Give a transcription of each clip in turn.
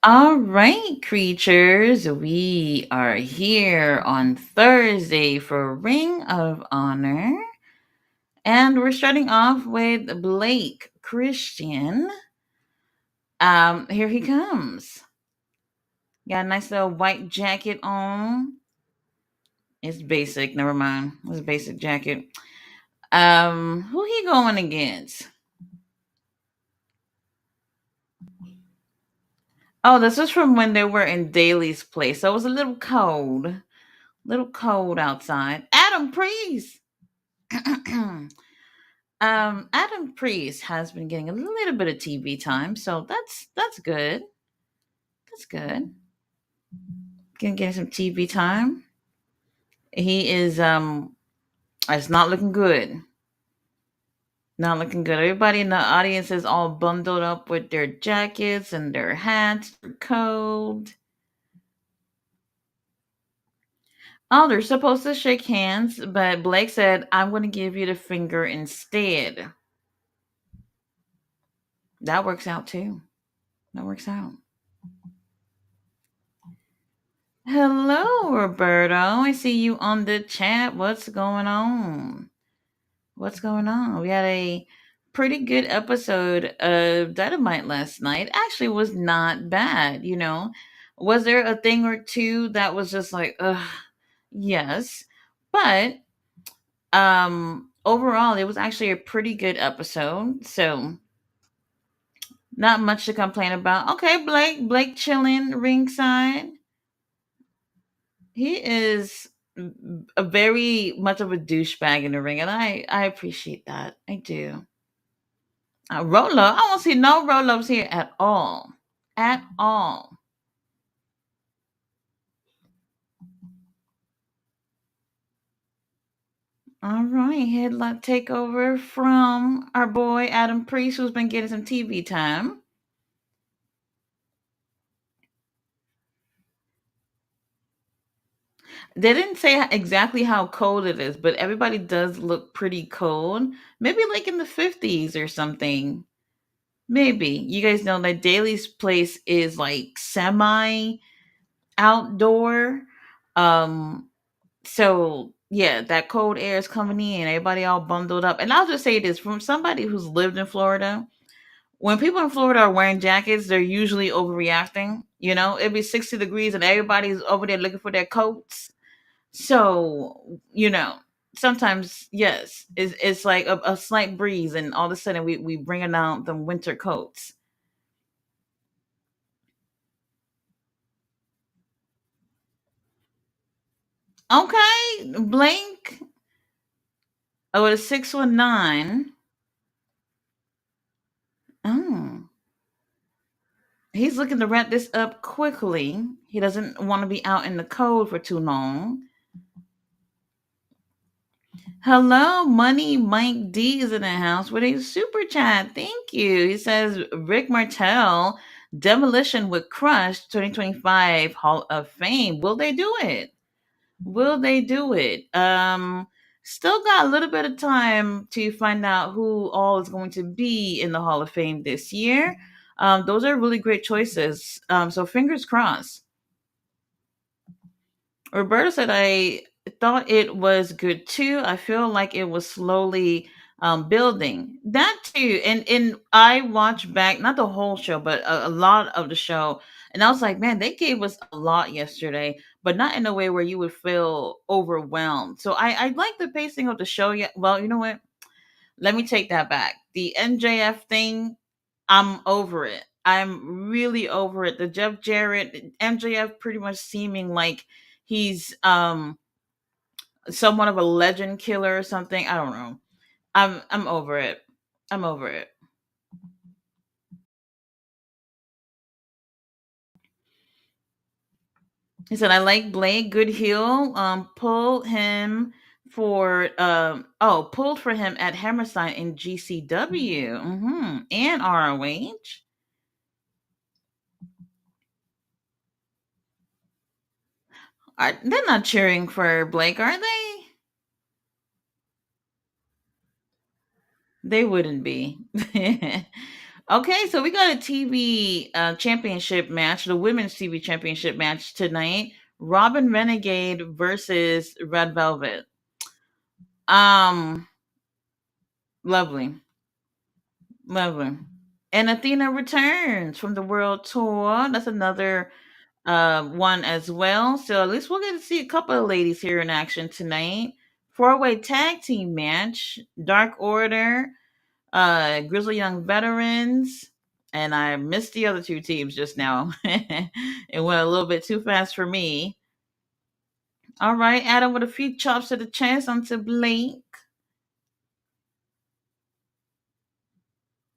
All right, creatures, we are here on Thursday for Ring of Honor. And we're starting off with Blake Christian. Here he comes. Got a nice little white jacket on. It's basic, never mind. It's a basic jacket. Who he going against? Oh, this is from when they were in Daly's place. So it was a little cold. Little cold outside. Adam Priest. Adam Priest has been getting a little bit of TV time, so that's good. That's good. Getting some TV time. He is it's not looking good. Not looking good. Everybody in the audience is all bundled up with their jackets and their hats, their coat. Oh, they're supposed to shake hands, but Blake said, I'm gonna give you the finger instead. That works out too. That works out. Hello, Roberto. I see you on the chat. What's going on? What's going on? We had a pretty good episode of Dynamite last night. Actually, was not bad. Was there a thing or two that was just like, ugh, yes. But overall it was actually a pretty good episode. So not much to complain about. Okay, Blake chilling ringside. He is a very much of a douchebag in the ring, and I appreciate that. I do. Roll up. I don't see no roll ups here at all. At all. All right, headlock takeover from our boy Adam Priest, who's been getting some TV time. They didn't say exactly how cold it is, but everybody does look pretty cold. Maybe like in the 50s or something. Maybe. You guys know that Daly's place is like semi outdoor. Um, so yeah, that cold air is coming in, everybody all bundled up. And I'll just say this from somebody who's lived in Florida. When people in Florida are wearing jackets, they're usually overreacting. It'd be 60 degrees and everybody's over there looking for their coats. So, sometimes, yes, it's like a slight breeze, and all of a sudden we bringing out the winter coats. Okay, Blink. Oh, it's 619. Oh. He's looking to wrap this up quickly. He doesn't want to be out in the cold for too long. Hello, Money Mike D is in the house with a super chat. Thank you. He says Rick Martel, Demolition with Crush 2025 Hall of Fame. Will they do it? Will they do it? Still got a little bit of time to find out who all is going to be in the Hall of Fame this year. Those are really great choices. So fingers crossed. Roberta said, I thought it was good too. I feel like it was slowly building. That too. And I watched back, not the whole show, but a lot of the show. And I was like, man, they gave us a lot yesterday, but not in a way where you would feel overwhelmed. So I like the pacing of the show. Yet, well, you know what? Let me take that back. The MJF thing, I'm over it. I'm really over it. The Jeff Jarrett, MJF pretty much seeming like he's somewhat of a legend killer or something. I don't know. I'm over it. I'm over it. He said, I like Blake, good heel. Pulled for him at Hammerstein in GCW. And ROH. They're not cheering for Blake, are they? They wouldn't be. Okay, so we got a TV championship match, the women's TV championship match tonight. Robin Renegade versus Red Velvet. Um, Lovely, lovely. And Athena returns from the world tour. That's another one as well. So at least we'll get to see a couple of ladies here in action tonight. Four-way tag team match: Dark Order, Grizzly Young Veterans, and I missed the other two teams just now. It went a little bit too fast for me. All right, Adam with a few chops to the chest onto Blake.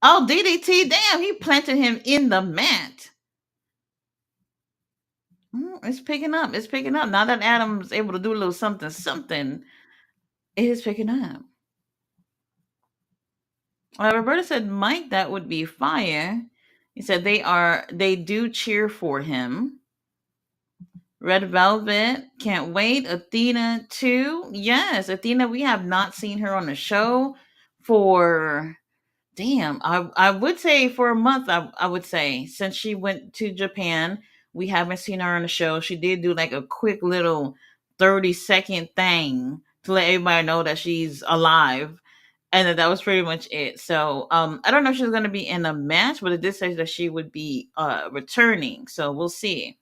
Oh, DDT, damn, he planted him in the mat. It's picking up. It's picking up. Now that Adam's able to do a little something, something, it is picking up. Roberta said, Mike, that would be fire. He said they do cheer for him. Red Velvet, can't wait. Athena too. Yes, Athena, we have not seen her on the show for damn. I would say for a month, I would say, since she went to Japan. We haven't seen her on the show. She did do like a quick little 30-second thing to let everybody know that she's alive. And that was pretty much it. So I don't know if she's gonna be in a match, but it did say that she would be returning. So we'll see.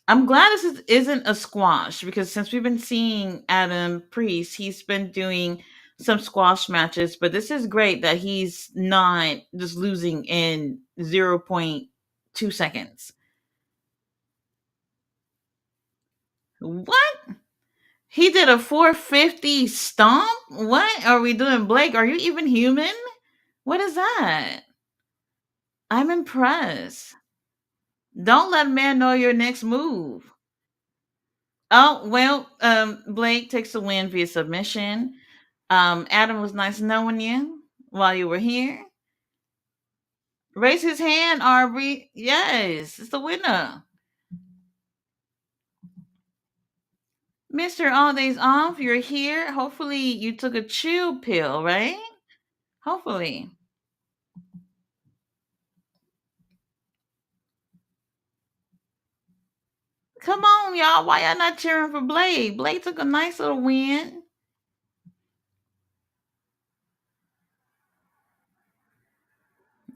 I'm glad isn't a squash because since we've been seeing Adam Priest, he's been doing some squash matches, but this is great that he's not just losing in 0.2 seconds. What? He did a 450 stomp? What are we doing, Blake? Are you even human? What is that? I'm impressed. Don't let man know your next move. Oh, well, Blake takes the win via submission. Adam, was nice knowing you while you were here. Raise his hand, Aubrey. Yes, it's the winner. Mr. All Days Off, you're here. Hopefully you took a chill pill, right? Hopefully. Come on, y'all. Why y'all not cheering for Blake? Blake took a nice little win.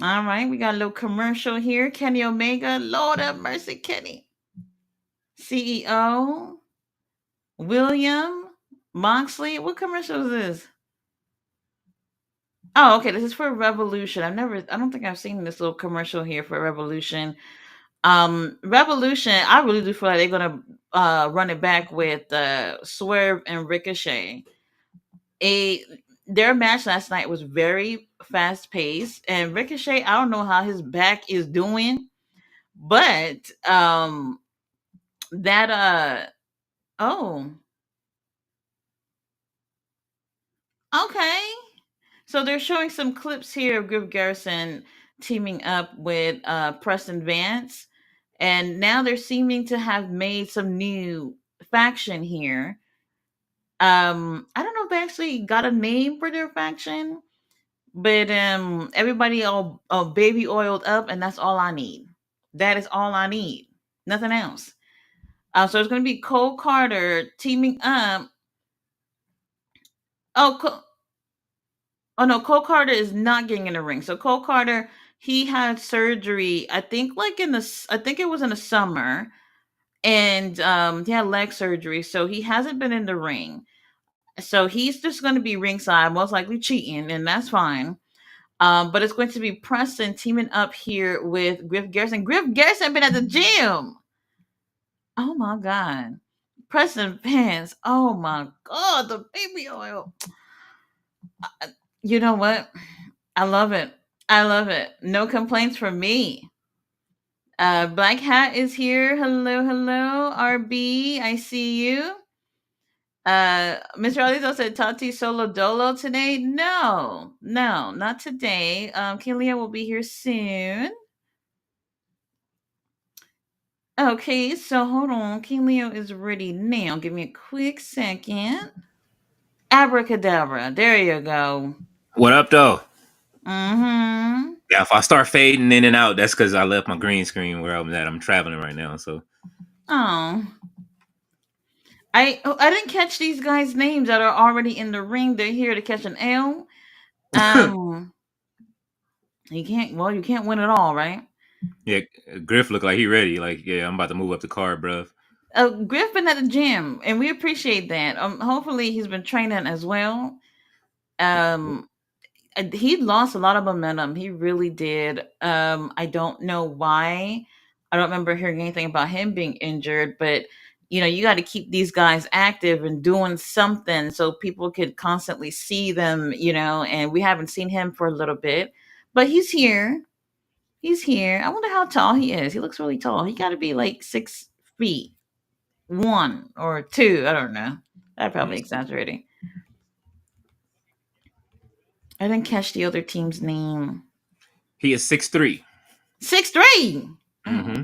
All right, we got a little commercial here. Kenny Omega, Lord have mercy, Kenny. CEO, William Moxley. What commercial is this? Oh, okay. This is for Revolution. I don't think I've seen this little commercial here for Revolution. Revolution, I really do feel like they're gonna run it back with Swerve and Ricochet. A Their match last night was very fast paced, and Ricochet, I don't know how his back is doing, but that oh, okay. So they're showing some clips here of Griff Garrison teaming up with Preston Vance, and now they're seeming to have made some new faction here. I don't know if they actually got a name for their faction, but everybody all baby oiled up, and that's all I need. That is all I need. Nothing else. So it's going to be Cole Carter teaming up. Oh, oh no, Cole Carter is not getting in the ring. So Cole Carter, he had surgery. I think I think it was in the summer, and he had leg surgery, so he hasn't been in the ring. So he's just going to be ringside, most likely cheating, and that's fine. But it's going to be Preston teaming up here with Griff Garrison. Griff Garrison been at the gym. Oh my god, Preston Vance. Oh my god, the baby oil. You know what? I love it. I love it. No complaints from me. Black Hat is here. Hello, hello. RB, I see you. Mr. Alizo said Tati Solo Dolo today. No, no, not today. King Leo will be here soon. Okay, so hold on. King Leo is ready now. Give me a quick second. Abracadabra. There you go. What up, though? Mm-hmm. Yeah, if I start fading in and out, that's because I left my green screen where I'm at. I'm traveling right now, so Oh. I didn't catch these guys' names that are already in the ring. They're here to catch an L. Um, you can't win it all, right? yeah, Griff looked like he ready. Like, yeah, I'm about to move up the card, bruv. Griff been at the gym, and we appreciate that. Hopefully he's been training as well. Um, he lost a lot of momentum. He really did. I don't know why. I don't remember hearing anything about him being injured, but you got to keep these guys active and doing something so people could constantly see them, and we haven't seen him for a little bit, but he's here. He's here. I wonder how tall he is. He looks really tall. He got to be like 6 feet, 1 or 2. I don't know. I'm Let me probably see. exaggerating. I didn't catch the other team's name. He is 6'3". 6'3". Mm-hmm.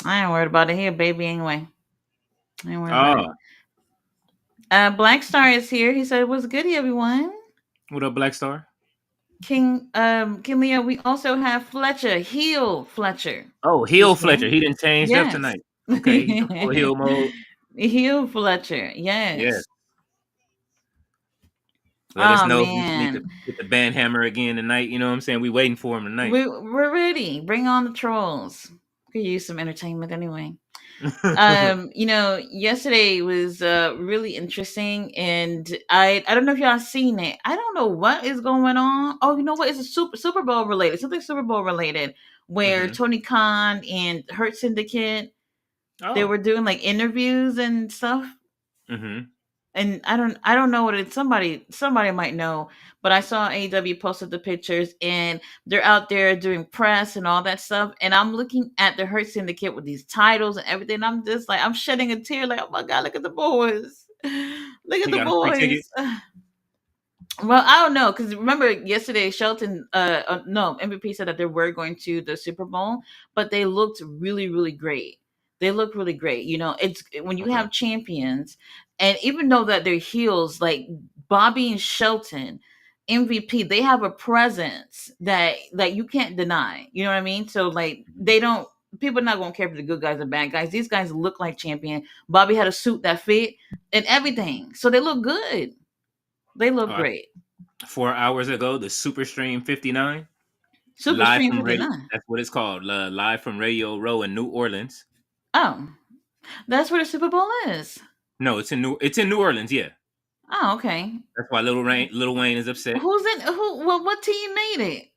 I ain't worried about it here, baby. Anyway, I ain't worried about it. Oh, Black Star is here. He said, "What's goody, everyone?" what up, Black Star? King Leo. We also have Fletcher, heel Fletcher, Oh, heel is Fletcher. here. He didn't change up Yes, tonight. Okay, he's in full heel mode. heel Fletcher. Yeah. Yes. Let us Oh know if we need to man, get the band hammer again tonight. You know what I'm saying? We waiting for him tonight. we're ready. Bring on the trolls. Could use some entertainment anyway. Yesterday was really interesting, and I don't know if y'all seen it. I don't know what is going on. Oh, you know what? It's a Super Bowl related, something Super Bowl related, where hmm Tony Khan and Hurt Syndicate, they Oh. were doing like interviews and stuff. hmm And I don't know what it's. Somebody might know, but I saw AEW posted the pictures, and they're out there doing press and all that stuff, and I'm looking at the Hurt Syndicate with these titles and everything. And I'm just like, I'm shedding a tear, like, oh my god, look at the boys. Look at He the got a free ticket. boys. Well, I don't know, because remember yesterday, Shelton, no, MVP said that they were going to the Super Bowl, but they looked really, really great. They look really great. It's when you Okay. have champions, and even though that they're heels, like Bobby and Shelton, MVP, they have a presence that you can't deny. You know what I mean? So like they don't. People are not gonna care if the good guys or bad guys. These guys look like champion. Bobby had a suit that fit and everything, so they look good. They look Uh, great. 4 hours ago, the Super Stream 59, Super live Stream from Radio. 59. That's what it's called. Live from Radio Row in New Orleans. Oh, that's where the Super Bowl is. No, it's in New Orleans. Yeah, Oh, okay. that's why Little Wayne is upset. Who's in who what team made it?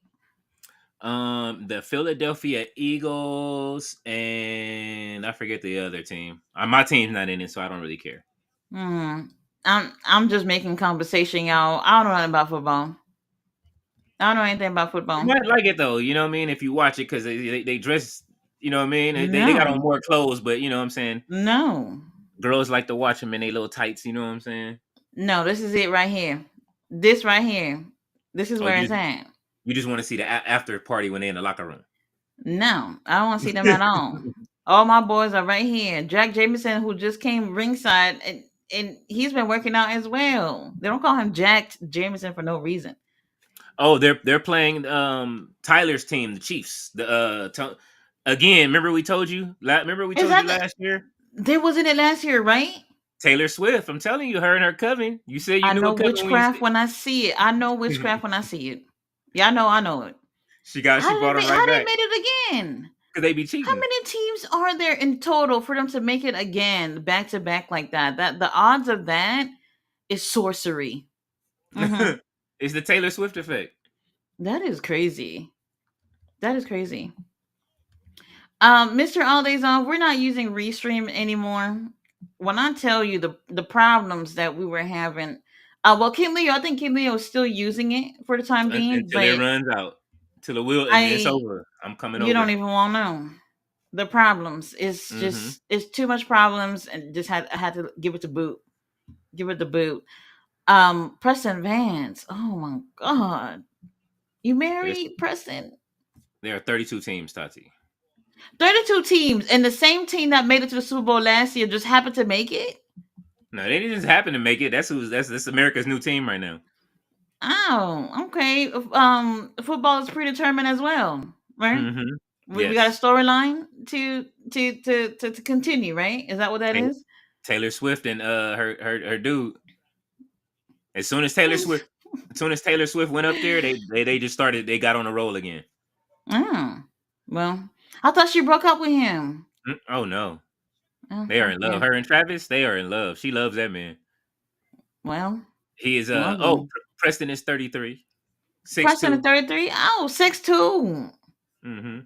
The Philadelphia Eagles and I forget the other team. My team's not in it, so I don't really care. Hmm. I'm just making conversation, y'all. I don't know nothing about football. I don't know anything about You football. might like it though, you know what I mean? If you watch it, because they dress, you know what I mean? They got on No. more clothes, but you know what I'm saying? No. Girls like to watch them in their little tights, you know what I'm saying? No, this is it right here. This right here. This is Oh, where you it's just at. you just want to see the after party when they're in the locker room. No, I don't want to see them at all. All my boys are right here. Jack Jameson, who just came ringside, and he's been working out as well. They don't call him Jack Jameson for no reason. Oh, they're playing Tyler's team, the Chiefs. Again, remember we told you? Remember we Is told you that last year? there wasn't it last year, right? Taylor Swift. I'm telling you, her and her coven. You said you I knew know a coven when you witchcraft when I see it. I know see. witchcraft when I see it. Yeah, I know it. She brought him right How they back made it again? because they be How cheating. many teams are there in total for them to make it again back to back like that? That the odds of that is sorcery. Hmm. It's the Taylor Swift effect. That is crazy. That is crazy. Mr. Aldazon, we're not using Restream anymore. When I tell you the problems that we were having, well, Kim Leo, I think Kim Leo is still using it for the time being, Until it but runs out. Till it will, and it's I over. I'm coming you don't over. even want to know the problems. It's hmm just it's too much problems, and just I had to give it to boot, give it the boot. Preston Vance, oh my god, you There's married Preston? there are 32 teams, Tati. 32 teams, and the same team that made it to the Super Bowl last year just happened to make it. No, they didn't just happen to make it. That's America's new team right now. Oh, okay. Football is predetermined as well, right? Hmm. We got a Yes. storyline to continue, right? Is that what that Ta- is? Taylor Swift and her dude. As soon as Taylor Swift, as soon as Taylor Swift went up there, they just started. They got on the roll again. Oh, well, I thought she broke up with him. Oh no, Oh, they are in love. okay. Her and Travis, they are in love. She loves that man. Well, He is lovely. Preston is 33, Preston 6'2". at 33. Oh, 6'2". Mm-hmm.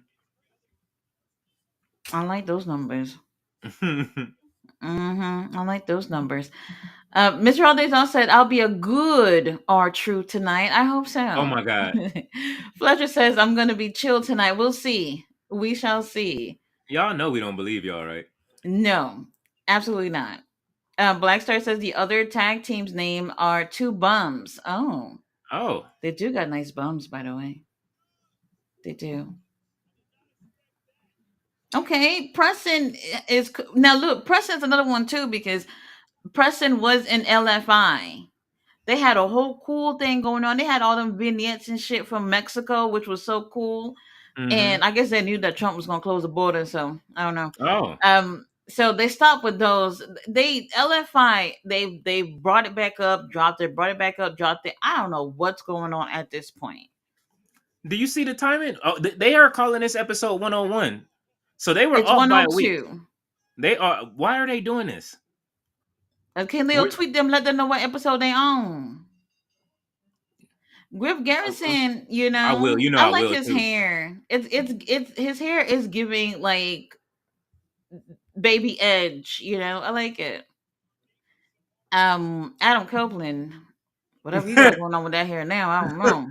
I like those numbers. I like those numbers. Mr. Aldeson said, I'll be a good R True tonight. I hope Oh so. my God. Fletcher says, I'm going to be chill tonight. We'll see. We shall see. Y'all know we don't believe y'all, right? No, absolutely not. Black Star says the other tag team's name are Two Bums. Oh, Oh. they do got nice bums, by the way. They do. Okay, Preston is now. Look, Preston's another one too because Preston was in LFI. They had a whole cool thing going on. They had all them vignettes and shit from Mexico, which was so cool. Mm-hmm. And I guess they knew that Trump was going to close the border, so I don't know. Oh. So they stopped with those. They LFI. They brought it back up, dropped it, brought it back up, dropped it. I don't know what's going on at this point. Do you see the timing? Oh, they are calling this episode 101. So they were It's off by a week. 102. They are. Why are they doing this? Okay, Leo, What? tweet them, let them know what episode they on. Griff Garrison, I will. You know, I I like will his too. hair. It's his hair is giving like baby edge, I like it. Adam Copeland, whatever you got going on with that hair now, I don't know.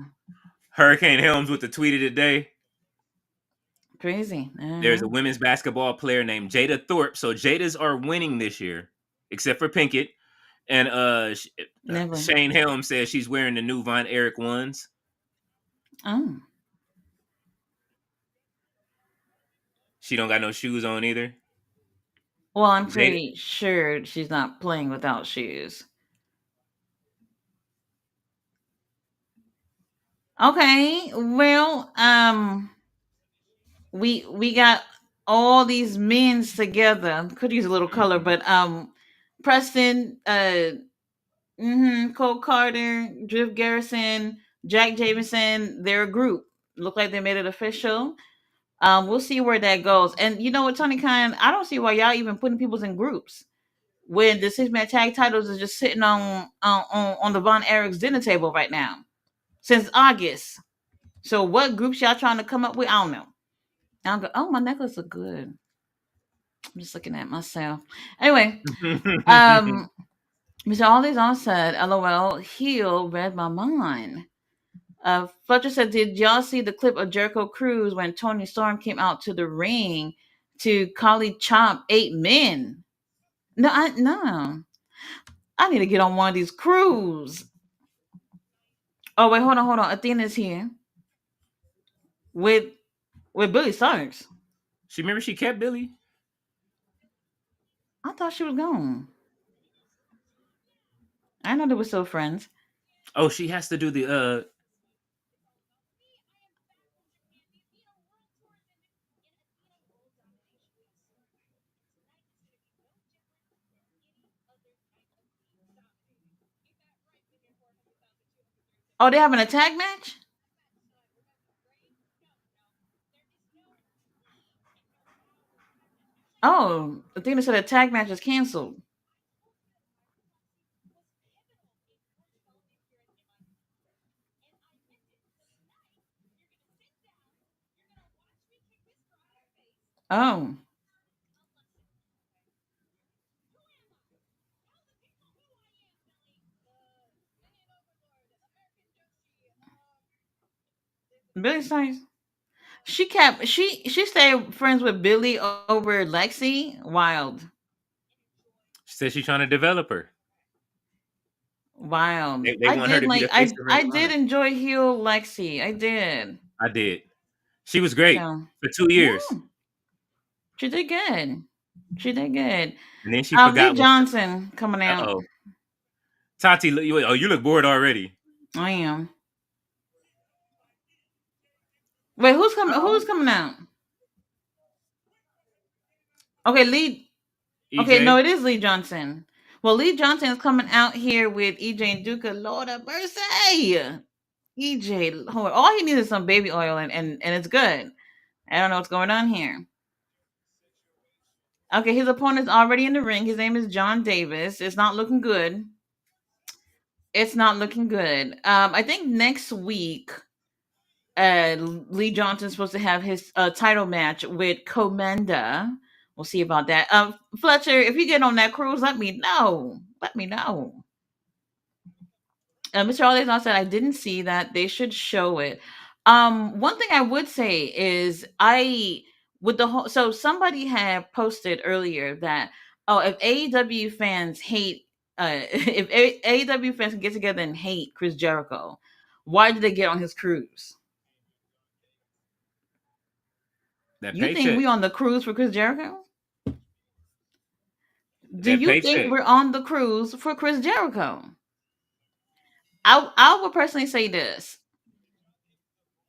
Hurricane Helms with the tweet of the day. Crazy. There's a women's basketball player named Jada Thorpe. So Jadas are winning this year, except for Pinkett. And Never. Shane Helm says she's wearing the new Von Erich ones. Oh. She don't got no shoes on either. Well, I'm Jada, pretty sure she's not playing without shoes. Okay. Well, we got all these men's together. Could use a little color, Mhm. but Preston, Cole Carter, Drift Garrison, Jack Jameson, they're a group. Look like they made it official. We'll see where that goes. And you know what, Tony Khan, I don't see why y'all even putting people's in groups when the 6-man tag titles is just sitting on the Von Erich's dinner table right now since August. So what groups y'all trying to come up with? I don't know. I'll go, oh, my necklace look good. I'm just looking at myself. Anyway, Mr. Ollie's on said, LOL, heel read my mind. Fletcher said, did y'all see the clip of Jericho Cruz when Tony Storm came out to the ring to Kali chop 8 men? No. I need to get on one of these crews. Oh wait, hold on. Athena's here with Billy Starks. She kept Billy. I thought she was gone. I know they were still friends. Oh, she has to do the Oh, they having a tag match? Oh, Athena said a tag match is canceled. Oh, Billy Starks. She stayed friends with Billy over Lexi. Wild. she said she's trying to develop her. Wild. They I want her did to be like the face of Ring I of did Honor. enjoy heel Lexi. I did. I did. She was great So for 2 years. yeah, she did good. She did good. And then she Lee forgot what. Johnson coming Uh out. oh, Tati, you look bored already. I am. Wait, who's coming? Who's coming out? Okay, Lee. Okay, no, EJ. it is Lee Johnson. Well, Lee Johnson is coming out here with EJ and Duca. Lord of mercy. EJ, Lord, all he needs is some baby oil, and it's good. I don't know what's going on here. Okay, his opponent's already in the ring. His name is John Davis. It's not looking good. It's not looking good. I think next week, Lee Johnson's supposed to have his title match with Comenda. We'll see about that. Fletcher, if you get on that cruise, let me know. Let me know. Mr. Alezon said I didn't see that. They should show it. One thing I would say is I with the whole so somebody had posted earlier that if AEW fans hate if AEW fans can get together and hate Chris Jericho, why did they get on his cruise? That You think paycheck. we on the cruise for Chris Jericho? Do That you think paycheck. we're on the cruise for Chris Jericho? I would personally say this.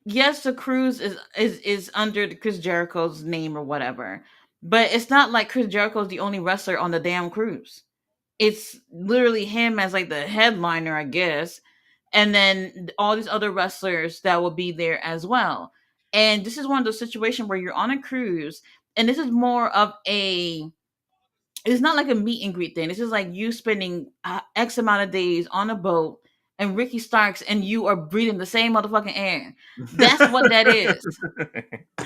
Yes, the cruise is under the Chris Jericho's name or whatever, but it's not like Chris Jericho's the only wrestler on the damn cruise. It's literally him as like the headliner, I guess, and then all these other wrestlers that will be there as well. And this is one of those situations where you're on a cruise, and this is more of a it's not like a meet and greet thing. This is like you spending X amount of days on a boat and Ricky Starks and you are breathing the same motherfucking air. That's what that is.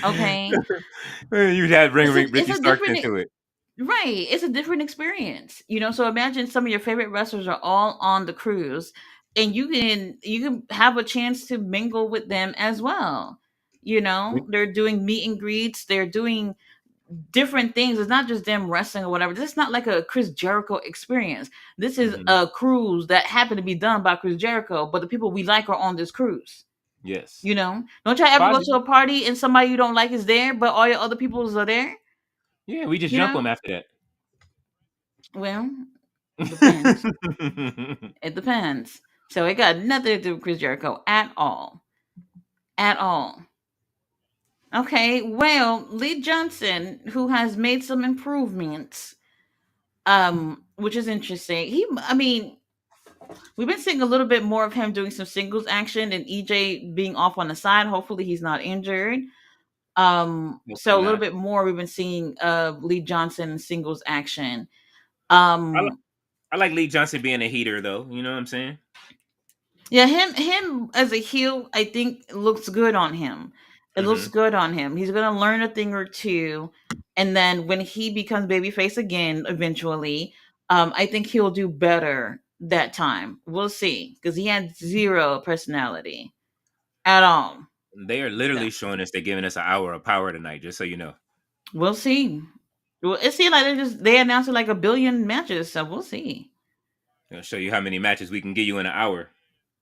Okay. You'd have to bring It's Ricky a Starks different into it. right. It's a different experience. So imagine some of your favorite wrestlers are all on the cruise and you can have a chance to mingle with them as well. They're doing meet and greets, they're doing different things. It's not just them wrestling or whatever. This is not like a Chris Jericho experience. This is Mhm. a cruise that happened to be done by Chris Jericho, but the people we like are on this cruise. Yes. Don't y'all ever go to Positive. a party and somebody you don't like is there, but all your other peoples are there? Yeah, we just You jump know? them after that. Well, depends. It depends. So it got nothing to do with Chris Jericho at all. At all. Okay, well, Lee Johnson, who has made some improvements, which is interesting. I mean, we've been seeing a little bit more of him doing some singles action and EJ being off on the side. Hopefully, he's not injured. So Hopefully a little not. bit more we've been seeing Lee Johnson in singles action. I, li- Um, I like Lee Johnson being a heater, though. You know what I'm saying? yeah, him as a heel, I think looks good on him. It looks Hmm. good on him. He's gonna learn a thing or two, and then when he becomes babyface again, eventually, I think he'll do better that time. We'll see, because he had zero personality at all. They are So literally showing us they're giving us an hour of power tonight, just so you know. we'll see. Well, it seems like they announced like a billion matches, so we'll see. They'll show you how many matches we can give you in an hour.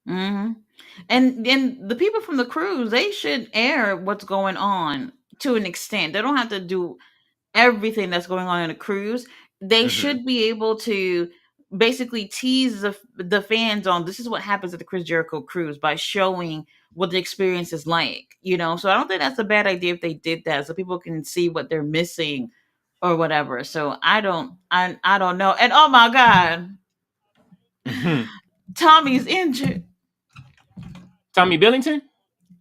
Hmm. And then the people from the cruise, they should air what's going on to an extent. They don't have to do everything that's going on in a cruise. They Hmm. should be able to basically tease the fans on this is what happens at the Chris Jericho cruise by showing what the experience is like. So I don't think that's a bad idea if they did that, so people can see what they're missing or whatever. So I don't know. And oh my god, Tommy's injured. Tommy Billington?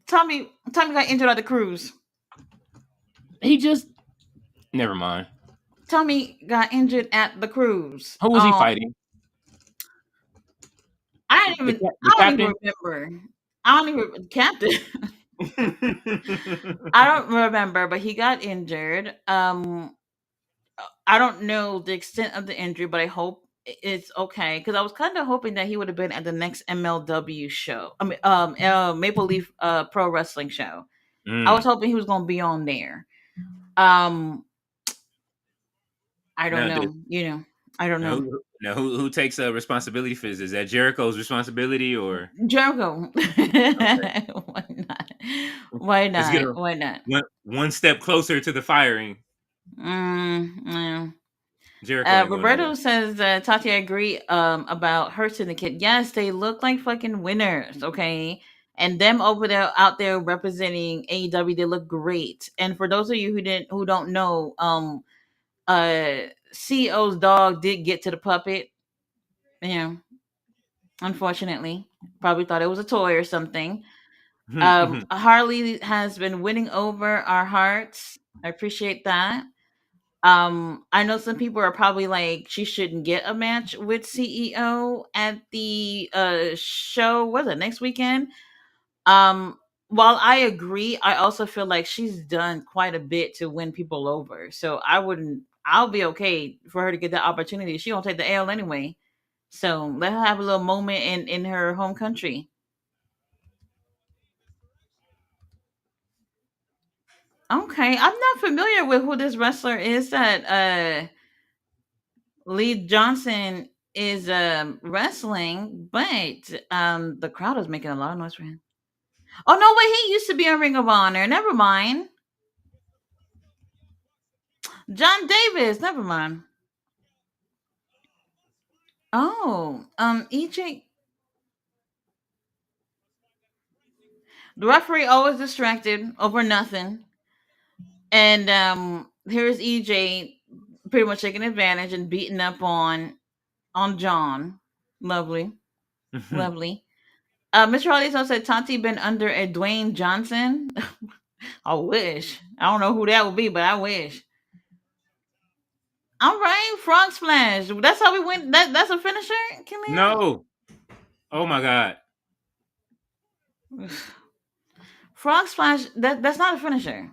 Tommy got injured at the cruise. He just. Never mind. Tommy got injured at the cruise. Who was he fighting? The I don't even captain? remember. I don't even Captain. I don't remember, but he got injured. I don't know the extent of the injury, but I hope it's okay because I was kind of hoping that he would have been at the next MLW show. I mean, Maple Leaf Pro Wrestling show. I was Mm. hoping he was going to be on there. Um, I don't Now, know. I don't know. who takes responsibility for this? Is that Jericho's responsibility or Jericho. okay? Why not? Why Let's get not? her Why not? one step closer to the firing. Yeah. Jericho ain't going Roberto nowhere. says, Tati, I agree about her syndicate. Yes, they look like fucking winners, okay? And them over there out there representing AEW, they look great. And for those of you who don't know, CEO's dog did get to the puppet. Yeah, unfortunately. Probably thought it was a toy or something. Harley has been winning over our hearts. I appreciate that. I know some people are probably like she shouldn't get a match with CEO at the show. Was it next weekend? Um, while I agree, I also feel like she's done quite a bit to win people over. So I wouldn't. I'll be okay for her to get that opportunity. She won't take the L anyway. So let her have a little moment in her home country. Okay, I'm not familiar with who this wrestler is that Lee Johnson is wrestling, but the crowd is making a lot of noise for him. Oh no, wait, he used to be a Ring of Honor. Never mind. John Davis, never mind. Oh, EJ, the referee always distracted over nothing. And here's EJ pretty much taking advantage and beating up on John. Lovely. Lovely. Mr. Hollis said Tati been under a Dwayne Johnson. I wish. I don't know who that would be, but I wish. All right, frog splash. That's how we went. That's a finisher, Killian. No. Oh my god. Frog splash. That's not a finisher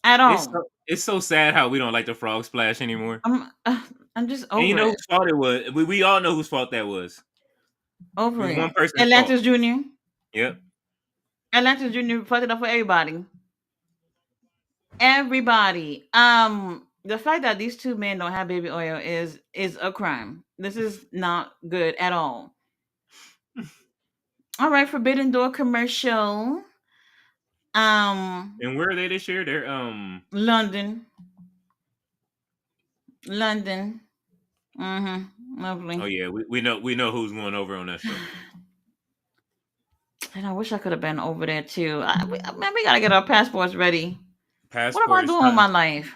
at It's all. so, it's so sad how we don't like the frog splash anymore. I'm just And you over know it. whose fault it was? We all know whose fault that was. It Over was one it. person's fault. Atlantis Junior. Yep. Atlantis Junior fucked it up for everybody. Everybody. The fact that these two men don't have baby oil is a crime. This is not good at all. All right, Forbidden Door commercial. Um, And where are they this year? They're London. London. oh Lovely. yeah, we know who's going over on that show. And I wish I could have been over there too. Man, we gotta get our passports ready. What am I Passport is doing with time. my life,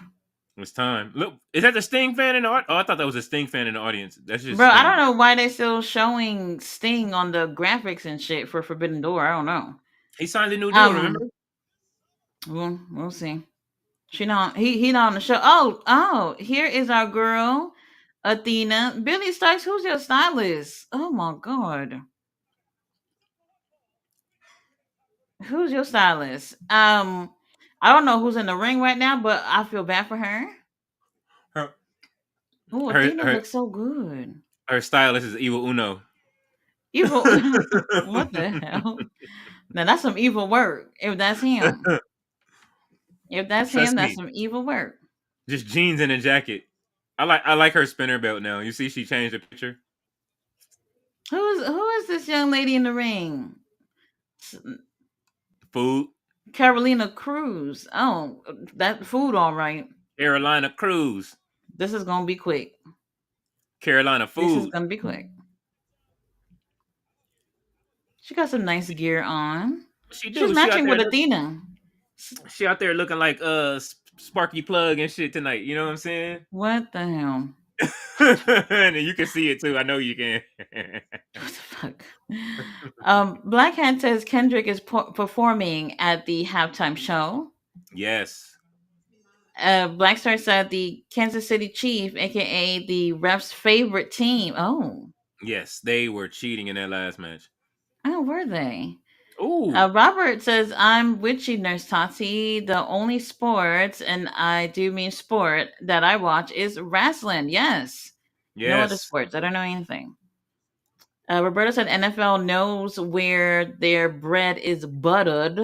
It's time. Look, is that the Sting fan in the audience? Oh, I thought that was a Sting fan in the audience. That's just bro? I don't Sting. know why they still showing Sting on the graphics and shit for Forbidden Door. I don't know. He signed a new deal, remember? Um, we'll see. She not he not on the show. Oh, here is our girl, Athena. Billy Starks, who's your stylist? Oh my god. Who's your stylist? I don't know who's in the ring right now, but I feel bad for her. Her Oh, her Athena her, looks so good. her stylist is Evil Uno. Evil. What the hell? Now that's some evil work. If that's him, Trust that's me. some evil work. Just jeans and a jacket. I like her spinner belt now. You see she changed the picture? Who is this young lady in the ring? S- Food. Carolina Cruz. Oh, that food, all right. Carolina Cruz. This is gonna be quick. Carolina This is food. gonna be quick. She got some nice gear on. She She's do. matching with Athena. She out there looking like Sparky Plug and shit tonight. You know what I'm saying? What the hell? And you can see it too. I know you can. What the fuck? Black Hat says Kendrick is performing at the halftime show. Yes. Black Star said the Kansas City Chief, aka the ref's favorite team. Yes, they were cheating in that last match. Oh, were they? Ooh. Robert says, I'm with you, Nurse Tati. The only sports, and I do mean sport, that I watch is wrestling. Yes. No other Yes. sports. I don't know anything. Roberta said NFL knows where their bread is buttered.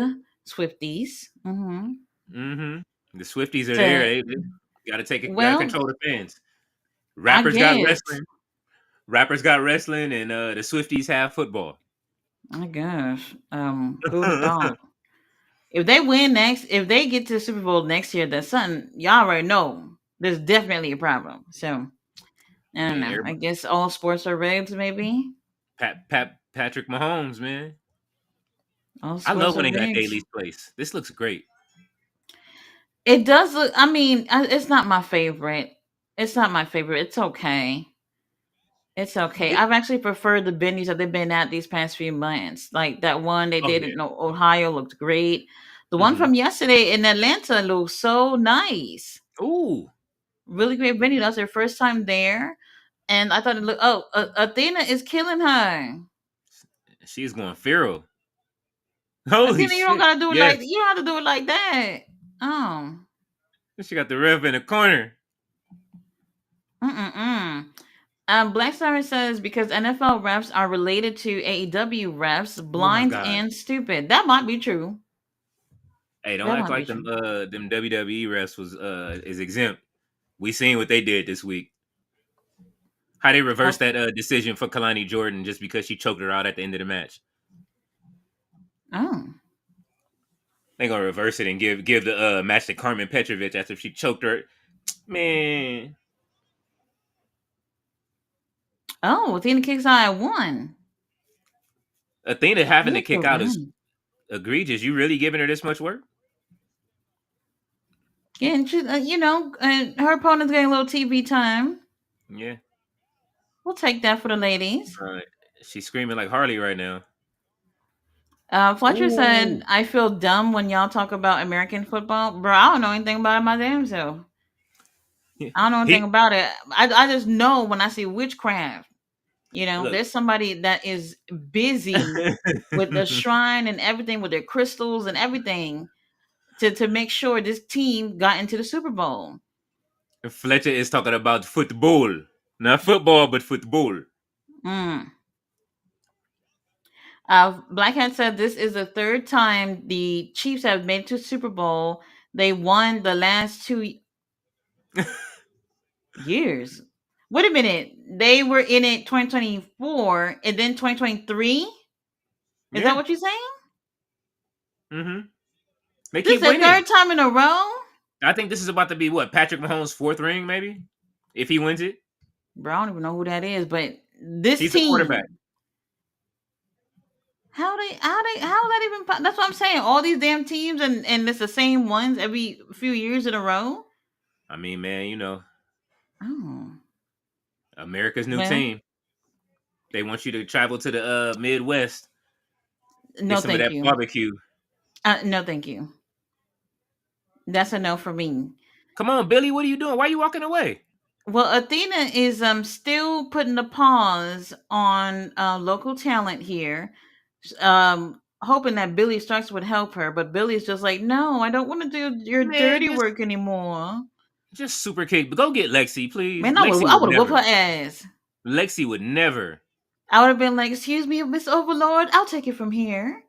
Swifties. Mm-hmm. Mm-hmm. The Swifties are there. So, They gotta take it, gotta well, control the fans. I Rappers got guess. wrestling. Rappers got wrestling, and the Swifties have football. I guess. Who'd have thought? If they win next, if they get to the Super Bowl next year, that's something y'all already know. There's definitely a problem. So I don't Man, know. I everybody, guess all sports are rigged. Maybe Patrick Mahomes, man. all I love sports when are they got rigged. Daly's place. This looks great. It does look. I mean, it's not my favorite. It's not my favorite. It's okay. It's okay. It, I've actually preferred the venues that they've been at these past few months. Like that one they oh did yeah. in Ohio looked great. The one Mm-hmm. from yesterday in Atlanta looked so nice. Ooh, Really great venue. That's their first time there, and I thought it looked. Oh, Athena is killing her. she's going feral. Holy Athena, you don't shit! gotta do it Yes, like you don't have to do it like that. Oh, she got the ref in the corner. mm. Black Star says because NFL refs are related to AEW refs, Oh my blind god. and stupid. That might be true. Hey, don't That act might be like true. them WWE refs was is exempt. We seen what they did this week. How they Oh, reversed that decision for Kalani Jordan just because she choked her out at the end of the match. oh, They gonna reverse it and give the match to Carmen Petrovic after she choked her. Man, oh. Athena kicks out at one. Athena having to Good kick for out is them. egregious. You really giving her this much work? Yeah, and she, her opponent's getting a little TV time. Yeah. We'll take that for the ladies. Uh, she's screaming like Harley right now. Fletcher said, Ooh. "I feel dumb when y'all talk about American football, bro. I don't know anything about it my damn self. I don't know anything He about it. I just know when I see witchcraft. look. There's somebody that is busy with the shrine and everything, with their crystals and everything, to make sure this team got into the Super Bowl." Fletcher is talking about football, not football, but football. Mm. Blackhead said this is the third time the Chiefs have made it to Super Bowl. They won the last 2 years. Wait a minute. They were in it 2024 and then 2023? Is that Yeah. what you're saying? Mm-hmm. They This keep is the winning. third time in a row? I think this is about to be what Patrick Mahomes' fourth ring, maybe if he wins it. Bro, I don't even know who that is, but this He's the quarterback. team, how is that even that's what I'm saying. All these damn teams and it's the same ones every few years in a row. I mean, man, Oh. America's new Well, team. They want you to travel to the Midwest, get no some of thank that you. barbecue. No thank you. That's a no for me. Come on, Billy, what are you doing? Why are you walking away? Well, Athena is still putting a pause on local talent here, hoping that Billy Starks would help her. But Billy's just like, no, I don't want to do your Man, dirty work anymore. just super kick. But go get Lexi, please. Man, I would have whooped her ass. Lexi would never. I would have been like, excuse me, Miss Overlord, I'll take it from here.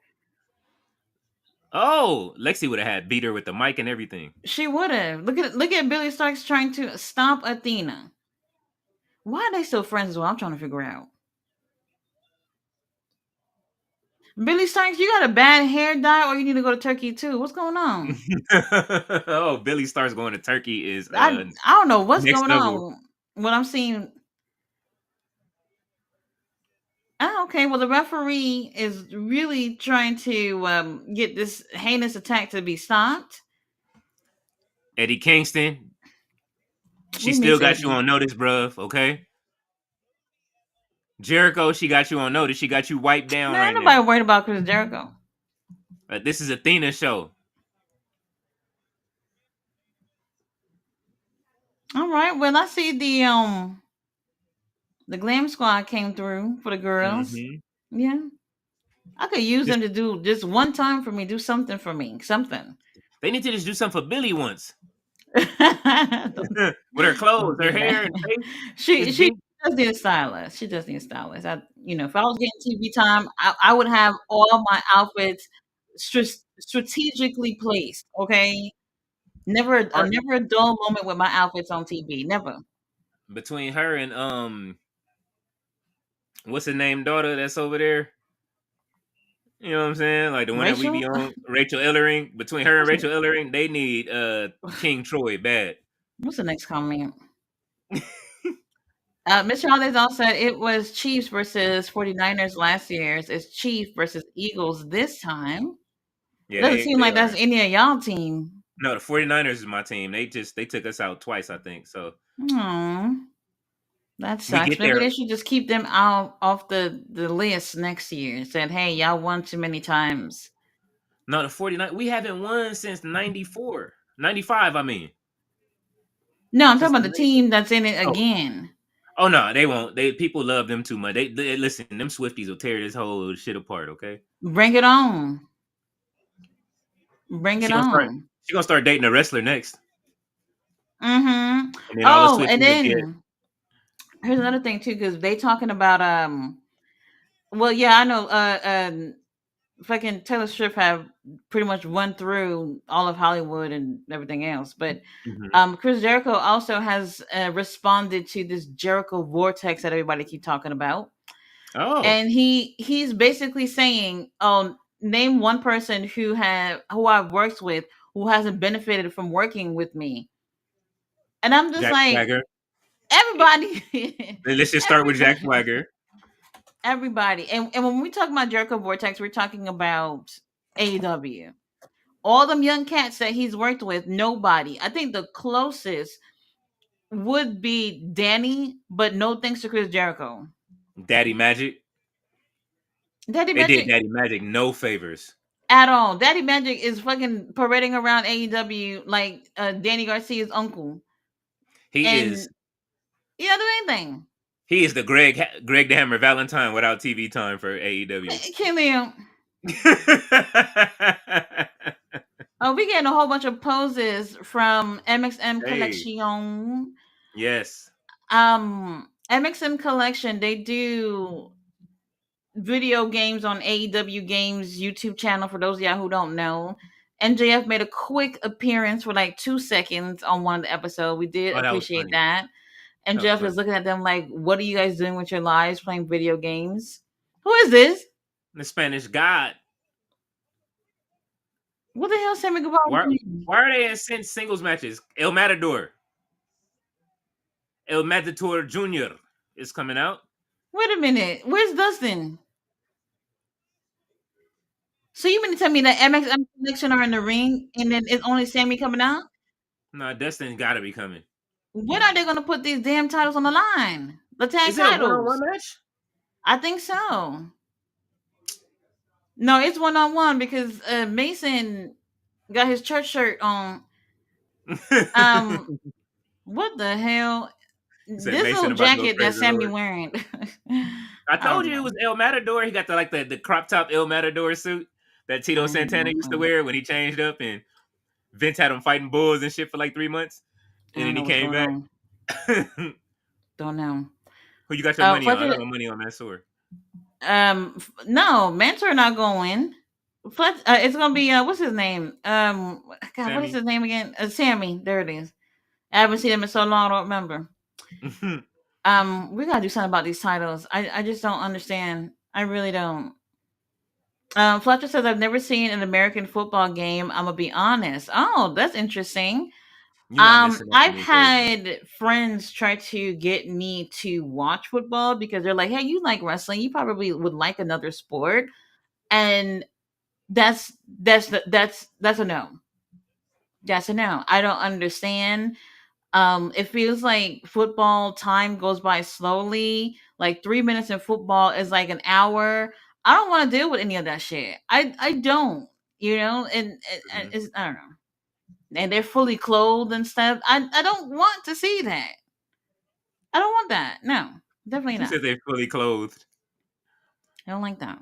Oh, Lexi would have had beat her with the mic and everything. She would have. Look at Billy Starks trying to stop Athena. Why are they still friends? Is what I'm trying to figure out. Billy Starks, you got a bad hair dye, or you need to go to Turkey too. What's going on? Oh, Billy starts going to Turkey is I don't know what's next going level. on. What I'm seeing. Oh, okay. Well, the referee is really trying to get this heinous attack to be stopped. Eddie Kingston, she We still miss got you Eddie. on notice, bruv. Okay. Jericho, she got you on notice. She got you wiped down Man, ain't right now. nobody worried about Chris Jericho. This is Athena show. All right. Well, I see the Glam Squad came through for the girls. Mm-hmm. Yeah, I could use Just them to do just one time for me. Do something for me. Something. they need to just do something for Billy once. don't, With her clothes, don't her do that. hair and face. she Just she be does need a stylist. She does need a stylist. If I was getting TV time, I would have all my outfits strategically placed. Okay, part never a dull moment with my outfits on TV. Never. between her and what's her name daughter that's over there? You know what I'm saying? Like the one that we Rachel, be on, Rachel Ellering. Between her and what's Rachel Ellering, they need King Troy bad. What's the next comment? Mr. Holidays also said it was Chiefs versus 49ers last year's. It's Chiefs versus Eagles this time. It Yeah, doesn't seem they like that's are. any of y'all team. No, the 49ers is my team. They took us out twice, I think. So Oh, that we sucks. get Maybe there. they should just keep them out off the list next year. Said, hey, y'all won too many times. No, the 49, we haven't won since 94. 95, I mean. No, I'm Since talking the about the 94. team that's in it Oh. again. Oh no, they won't. They people love them too much. They listen, them Swifties will tear this whole shit apart, okay? Bring it on. Bring it She gonna start on. she gonna start dating a wrestler next. Mm-hmm. And then all the Oh, and Swifties will get then here's another thing too, because they talking about well, yeah, I know fucking Taylor Swift have pretty much run through all of Hollywood and everything else. But Mhm. Chris Jericho also has responded to this Jericho vortex that everybody keep talking about, Oh, and he's basically saying, "Oh, name one person who I've worked with who hasn't benefited from working with me," and I'm just Jack like, Swagger. everybody, Let's just start with Jack everybody, Swagger. everybody, and when we talk about Jericho vortex, we're talking about AEW. All them young cats that he's worked with, nobody. I think the closest would be Danny, but no thanks to Chris Jericho. Daddy Magic. Daddy They did Magic Daddy Magic no favors. at all. Daddy Magic is fucking parading around AEW like Danny Garcia's uncle, He and is he don't do anything. he is the Greg the Hammer Valentine without TV time for AEW. Killian, oh, we getting a whole bunch of poses from MXM Hey, Collection. yes. MXM Collection, they do video games on AEW Games YouTube channel. For those of y'all who don't know, MJF made a quick appearance for like 2 seconds on one of the episodes. We did Oh, that was appreciate funny. that. That was MJF is funny. looking at them like, "What are you guys doing with your lives playing video games? Who is this? The Spanish God. What the hell, Sammy Guevara Why doing? why are they in singles matches? El Matador. El Matador Jr. is coming out. Wait a minute, where's Dustin? So you mean to tell me that MXM Collection are in the ring and then it's only Sammy coming out? No, Dustin's gotta be coming. When are they gonna put these damn titles on the line? The tag Is it a one-on-one titles. match? I think so. No, it's 1-on-1 because Mason got his church shirt on. Um, what the hell? He said This Mason little about to go jacket that praise the Sammy Lord. wearing. I I told don't you it know. was El Matador. He got the crop top El Matador suit that Tito I don't Santana used to know. wear when he changed up and Vince had him fighting bulls and shit for like 3 months. I And don't then he know what's came going back. on. Who Don't know. you got your money on? I Fletcher. got my money on Mansoor. No, Mansoor not going. It's gonna be what's his name? God, what is Sammy. his name again? Sammy. There it is. I haven't seen him in so long. I don't remember. We gotta do something about these titles. I just don't understand. I really don't. Fletcher says I've never seen an American football game. I'm gonna be honest. Oh, that's interesting. You're not missing up I've anything. had friends try to get me to watch football because they're like, "Hey, you like wrestling? You probably would like another sport." And that's a no. That's a no. I don't understand. It feels like football time goes by slowly. Like 3 minutes in football is like an hour. I don't want to deal with any of that shit. I don't. You know, and Mhm. it's, I don't know. And they're fully clothed and stuff. I don't want to see that. I don't want that. No, definitely She not. said they're fully clothed. I don't like that.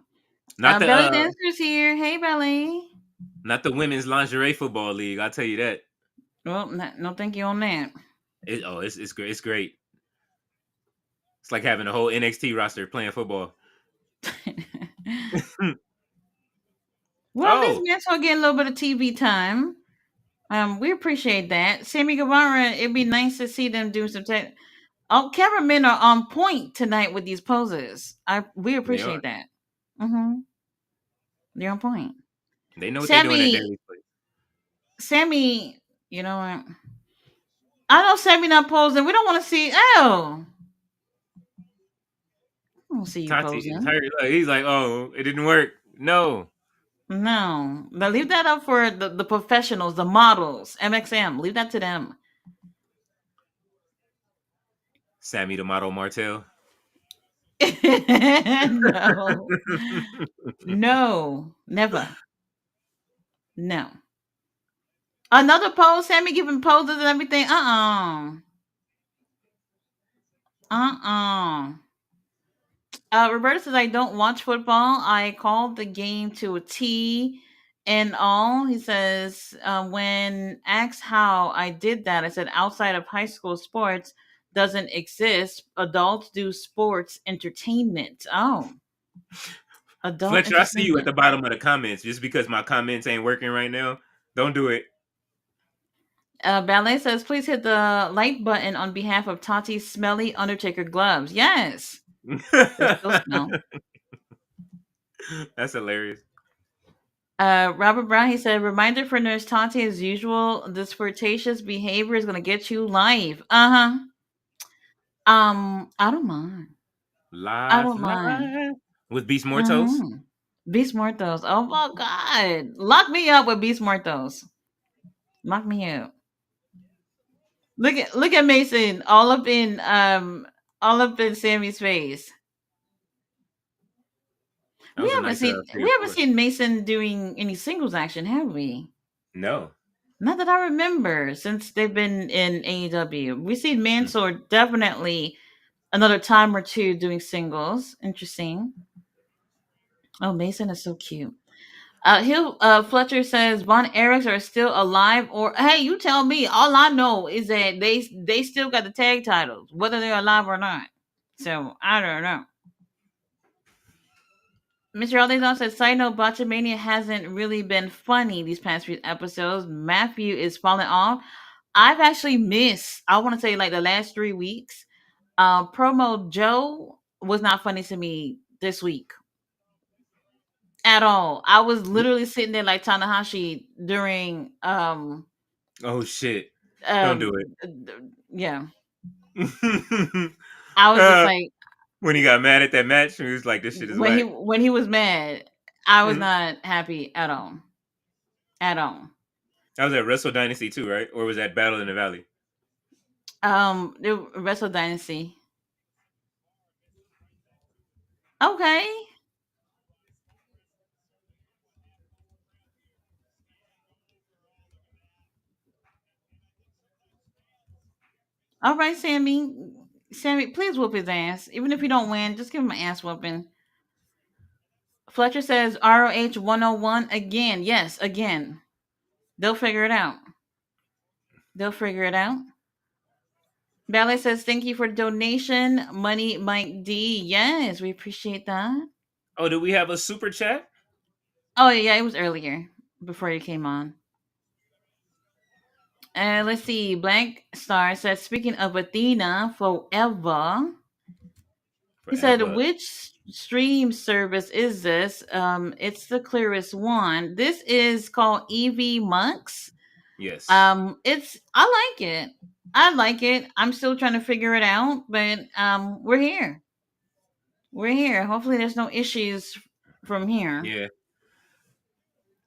Not the Belly Dancer's here. Hey, Belly. not the women's lingerie football league. I'll tell you that. Well, no, thank you on that. It's great. It's great. It's like having a whole NXT roster playing football. Well, at least Oh, Maxwell getting a little bit of TV time. We appreciate that. Sammy Guevara, it'd be nice to see them do some tech. Oh, cameramen are on point tonight with these poses. We they are. appreciate that. Mm-hmm. They're on point. They know what they're doing at Sammy, Daly's place. Sammy, you know what? I know Sammy not posing. We don't want to see. Oh, I don't see you Tati is posing. hurt. Like, he's like, oh, it didn't work. No. No, but leave that up for the professionals, the models, MXM. Leave that to them. Sammy the Model Martel. No, no, never, no. Another pose, Sammy giving poses and everything. Uh. Roberta says I don't watch football. I called the game to a T and all. He says when asked how I did that, I said outside of high school sports doesn't exist. Adults do sports entertainment. Oh, adult Fletcher, I see you at entertainment. the bottom of the comments. Just because my comments ain't working right now, don't do it. Ballet says please hit the like button on behalf of Tati's smelly Undertaker gloves. Yes, they still smell. That's hilarious. Robert Brown, he said, reminder for Nurse Tati as usual, this flirtatious behavior is gonna get you live. Uh-huh. I don't mind. I Live, don't mind. live with Beast Mortos. Mm-hmm. Beast Muertos. Oh my god. Lock me up with Beast Muertos. Lock me up. Look at Mason all up in Sammy's face. That was a nice three We or haven't four. seen Mason doing any singles action, have we? No. Not that I remember since they've been in AEW. We've seen Mm. Mansoor definitely another time or two doing singles. Interesting. Oh, Mason is so cute. Hill Fletcher says Von Erichs are still alive, or hey, you tell me. All I know is that they still got the tag titles, whether they're alive or not. So I don't know. Mr. Aldezon says, side note, Botchamania hasn't really been funny these past few episodes. Matthew is falling off. I've actually missed, I want to say like the last 3 weeks. Promo Joe was not funny to me this week at all. I was literally sitting there like Tanahashi during Oh shit! Don't do um it. yeah. I was just uh, like when he got mad at that match, he was like, "This shit is whack." when he was mad, I was Mhm. not happy at all. At all. That was at Wrestle Dynasty too, right? Or was that Battle in the Valley? The Wrestle Dynasty. Okay. All right, Sammy. Sammy, please whoop his ass. Even if you don't win, just give him an ass whooping. Fletcher says ROH 101 again. Yes, again. They'll figure it out. They'll figure it out. Ballet says thank you for the donation. Money Mike D. Yes, we appreciate that. Oh, do we have a super chat? Oh yeah, it was earlier before you came on. Let's see. Blank Star says speaking of Athena forever. He said, Forever. which stream service is this? It's the clearest one. This is called EV Monks. Yes. It's I like it. I like it. I'm still trying to figure it out, but we're here. We're here. Hopefully there's no issues from here. Yeah.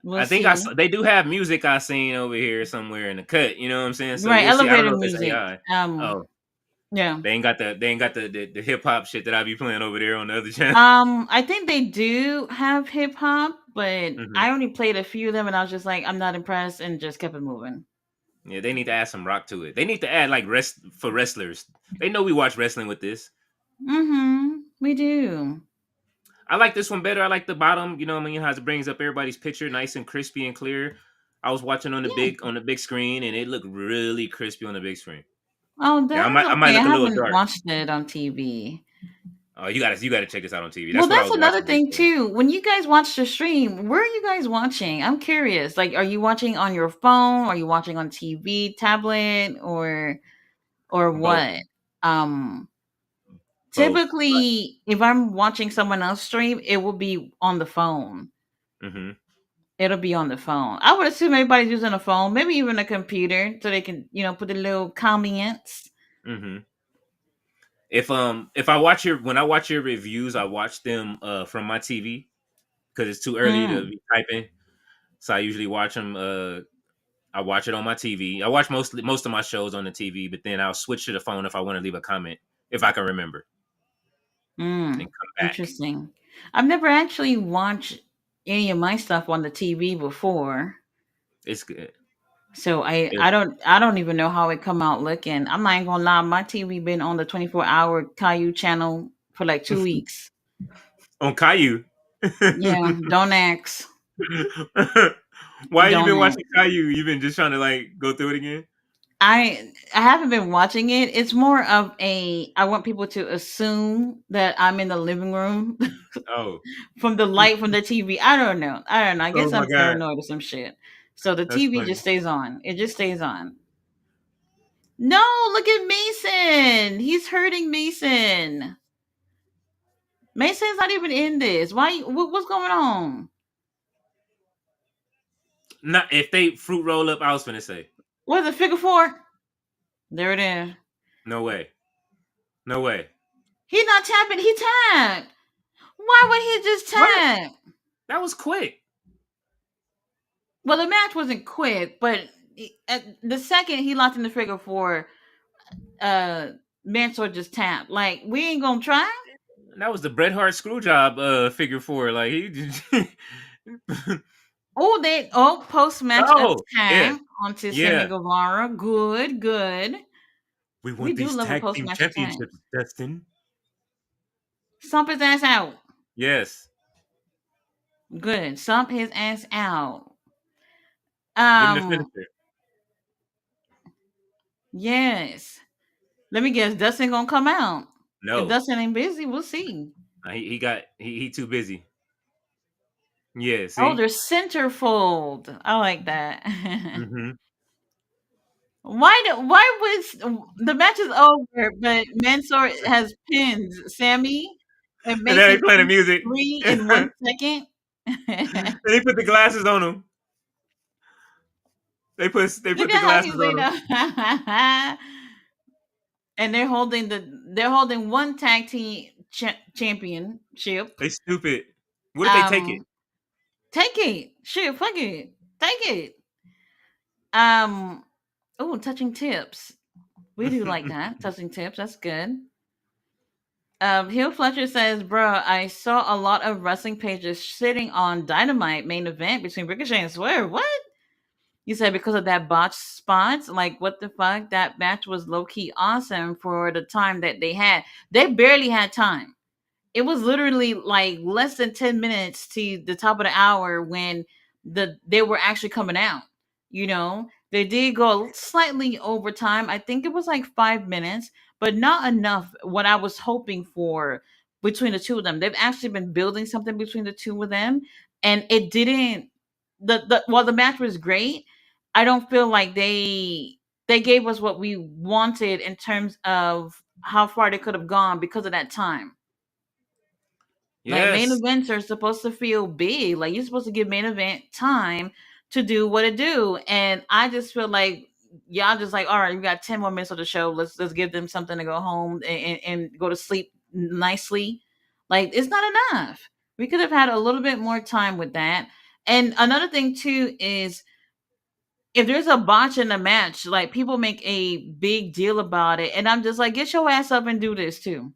We'll I think see. they do have music I seen over here somewhere in the cut. You know what I'm saying? So Right, we'll see. I don't elevator know if it's music. AI. Oh, Yeah. they ain't got the hip hop shit that I be playing over there on the other channel. I think they do have hip hop, but Hmm. I only played a few of them and I was just like, I'm not impressed and just kept it moving. Yeah, they need to add some rock to it. They need to add like rest for wrestlers. They know we watch wrestling with this. Mm-hmm. We do. I like this one better. I like the bottom. You know, I mean, how it brings up everybody's picture, nice and crispy and clear. I was watching Yeah. on the big screen, and it looked really crispy on the big screen. Oh, Yeah, that's I might okay. I look a little haven't dark. watched it on TV. Oh, you gotta check this out on TV. Well, That's what I that's was another watching thing yesterday. too. When you guys watch the stream, where are you guys watching? I'm curious. Like, are you watching on your phone? Are you watching on TV, tablet, or Both, what? both. Typically, if I'm watching someone else stream, it will be on the phone. Mm-hmm. It'll be on the phone. I would assume everybody's using a phone, maybe even a computer, so they can, put the little comments. Hmm. If I watch your when I watch your reviews, I watch them from my TV because it's too early to Mm, be typing. So I usually watch them. I watch it on my TV. I watch most of my shows on the TV, but then I'll switch to the phone if I want to leave a comment if I can remember and come back. interesting. I've never actually watched any of my stuff on the TV before. It's good. So I It's I don't I don't even know how it come out looking. I'm not even gonna lie, my TV been on the 24-hour Caillou channel for like 2 weeks. on Caillou. Yeah, don't ask. Why you Don't been ask. watching Caillou? You been just trying to like go through it again? I haven't been watching it. It's more of I want people to assume that I'm in the living room Oh, from the light from the TV. I don't know. I don't know. I oh guess my I'm god, paranoid or some shit. So the that's TV funny. just stays on. It just stays on. No, look at Mason. He's hurting Mason. Mason's not even in this. What's going on? Not if they fruit roll up. I was gonna say What's the figure four? There it is. no way, no way. He's not tapping. He tapped. Why would he just What? tap? That was quick. Well, the match wasn't quick, but the second he locked in the figure four, uh, Mansoor just tapped. Like, we ain't gonna try. That was the Bret Hart screw job figure four. Like he just Post match oh yeah, attack onto Sammy yeah. Guevara. Good, good. We We want do these love a tag post team match attack. championships, Dustin. Stomp his ass out. Yes. Good. Stomp his ass out. Give him the Um, finisher. yes. Let me guess, Dustin gonna come out. If No. Dustin ain't busy, we'll see. He too busy. Yeah, Oh, see? there's centerfold. I like that. Hmm. Why was the match is over, but Mansoor has pins. Sammy and And then they Mason play the pins music. three in And 1 second. they put the glasses on him. They Look put the at how he glasses laid on him. up. And they're holding one tag team championship. They stupid. What if they take it? Um, take it. Shit, fuck it. Take it. Um, oh, touching tips. We do like that. Touching tips. That's good. Hill Fletcher says, "Bro, I saw a lot of wrestling pages sitting on Dynamite main event between Ricochet and Swerve. What? You said because of that botched spots? Like, what the fuck? That match was low key awesome for the time that they had. They barely had time. It was literally like less than 10 minutes to the top of the hour when they were actually coming out. They did go slightly over time. I think it was like 5 minutes, but not enough what I was hoping for between the two of them. They've actually been building something between the two of them, and it didn't the while the match was great, I don't feel like they gave us what we wanted in terms of how far they could have gone because of that time. Like, main Yes. events are supposed to feel big. Like, you're supposed to give main event time to do what it do. And I just feel like y'all just like, all right, we got 10 more minutes of the show. Let's give them something to go home and go to sleep nicely. Like, it's not enough. We could have had a little bit more time with that. And another thing too is if there's a botch in the match, like, people make a big deal about it. And I'm just like, get your ass up and do this too.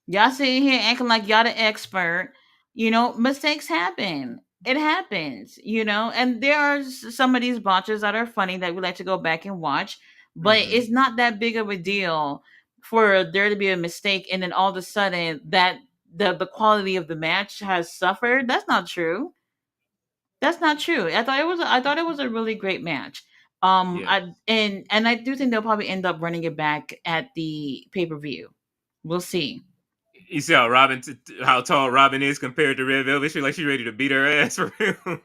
Y'all sitting here acting like y'all the expert. Mistakes happen. It happens, and there are some of these botches that are funny that we like to go back and watch, but Hmm. it's not that big of a deal for there to be a mistake and then all of a sudden that the quality of the match has suffered. That's not true. That's not true. I thought it was a really great match. Yeah. And I do think they'll probably end up running it back at the pay-per-view. We'll see. You see how how tall Robin is compared to Red Velvet? She's like she's ready to beat her ass for real.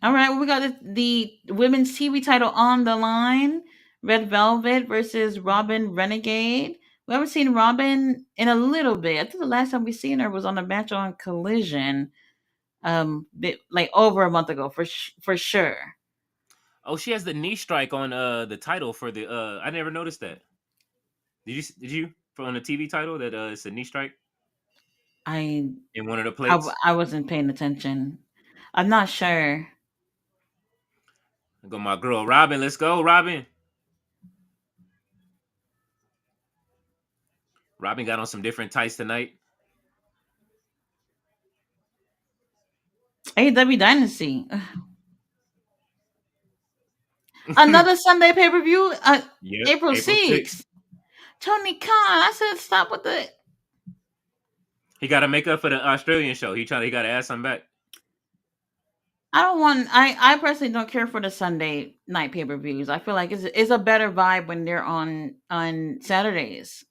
All right, well, we got the women's TV title on the line. Red Velvet versus Robin Renegade. We haven't seen Robin in a little bit. I think the last time we seen her was on a match on Collision. like over a month ago for sure. Oh, she has the knee strike on the title for the I never noticed that. Did you on the TV title that it's a knee strike I in one of the I, plates? I wasn't paying attention. I'm not sure. I go my girl Robin. Let's go, Robin. Robin got on some different tights tonight. AEW Dynasty. Another Sunday pay per view. Yep, April April 6th. 6th. Tony Khan. I said stop with the. He got to make up for the Australian show. He got to add something back. I don't want. I personally don't care for the Sunday night pay per views. I feel like it's a better vibe when they're on Saturdays.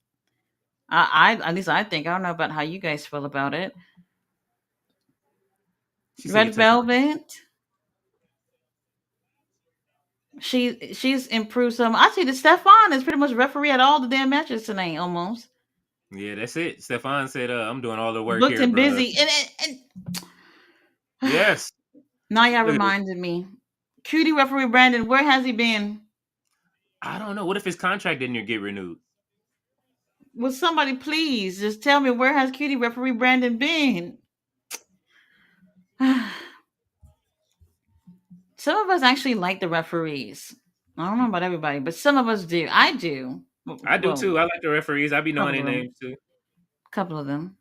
I at least I think. I don't know about how you guys feel about it. She said you're Red touching. Velvet. She's improved some. I see the Stefan is pretty much referee at all the damn matches tonight almost. Yeah, that's it. Stefan said, "I'm doing all the work Booked here, and bro." busy. And Yes. now y'all Look at this. reminded me. Cutie referee Brandon, where has he been? I don't know. What if his contract didn't get renewed? Will somebody please just tell me where has cutie referee Brandon been? Some of us actually like the referees. I don't know about everybody, but some of us do. I do. I do Well, too. I like the referees. I be a knowing couple their of them. names too. Couple of them.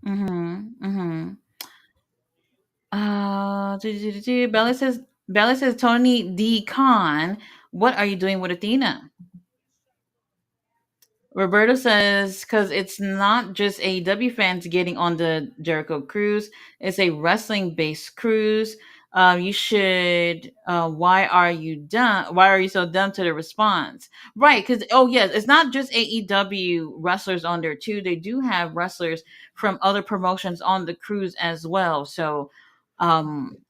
Mm-hmm. Mm-hmm. Bella says Tony D. Khan, what are you doing with Athena? Roberto says, because it's not just AEW fans getting on the Jericho cruise, it's a wrestling based cruise. You should. Why are you dumb? Why are you so dumb to the response? Right? Because yes, it's not just AEW wrestlers on there too. They do have wrestlers from other promotions on the cruise as well. So,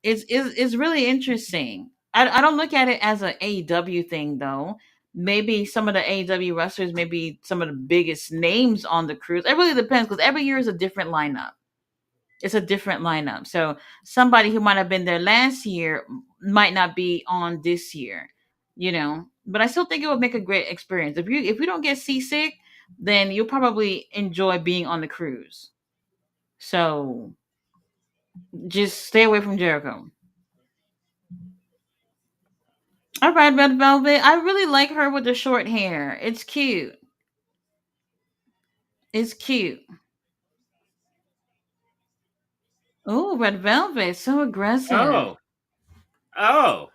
it's really interesting. I don't look at it as an AEW thing though. Maybe some of the AEW wrestlers, maybe some of the biggest names on the cruise. It really depends because every year is a different lineup. It's a different lineup. So somebody who might have been there last year might not be on this year, But I still think it would make a great experience. If you don't get seasick, then you'll probably enjoy being on the cruise. So just stay away from Jericho. All right, Red Velvet. I really like her with the short hair. It's cute. It's cute. Oh, Red Velvet, so aggressive. Oh, oh,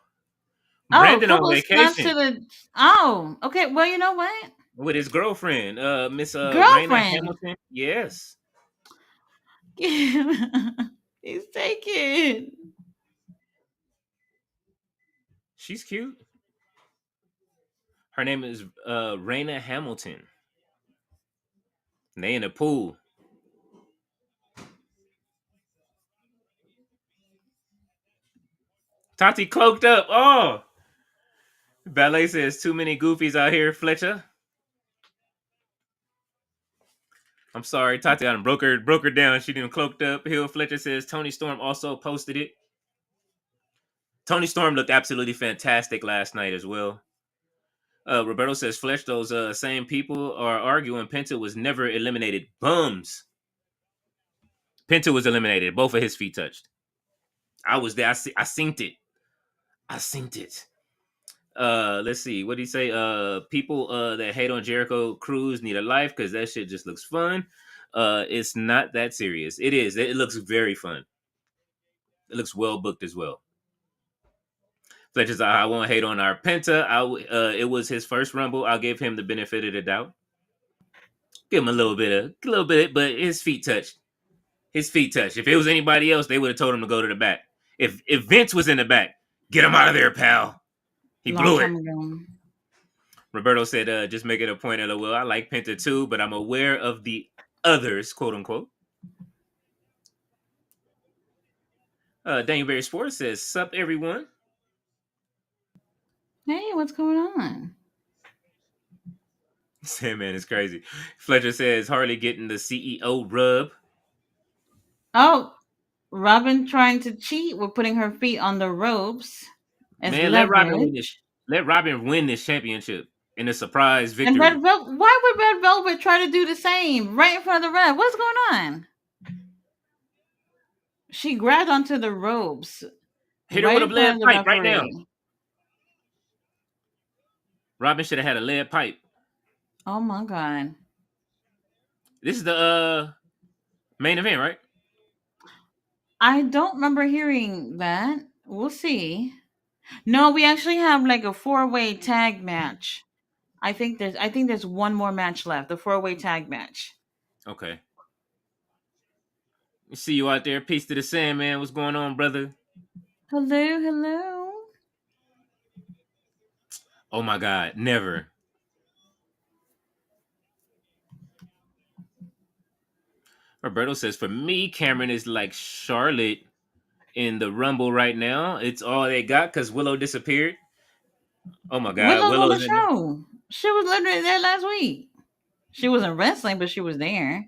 Oh, Brandon on couple of snaps to vacation the. Oh, okay. Well, you know what? with his girlfriend, Miss Raina Girlfriend. Hamilton. Yes, He's taken. she's cute. Her name is Raina Hamilton. And they in the pool. Tati cloaked up. Oh, Ballet says too many goofies out here, Fletcher. I'm sorry, Tati got him broke her down. She didn't cloaked up. Hill Fletcher says Tony Storm also posted it. Tony Storm looked absolutely fantastic last night as well. Roberto says Fletch, those same people are arguing Penta was never eliminated. Bums. Penta was eliminated. Both of his feet touched. I was there. I synced it. I synced it. Let's see. What did he say? People that hate on Jericho Cruise need a life because that shit just looks fun. It's not that serious. It is. It looks very fun. It looks well booked as well. Fletcher's I won't hate on our Penta. It was his first Rumble. I'll give him the benefit of the doubt. Give him a little bit, but his feet touched. His feet touched. If it was anybody else, they would have told him to go to the back. If Vince was in the back, get him out of there, pal. He Long blew it. time ago. Roberto said, just make it a point, LOL. I like Penta too, but I'm aware of the others, quote unquote. Daniel Berry Sports says, sup, everyone. Hey, what's going on? Sandman is crazy. Fletcher says, Harley getting the CEO rub. Oh, Robin trying to cheat with putting her feet on the ropes as Man, let Robin win this. leverage. Let Robin win this championship in a surprise And victory. Why would Red Velvet try to do the same right in front of the ref? What's going on? She grabbed onto the ropes Hit her right with a in front lead of the pipe right now. referee. Robin should have had a lead pipe. Oh my god. This is the main event, right? I don't remember hearing that. We'll see. No, we actually have like a four-way tag match. I think there's one more match left. The four-way tag match. Okay. See you out there. Peace to the Sandman. What's going on, brother? Hello, hello. Oh my God, never. Roberto says, for me, Cameron is like Charlotte in the Rumble right now. It's all they got because Willow disappeared. Oh my God, Willow's on the Willow's in there. show. She was literally there last week. She wasn't wrestling, but she was there.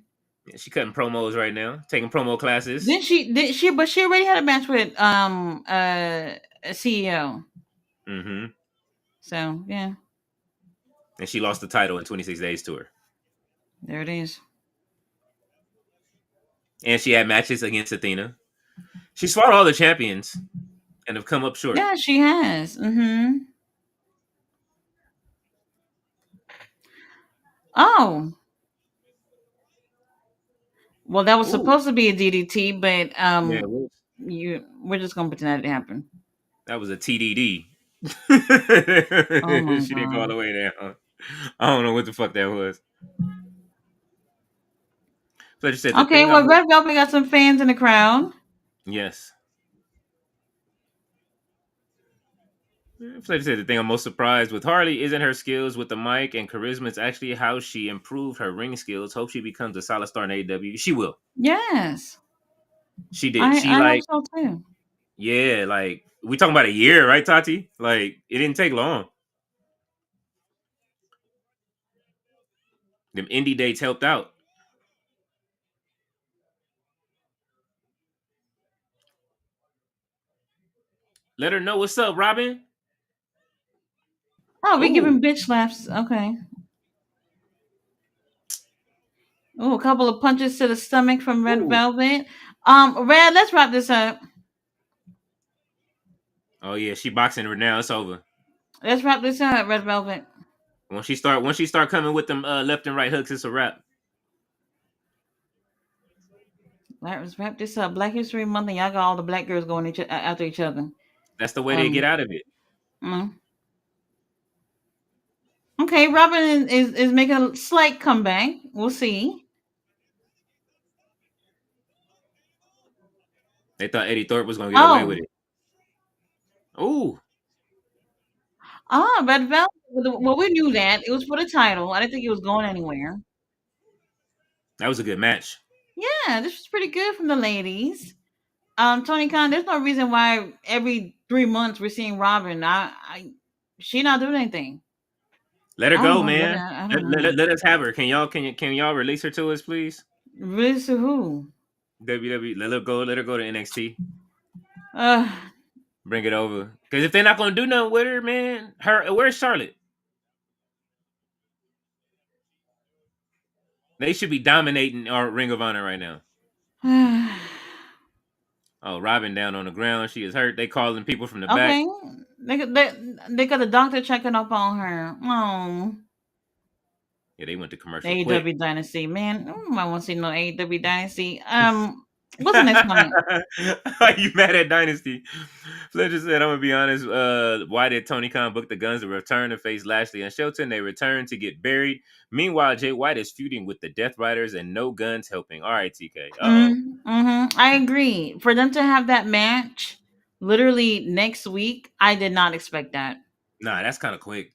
Yeah, she cutting promos right now, taking promo classes. Didn't she? Did she? But she already had a match with a CEO. Mm-hmm. So yeah, And she lost the title in 26 Days Tour. there it is. And she had matches against Athena. She fought all the champions and have come up short. Yeah, she has. Mm-hmm. Oh, well, that was Ooh. supposed to be a DDT, but Yeah, it was. we're just gonna pretend that it happened. That was a TDD. Oh my She didn't go all god. the way down. I don't know what the fuck that was. Fletcher said the Okay, thing well, I'm Red Velvet got some fans in the crowd. yes. Fletcher said the thing I'm most surprised with Harley isn't her skills with the mic and charisma. It's actually how she improved her ring skills. Hope she becomes a solid star in AEW. She will. Yes, She did. She I hope like so too. yeah, like we talking about a year, right, Tati? Like it didn't take long. Them indie dates helped out. Let her know what's up, Robin. Oh, we Ooh, giving bitch slaps. Okay. Oh, a couple of punches to the stomach from Red ooh. Velvet. Red, let's wrap this up. Oh yeah, she boxing her now. It's over. Let's wrap this up, Red Velvet. Once she start coming with them left and right hooks, it's a wrap. Let's wrap this up. Black History Month, and y'all got all the black girls going after each other. That's the way they get Um, out of it. mm. Okay, Robin is making a slight comeback. We'll see. They thought Eddie Thorpe was gonna get away with Oh, it. Ooh, Red Velvet. Well, we knew that it was for the title. I didn't think it was going anywhere. that was a good match. Yeah, this was pretty good from the ladies. Tony Khan, there's no reason why every 3 months we're seeing Robin. She not doing anything. Let her I don't go, know what man. I Let, don't let, know. let us have her. Can y'all release her to us, please? Release to who? WWE. Let her go. Let her go to NXT. Uh, Bring it over. Because if they're not gonna do nothing with her, man, where's Charlotte? They should be dominating our Ring of Honor right now. Oh, Robin down on the ground. She is hurt. They calling people from the back. okay. They got the doctor checking up on her. Oh, Yeah, they went to commercial quick. AEW Dynasty, man. I want to see no AEW Dynasty. What's the next one? Are you mad at Dynasty? Fletcher said, I'm gonna be honest. Why did Tony Khan book the Guns to return to face Lashley and Shelton? They returned to get buried. Meanwhile, Jay White is feuding with the Death Riders and no Guns helping. All right, TK. I agree. For them to have that match literally next week, I did not expect that. Nah, that's kind of quick.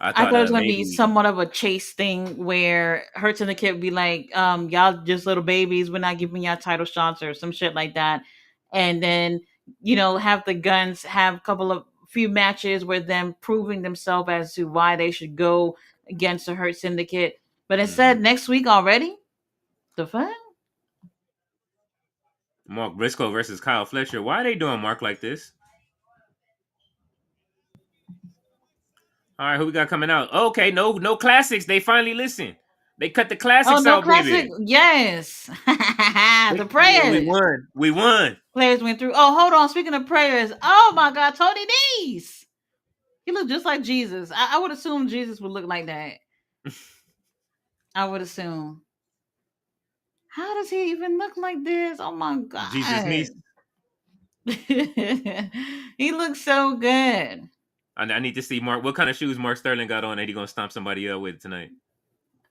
I I thought thought it was gonna be maybe. somewhat of a chase thing where Hurts and the Kid would be like, y'all just little babies, we're not giving y'all title shots or some shit like that. And then, have the Guns have a couple of few matches where them proving themselves as to why they should go against the Hurt Syndicate. But instead, Mhm. next week already? The fuck? Mark Briscoe versus Kyle Fletcher. Why are they doing Mark like this? All right, who we got coming out? Okay, no classics. They finally listen. They cut the Oh, classics no out, classic. baby. Yes. The We prayers. won. We won. Players went through. Oh, hold on. Speaking of prayers. Oh my God, Tony Nese. He looked just like Jesus. I would assume Jesus would look like that. I would assume. How does he even look like this? Oh my Jesus God. niece. He looks so good. I need to see Mark. What kind of shoes Mark Sterling got on that he gonna stomp somebody up with tonight?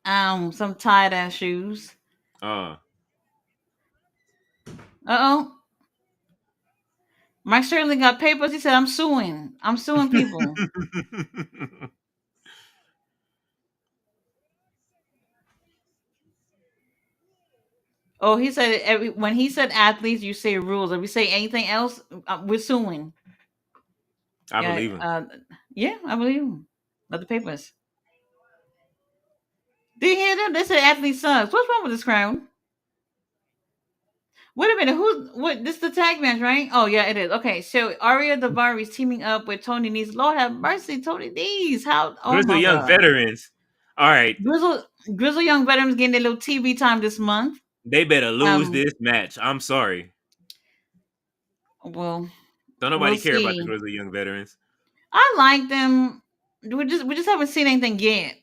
Some tied ass shoes. Oh. Uh-oh. Mike Sterling got papers. He said, I'm suing. I'm suing people. Oh, he said when he said athletes, you say rules. If we say anything else, we're suing. I Yeah, believe him. yeah, I believe him. But the papers. Did you hear them? They said athlete sucks. What's wrong with this crowd? Wait a minute. What? This is the tag match, right? Oh yeah, it is. Okay, so Aria Davari is teaming up with Tony Nese. Lord have mercy, Tony Nese. How? Oh Grizzly my Young God. veterans. All right. Grizzle Young veterans getting their little TV time this month. They better lose Um. this match. I'm sorry. Well, Don't we'll nobody care about the see. Grizzly Young veterans. I like them. We just haven't seen anything yet.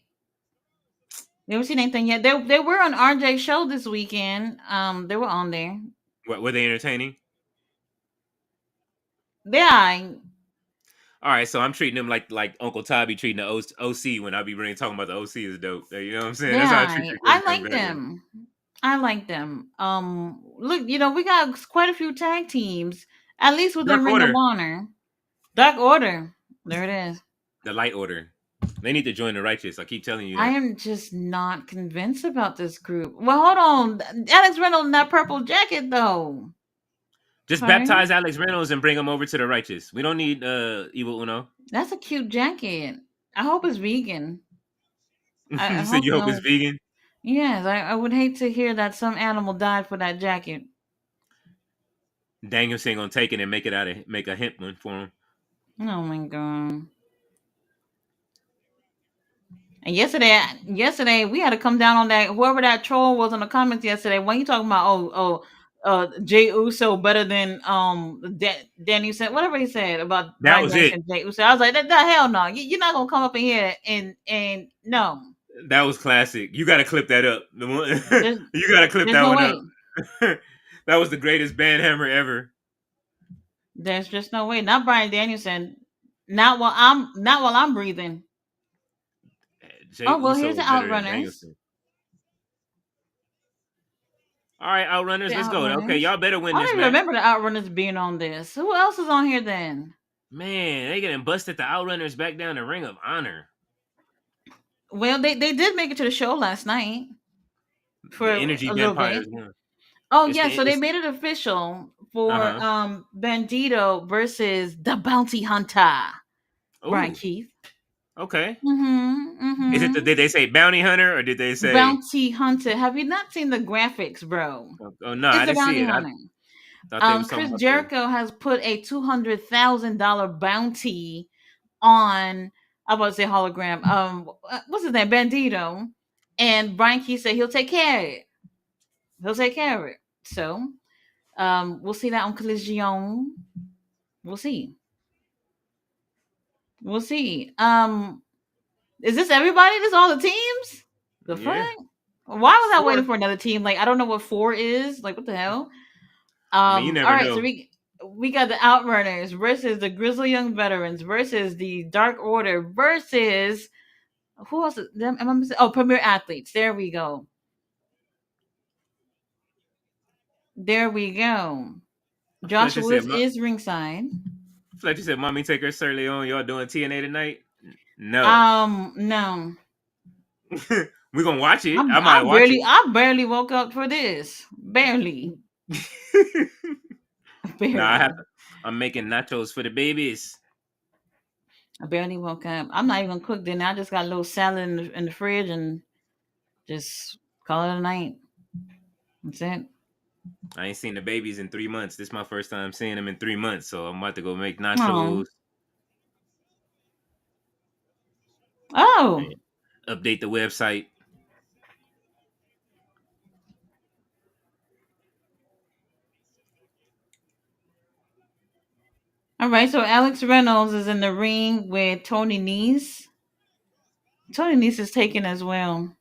We haven't seen anything yet. They were on RJ show this weekend. They were on there. What, were they entertaining? Yeah. All right, so I'm treating them like Uncle Todd be treating the OC when I be really talking about the OC is dope. You know what I'm saying? That's how I treat Yeah. the I Grizzly Young like veterans. them. I like them. Look, we got quite a few tag teams, at least within Dark Ring of Order, Honor. Dark Order. There it is. the Light Order. They need to join the Righteous. I keep telling you I that. am just not convinced about this group. Well, hold on. Alex Reynolds in that purple jacket, though. Just Pardon? baptize Alex Reynolds and bring him over to the Righteous. We don't need Evil Uno. That's a cute jacket. I hope it's vegan. I You said hope you hope it's no. vegan. Yes, I would hate to hear that some animal died for that jacket. Danielson gonna take it and make a hemp one for him. Oh my God. And yesterday we had to come down on that. Whoever that troll was in the comments yesterday, when you talking about Jay Uso better than Danny said whatever he said about That Brian was it. Danielson, Jay Uso. I was like, that hell no, you're not gonna come up in here and no, That was classic. You got to clip that up. The one there's you got to clip there's that no one way. up. That was the greatest band hammer ever. There's just no way. Not Brian Danielson. Not while I'm breathing. Jay Oh well, here's Uso the is better than Outrunners. Danielson. All right, Outrunners, The let's go. Okay, Outrunners. y'all better win I this don't even match. remember the Outrunners being on this. Who else is on here then? Man, they getting busted the Outrunners back down to Ring of Honor. Well, they did make it to the show last night for The Energy a little bit. Vampires won. Oh It's yeah, the so they it's made it official for uh-huh. Bandito versus the Bounty Hunter, Brian Oh, Keith. okay. Did Mm-hmm. they say Bounty Hunter or did they say Bounty Hunter. Have you not seen the graphics, bro? oh no, It's I the didn't see Bounty it. I Hunter. thought they was talking Chris about the Jericho has put a $200,000 bounty on. I was about to say hologram. What's his name? Bandito. And Brian Keith said he'll take care of it. He'll take care of it. So, we'll see that on Collision. We'll see. We'll see. Is this everybody? This all the teams? The fuck? yeah. Why was I waiting Four. for another team? Like I don't know what 4 is. Like what the hell? I mean, you All never right. So know. we got the Outrunners versus the Grizzly Young Veterans versus the Dark Order versus who else? Them? Am I missing? Oh, Premier Athletes. There we go. There we go. Fletcher Joshua said, is ringside. Fletcher said, "Mommy, take her Surly on. Y'all doing TNA tonight? No, No. we gonna watch it. I'm I might I watch barely it. I barely woke up for this. Barely. No, Barely. I'm making nachos for the babies. I barely woke up. I'm not even cooked dinner. I just got a little salad in the fridge and just call it a night. That's it. I ain't seen the babies in 3 months. This is my first time seeing them in 3 months, so I'm about to go make Oh. nachos Oh. and update the website. All right. So Alex Reynolds is in the ring with Tony Nese. Tony Nese is taken as well.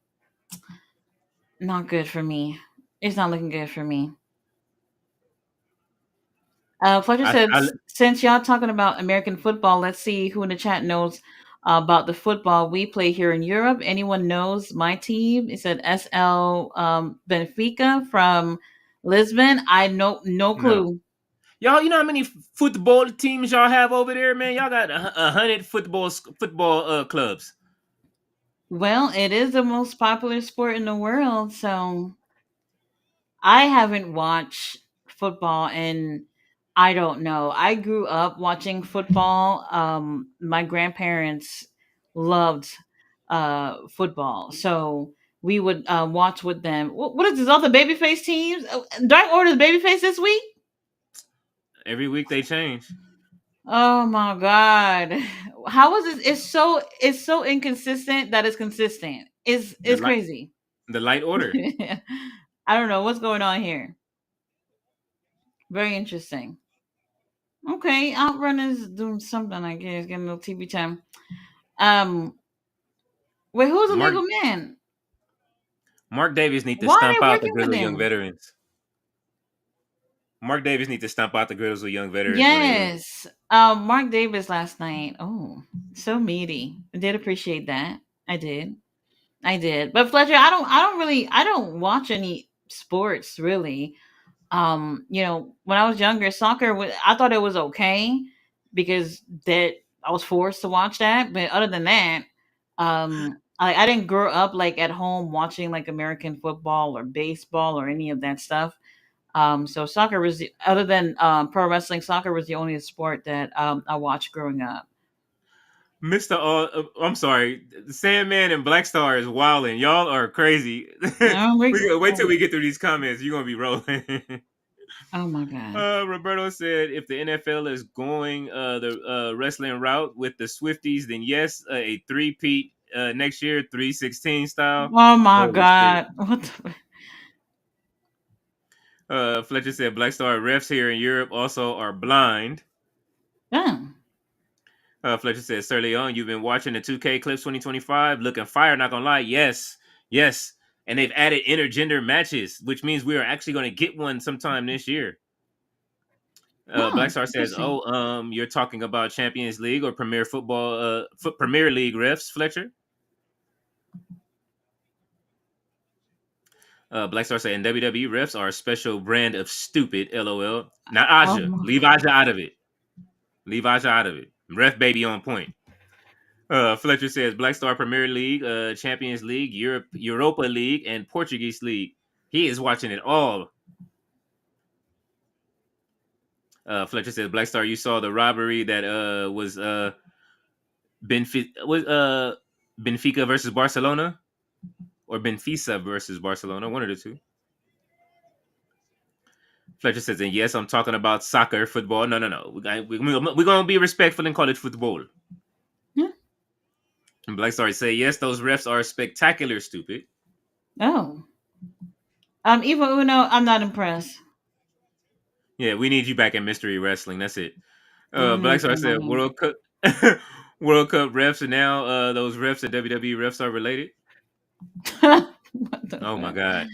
Not good for me. It's not looking good for me. Fletcher I, said, I since y'all talking about American football, let's see who in the chat knows about the football we play here in Europe. Anyone knows my team? It said SL Benfica from Lisbon. I know no no. clue. Y'all, you know how many football teams y'all have over there, man? Y'all got 100 football clubs. Well, it is the most popular sport in the world, so I haven't watched football and I don't know. I grew up watching football. My grandparents loved football, so we would watch with them. What is this? All the babyface teams? Dark Order's babyface this week? Every week they change. Oh my god! How is this? It's so inconsistent that it's consistent. The It's light crazy. the light order. I don't know what's going on here. Very interesting. Okay, Outrun is doing something, I guess, getting a little TV time. Um, wait, who's the Mark legal man? Mark Davis need to Why stomp are they out the working with grizzled young him? veterans. Mark Davis need to stomp out the grizzled young veterans when they lose. Yes. Mark Davis last night. Oh, so meaty. I did appreciate that. I did. I did. But Fletcher, I don't watch any sports really. When I was younger, I thought it was okay because that I was forced to watch that. But other than that, I didn't grow up like at home watching like American football or baseball or any of that stuff. So soccer was other than pro wrestling, soccer was the only sport that I watched growing up. Mr. I'm sorry, Sandman and Black Star is wilding. Y'all are crazy. Oh, Wait till we get through these comments. You're gonna be rolling. oh my god. Roberto said, if the NFL is going the wrestling route with the Swifties, then yes, a three-peat next year, 316 style. Oh my Holy shit. god. What the Fletcher said, Black Star refs here in Europe also are blind. damn. Fletcher said, Sir Leon, you've been watching the 2K Clips 2025. Looking fire, not gonna lie. Yes, yes. And they've added intergender matches, which means we are actually going to get one sometime this year. Hmm, Black Star says, interesting. "Oh, you're talking about Champions League or Premier Football, Premier League refs, Fletcher." Black Star said, "And WWE refs are a special brand of stupid." LOL. Now Oh Aja, my leave Aja out of it. Leave Aja out of it. Ref baby on point. Fletcher says, "Black Star Premier League, Champions League, Europa League, and Portuguese League. He is watching it all." Fletcher says, "Black Star, you saw the robbery that was Benfica versus Barcelona, or Benfica versus Barcelona, one of the two." Fletcher says, and yes, I'm talking about soccer, football. No, no, no. We're going to be respectful and call it football. yeah. And Black Star say, yes, those refs are spectacular, stupid. Oh. Eva Uno, I'm not impressed. Yeah, we need you back in mystery wrestling. That's it. Black Mm, Star said, World Cup. World Cup refs, and now those refs and WWE refs are related. what the Oh my fuck? God.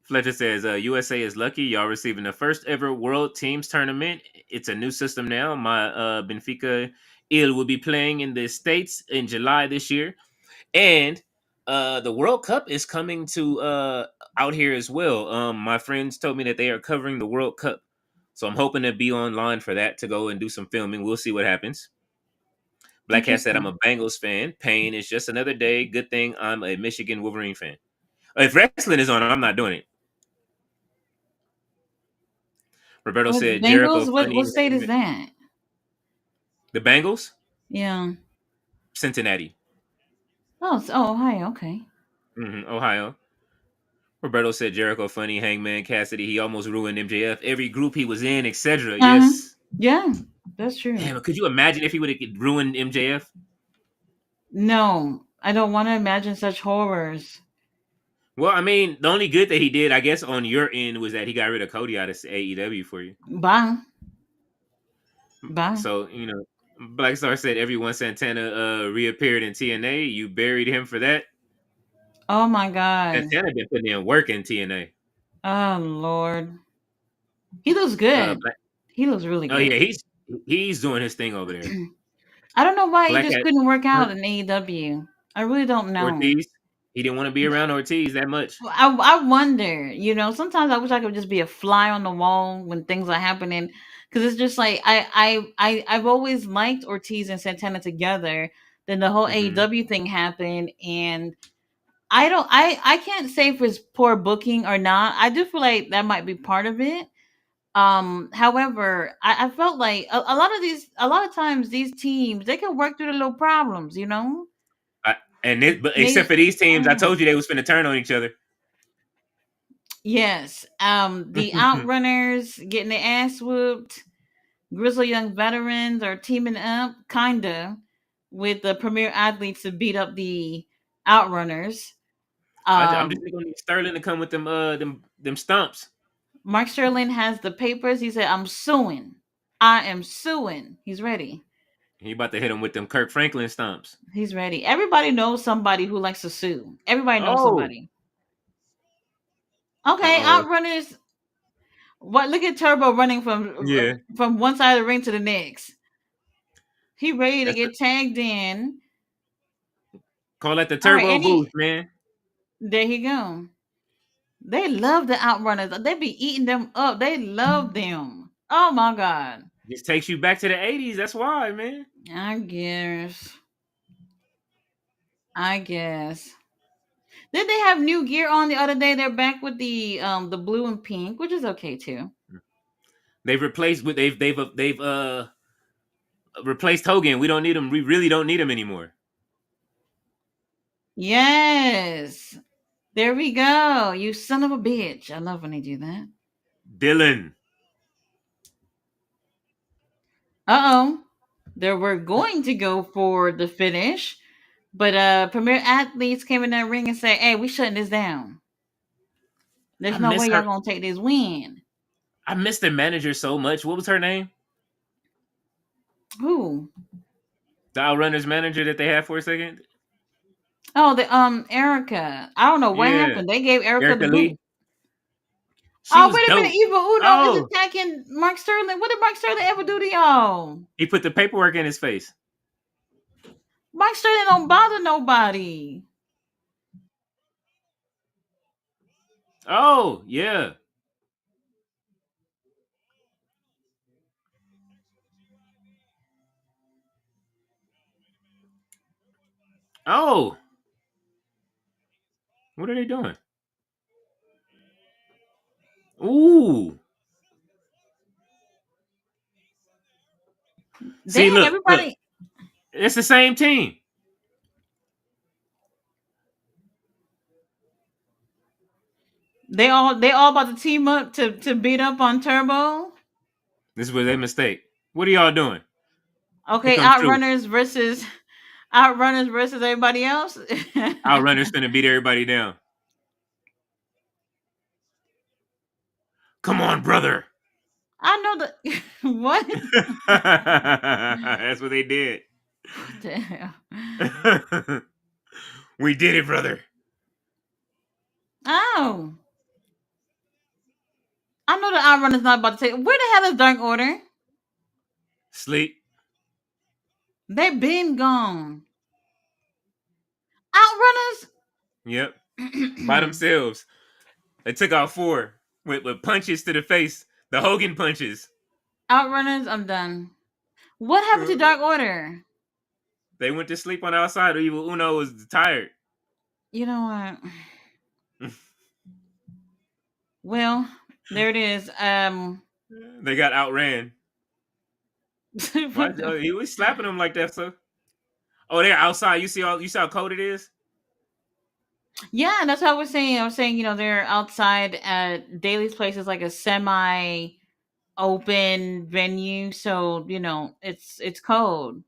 Fletcher says, USA is lucky. Y'all receiving the first ever World Teams Tournament. It's a new system now. My Benfica Il will be playing in the States in July this year. And the World Cup is coming to out here as well. My friends told me that they are covering the World Cup. So I'm hoping to be online for that to go and do some filming. We'll see what happens. Black Cat said, I'm a Interesting. Bengals fan. Pain is just another day. Good thing I'm a Michigan Wolverine fan. If wrestling is on, I'm not doing it. Roberto What said Jericho Bengals? What funny. state is that? The Bengals, Yeah. Cincinnati, Oh, Ohio. Okay. Ohio. Roberto said Jericho funny, Hangman Cassidy. He almost ruined MJF. Every group he was in, etc. Uh-huh. Yes. Yeah, that's true. Damn, could you imagine if he would have ruined MJF? No, I don't want to imagine such horrors. Well, I mean, the only good that he did, I guess, on your end was that he got rid of Cody out of AEW for you. Bye. Bye. So, Black Star said everyone Santana reappeared in TNA. You buried him for that. Oh my God. Santana been putting in work in TNA. Oh Lord. He looks good. He looks really Oh good. yeah, he's doing his thing over there. I don't know why he Black just Hat couldn't work out in AEW. I really don't know. Ortiz. He didn't want to be around Ortiz that much. I wonder, sometimes I wish I could just be a fly on the wall when things are happening, because it's just like I've always liked Ortiz and Santana together. Then the whole AEW thing happened, and I can't say if it's poor booking or not. I do feel like that might be part of it. However, I felt like a lot of times these teams, they can work through the little problems, But except for these teams, I told you they was finna turn on each other. Yes. The Outrunners getting their ass whooped. Grizzly Young Veterans are teaming up, kinda, with the Premier Athletes to beat up the Outrunners. I'm just gonna need Sterling to come with them stumps. Mark Sterling has the papers. He said, "I'm suing. I am suing." He's ready. He about to hit him with them Kirk Franklin stumps. He's ready. Everybody knows somebody who likes to sue. Everybody knows somebody. Okay, Outrunners. What? Look at Turbo running from one side of the ring to the next. He ready to get tagged in. Call that the Turbo Boost, man. There you go. They love the Outrunners. They be eating them up. They love them. Oh my God. This takes you back to the 80s. That's why, man. I guess. Did they have new gear on the other day? They're back with the blue and pink, which is okay too. They've replaced replaced Hogan. We don't need him. We really don't need him anymore. Yes. There we go. You son of a bitch. I love when they do that. Dylan. Uh-oh. They were going to go for the finish, but Premier Athletes came in that ring and said, "Hey, we shutting this down. There's no way y'all gonna take this win." I miss their manager so much. What was her name? Who? The Outrunners manager that they had for a second. Oh, the Erica. I don't know what happened. They gave Erica the boot. Wait a minute. Evil Uno is attacking Mark Sterling. What did Mark Sterling ever do to y'all? He put the paperwork in his face. Mark Sterling don't bother nobody. Oh, yeah. Oh. What are they doing? Ooh. See, look, everybody. Look. It's the same team. They all about to team up to beat up on Turbo. This was their mistake. What are y'all doing? Okay, Outrunners versus everybody else. Outrunners finna beat everybody down. Come on, brother. I know the what? That's what they did. What the hell? We did it, brother. Oh. I know the Outrunner's not about to take. Where the hell is Dark Order? Sleep. They've been gone. Outrunners? Yep. By themselves. They took out 4 with punches to the face. The Hogan punches. Outrunners, I'm done. What happened to Dark Order? They went to sleep on the outside. Evil Uno was tired. You know what? Well, there it is. They got outran. He was slapping them like that, so. Oh, they're outside. You see how cold it is? Yeah, that's what I was saying. I was saying, they're outside at Daly's place is like a semi open venue, so it's cold.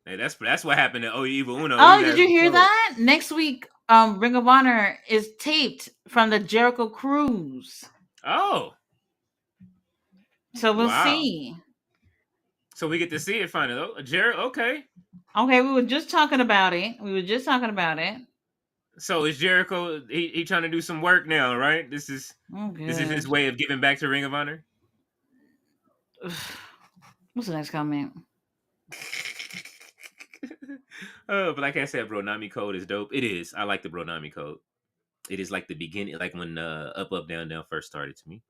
Hey, that's what happened to Oh Evil Uno. His Oh, did ass you was hear cold. that? Next week, Ring of Honor is taped from the Jericho Cruise. Oh, So we'll wow. see. So we get to see it finally. Oh, Jared, okay. Okay, we were just talking about it. We were just talking about it. So is Jericho? He trying to do some work now, right? Oh, This is his good. way of giving back to Ring of Honor. What's the next comment? Oh, but like I said, bro, Nami code is dope. It is. I like the bro Nami code. It is like the beginning, like when Up Up Down Down first started to me.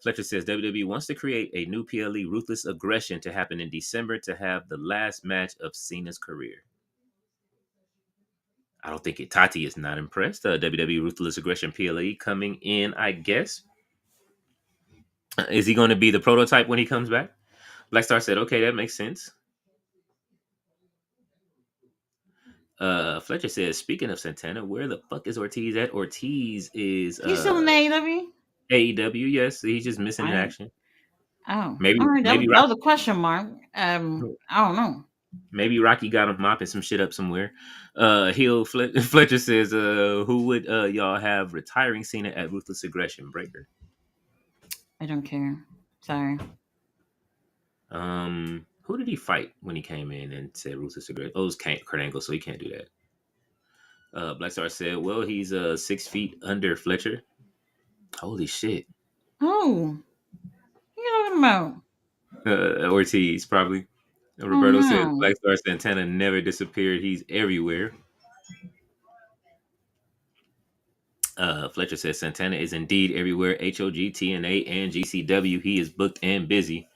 Fletcher says WWE wants to create a new PLE Ruthless Aggression to happen in December to have the last match of Cena's career. I don't think it. Tati is not impressed. WWE Ruthless Aggression PLE coming in, I guess. Is he going to be the prototype when he comes back? Blackstar said, okay, that makes sense. Fletcher says, speaking of Santana, where the fuck is Ortiz at? Ortiz is He's still in AEW? AEW. Yes, he's just missing in I action. Oh, Maybe all right. That was, maybe that Rocky, was a question mark. I don't know. maybe Rocky got him mopping some shit up somewhere. Fletcher says, who would y'all have retiring Cena at Ruthless Aggression Breaker? I don't care. Sorry. Who did he fight when he came in and said Ruthless Aggression? Oh, it was Kurt Angle, so he can't do that. Blackstar said, well, he's 6 feet under Fletcher. Holy shit. Oh, what you talking about? Ortiz, probably. Oh Roberto says no. Blackstar Santana never disappeared. He's everywhere. Fletcher says Santana is indeed everywhere. HOG, TNA, and GCW. He is booked and busy.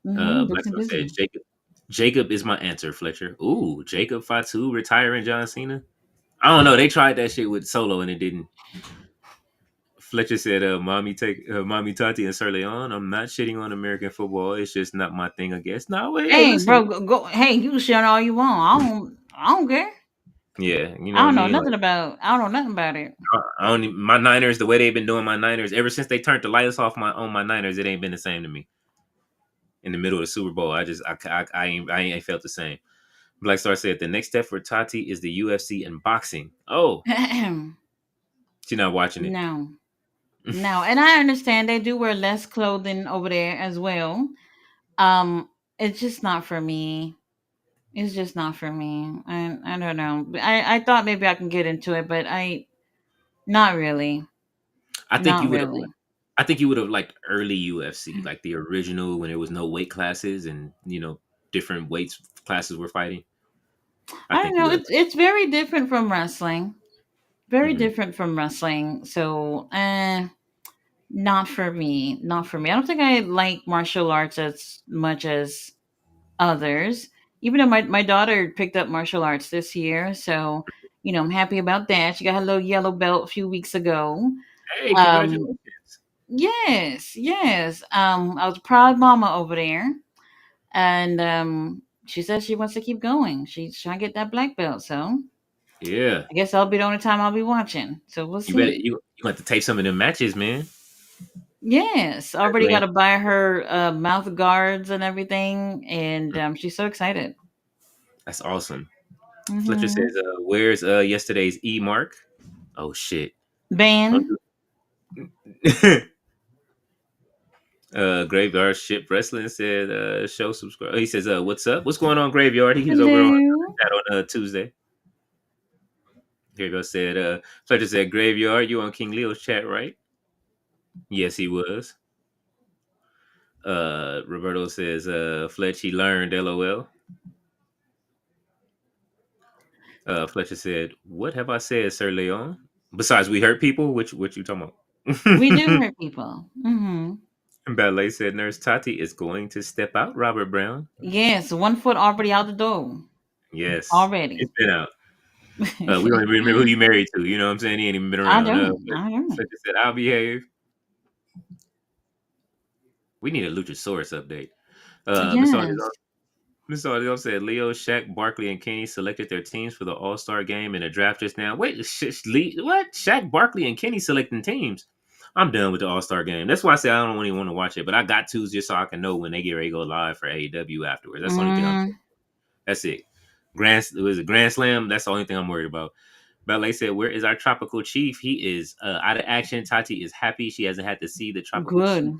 Booked and Blackstar says busy. Jacob. Jacob is my answer, Fletcher. Ooh, Jacob Fatu retiring John Cena. I don't know. They tried that shit with Solo and it didn't. Fletcher said, Mommy Tati and Sir Leon. I'm not shitting on American football. It's just not my thing, I guess. No, wait, hey, Hey, listen. bro, go. Hey, you can shit all you want. I don't care. Yeah, you know I what I don't know mean? nothing Like, about. I don't know nothing about it. I don't even, my Niners, the way they've been doing my Niners, ever since they turned the lights off on my Niners, it ain't been the same to me. In the middle of the Super Bowl, I ain't felt the same. Black Star said the next step for Tati is the UFC and boxing. Oh, she's not watching it. No, no, and I understand they do wear less clothing over there as well. Um, it's just not for me. It's just not for me. I don't know. I thought maybe I can get into it, but not really. I think Not you would have. really. I think you would have liked early UFC, like the original when there was no weight classes and different weights classes were fighting. I I don't think you know. would have. It's very different from wrestling. Very Mm-hmm. different from wrestling. So, not for me. Not for me. I don't think I like martial arts as much as others. Even though my daughter picked up martial arts this year, so I'm happy about that. She got her little yellow belt a few weeks ago. Hey, Um, congratulations! yes, yes. I was a proud mama over there, and she says she wants to keep going. She's trying to get that black belt, so Yeah, I guess that'll be the only time I'll be watching. So we'll you better see. you got to tape some of them matches, man. Yes, already got Lamb. to buy her mouth guards and everything, and she's so excited. That's awesome. Fletcher Hmm. says, "Where's yesterday's E mark?" Oh shit! Don't Ben, do- Graveyard Ship Wrestling said, "Show subscribe." He says, "What's up? What's going on, Graveyard?" He was over on hello. that on Tuesday. Graveyard said, Fletcher said, "Graveyard, you on King Leo's chat, right?" Yes, he was. Roberto says, "Fletch, he learned, lol." Fletcher said, "What have I said, Sir Leon? Besides, we hurt people. Which you talking We do about?" hurt people. Hmm. Ballet said, "Nurse Tati is going to step out." Robert Brown. Yes, 1 foot already out the door. Yes, Already. it's been out. We don't even remember who you married to. You know what I'm saying? He ain't even been I around. don't. But I don't. Fletcher said, "I'll behave." We need a Luchasaurus update. Mr. Yes. Miss Audio said Leo, Shaq, Barkley, and Kenny selected their teams for the All Star game in the draft just now. Wait, what? Shaq, Barkley, and Kenny selecting teams? I'm done with the All Star game. That's why I say I don't even want to watch it, but I got to just so I can know when they get ready to go live for AEW afterwards. That's the only thing I'm. Mm, That's it. Was it Grand Slam? That's the only thing I'm worried about. Ballet said, "Where is our tropical chief? He is out of action. Tati is happy she hasn't had to see the tropical chief. good.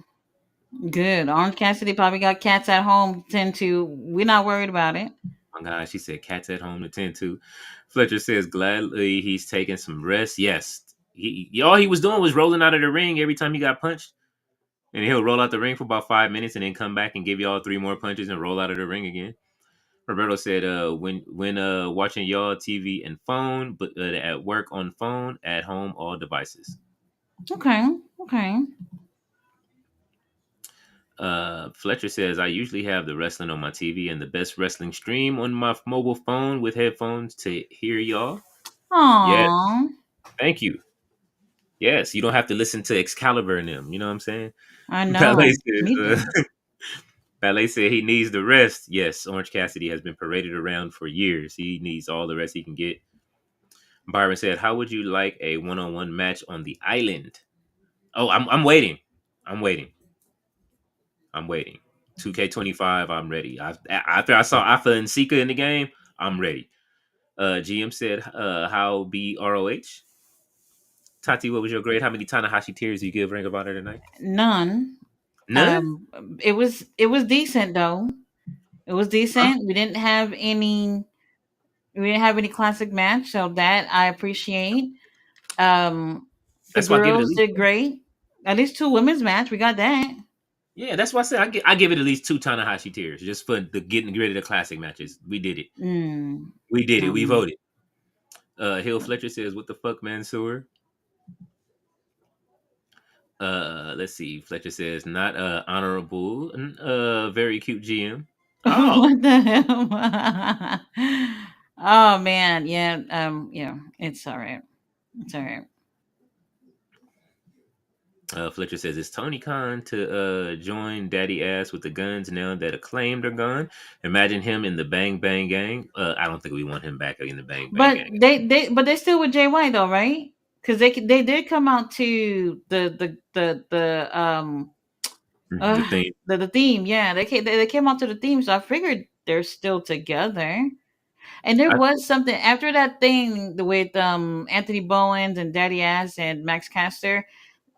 Good. Orange Cassidy probably got cats at home. Tend to. We're not worried about it. Oh my God, she said cats at home to tend to. Fletcher says gladly he's taking some rest. Yes, all he was doing was rolling out of the ring every time he got punched, and he'll roll out the ring for about 5 minutes and then come back and give y'all three more punches and roll out of the ring again. Roberto said, when watching y'all TV and phone, but at work on phone, at home all devices." Okay. Okay. Fletcher says, "I usually have the wrestling on my TV and the best wrestling stream on my mobile phone with headphones to hear y'all." Yeah, Aww. thank you. Yes, you don't have to listen to Excalibur and them. You know what I'm saying? I Ballet know. Me said, too. Ballet said he needs the rest. Yes, Orange Cassidy has been paraded around for years. He needs all the rest he can get. Byron said, "How would you like a one-on-one match on the island?" Oh, I'm waiting. I'm waiting. I'm waiting. 2K25, I'm ready. After I saw Alpha and Sika in the game, I'm ready. GM said, "How be ROH?" Tati, what was your grade? How many Tanahashi tears do you give Ring of Honor tonight? None. None. It was decent though. It was I'm, decent. We didn't have any classic match, so that I appreciate. The that's why I give it at girls least. did great. At least two women's match. We got that. Yeah, that's why I said I give it at least two Tanahashi tiers just for the getting rid of the classic matches. We did it. Mm. We did it. We Um, voted. Hill Fletcher says, "What the fuck, Mansoor?" Let's see. Fletcher says, "Not honorable. Very cute GM." Oh, what the hell? Oh man, yeah. Yeah. It's all right. It's all right. Fletcher says, "Is Tony Khan to join Daddy Ass with the guns now that Acclaimed are gone? Imagine him in the Bang Bang Gang." I don't think we want him back in the Bang Bang But Gang. they're still with JY though, right? Because they did come out to The thing. the theme. Yeah, they came out to the theme, so I figured they're still together. And there I, was something after that thing with Anthony Bowens and Daddy Ass and Max Caster.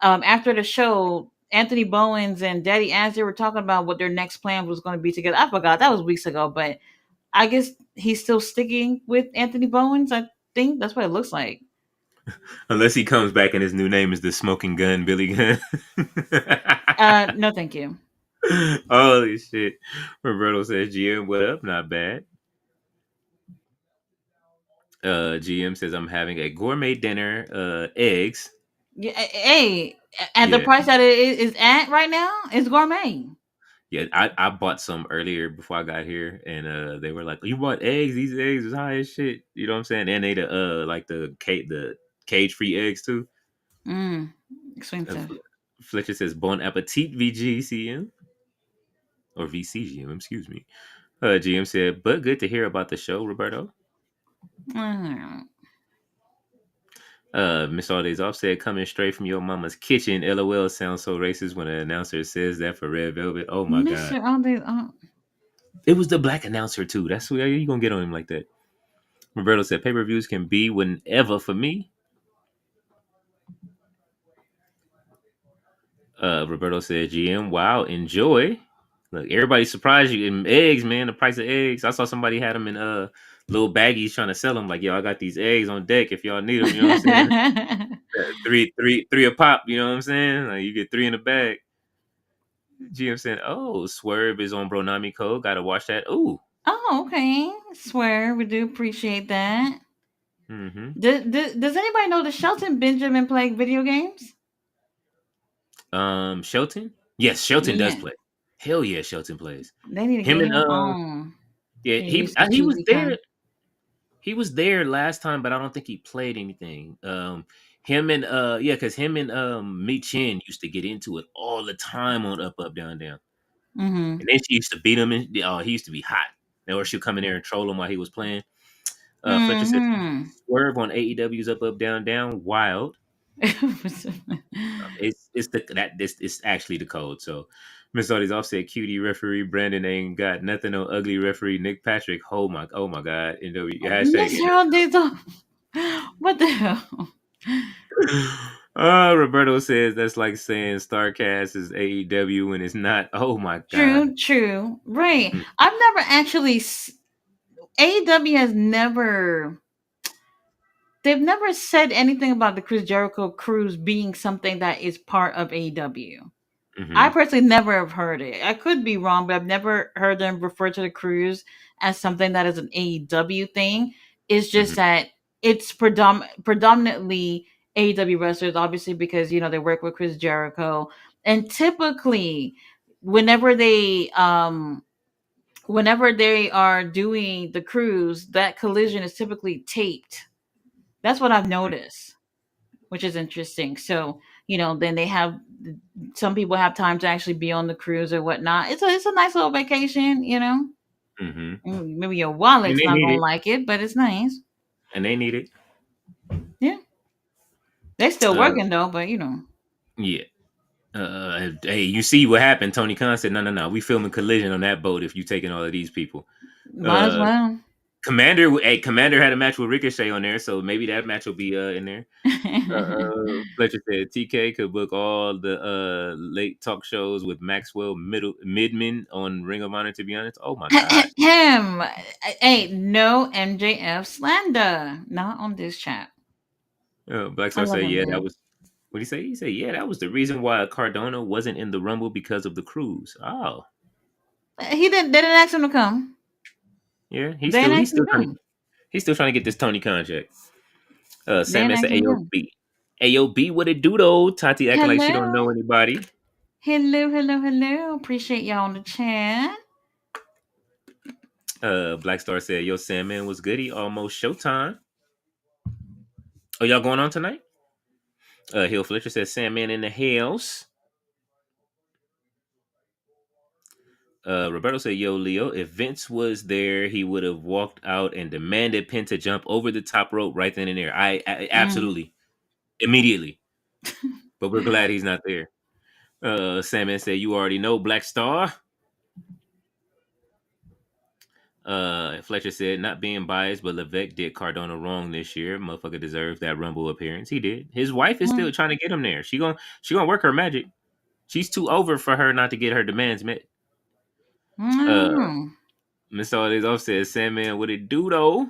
After the show, Anthony Bowens and Daddy Ass, they were talking about what their next plan was going to be together. I forgot, that was weeks ago, but I guess he's still sticking with Anthony Bowens. I think that's what it looks like. unless he comes back and his new name is the Smoking Gun Billy Gunn. No, thank you. Holy shit! Roberto says, "GM, what up? Not bad." GM says, "I'm having a gourmet dinner. Eggs. Yeah, hey, at the Yeah, price that it is at right now, it's gourmet. yeah. I bought some earlier before I got here, and they were like, 'You bought eggs? These eggs is high as shit.' You know what I'm saying? And they like the cage free eggs too." Mm, Uh, expensive. Fletcher says, "Bon appetit, VGCM or VCGM, excuse me." GM said, "But good to hear about the show, Roberto." Mm. Miss All Days Off said, "Coming straight from your mama's kitchen. LOL sounds so racist when an announcer says that for Red Velvet. Oh my god. Mr. All Day. Oh. It was the black announcer too. That's why you gonna get on him like that." Roberto said, "Pay-per-views can be whenever for me." Roberto said, "GM, wow, enjoy." Look, everybody's surprised you in eggs, man. The price of eggs. I saw somebody had them in little baggies trying to sell them. Like, yo, I got these eggs on deck if y'all need them. You know what I'm saying? Three a pop. You know what I'm saying? Like, you get three in a bag. GM said, "Oh, Swerve is on Bronami Code. Gotta watch that." Ooh. Oh, okay. Swear we do appreciate that. Mm-hmm. Does anybody know that Shelton Benjamin playing video games? Shelton? Yes, Shelton does Yeah, play. Hell yeah, Shelton plays. they need to Him get and him on. yeah, He used to he was usually there. come. He was there last time, but I don't think he played anything. Him and yeah, because him and Mi Chin used to get into it all the time on Up Up Down Down. Mm-hmm. And then she used to beat him and oh, he used to be hot. or she'll come in there and troll him while he was playing. Fletcher said Mm-hmm. Swerve on AEW's Up Up Down Down wild. It's the that this it's actually the code. So Miss Audie's offset cutie referee Brandon ain't got nothing on ugly referee Nick Patrick. Oh my god. NW hashtag Miss Harold did what the hell? Roberto says that's like saying Starcast is AEW when it's not. Oh my god. True. Right. Mm, I've never actually AEW has never they've never said anything about the Chris Jericho cruise being something that is part of AEW. I mhm, personally never have heard it. I could be wrong, but I've never heard them refer to the cruise as something that is an AEW thing. It's just mhm, that it's predominantly AEW wrestlers, obviously, because they work with Chris Jericho, and typically, whenever they um whenever they are doing the cruise, that collision is typically taped. That's what I've noticed, which is interesting. So, then they have some people have time to actually be on the cruise or whatnot. It's a nice little vacation. mhm. Maybe your And wallet's they not need gonna it. like it, but it's nice. And they need it. Yeah, they're still Uh working though, but yeah. Hey, you see what happened? Tony Khan said, "No, no, no. We filming Collision on that boat. If you taking all of these people, might as uh, well. Commander had a match with Ricochet on there, so maybe that match will be in there." Fletcher said TK could book all the late talk shows with Maxwell Midman on Ring of Honor. To be honest, oh my god. Him. Hey, no MJF slander. Not on this chat. Black I Star love said, him "Yeah, that though. was." What did he say? He said, "Yeah, that was the reason why Cardona wasn't in the Rumble because of the cruise." Oh, He didn't. They didn't ask him to come. yeah, They didn't ask him to come. he's still trying to get this Tony contract. They didn't Sandman ask said, him to come. "AOB, AOB, what it do though?" Tati acting like she don't know Hello. anybody. Hello. Appreciate y'all on the chat. Black Star said, "Yo, Sandman was goody, almost showtime." Oh, y'all going on tonight? Hill Fletcher says, "Sandman in the house." Roberto said, "Yo, Leo, if Vince was there, he would have walked out and demanded Pin to jump over the top rope right then and there. I Mm. absolutely immediately, but we're glad he's not there." Sandman said, "You already know, Black Star." Fletcher said, "Not being biased, but Levesque did Cardona wrong this year. Motherfucker deserves that Rumble appearance. He did. His wife is Mm. still trying to get him there. She gonna work her magic. She's too over for her not to get her demands met." Uh, Mm. Miss All off says, "Sandman, what it do though?"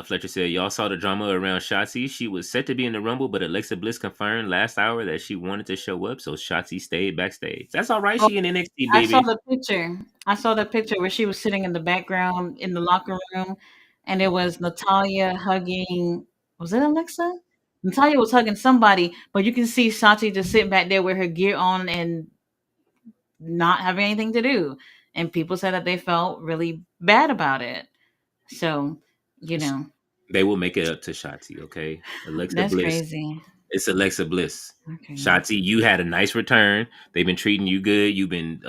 Fletcher said, "Y'all saw the drama around Shotzi. She was set to be in the Rumble, but Alexa Bliss confirmed last hour that she wanted to show up, so Shotzi stayed backstage. That's all right. Oh, She in NXT, I saw baby." the picture. I saw the picture where she was sitting in the background in the locker room, and it was Natalia hugging. Was it Alexa? Natalia was hugging somebody, but you can see Shotzi just sitting back there with her gear on and not having anything to do. And people said that they felt really bad about it. So, you know, They will make it up to Shotzi, okay? Alexa that's Bliss. crazy. It's Alexa Bliss. Okay. Shotzi, you had a nice return. They've been treating you good. You've been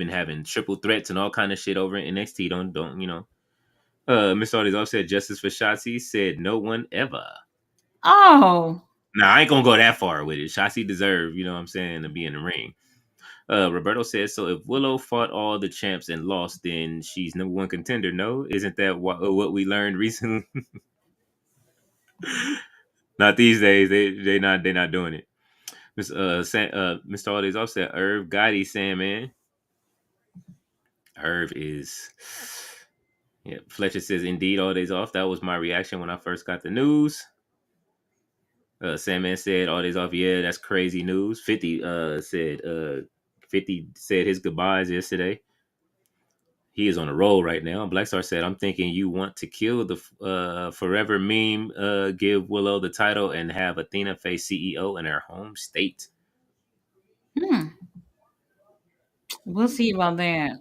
having triple threats and all kind of shit over in NXT. Don't you know? Miss Audie's offset justice for Shotzi said no one ever. Oh. Now I ain't gonna go that far with it. Shotzi deserved, you know what I'm saying, to be in the ring. Roberto says, "So if Willow fought all the champs and lost, then she's number one contender. No, isn't that what we learned recently? Not these days. They not doing it." Mr. All off said, "Irv Gotti Sandman." Irv is. Yeah, Fletcher says, "Indeed, all days off. That was my reaction when I first got the news." Sandman said, "All days off. Yeah, that's crazy news." 50 said his goodbyes yesterday. He is on a roll right now. Blackstar said, "I'm thinking you want to kill the forever meme, give Willow the title, and have Athena face CEO in her home state." Hmm. We'll see about that.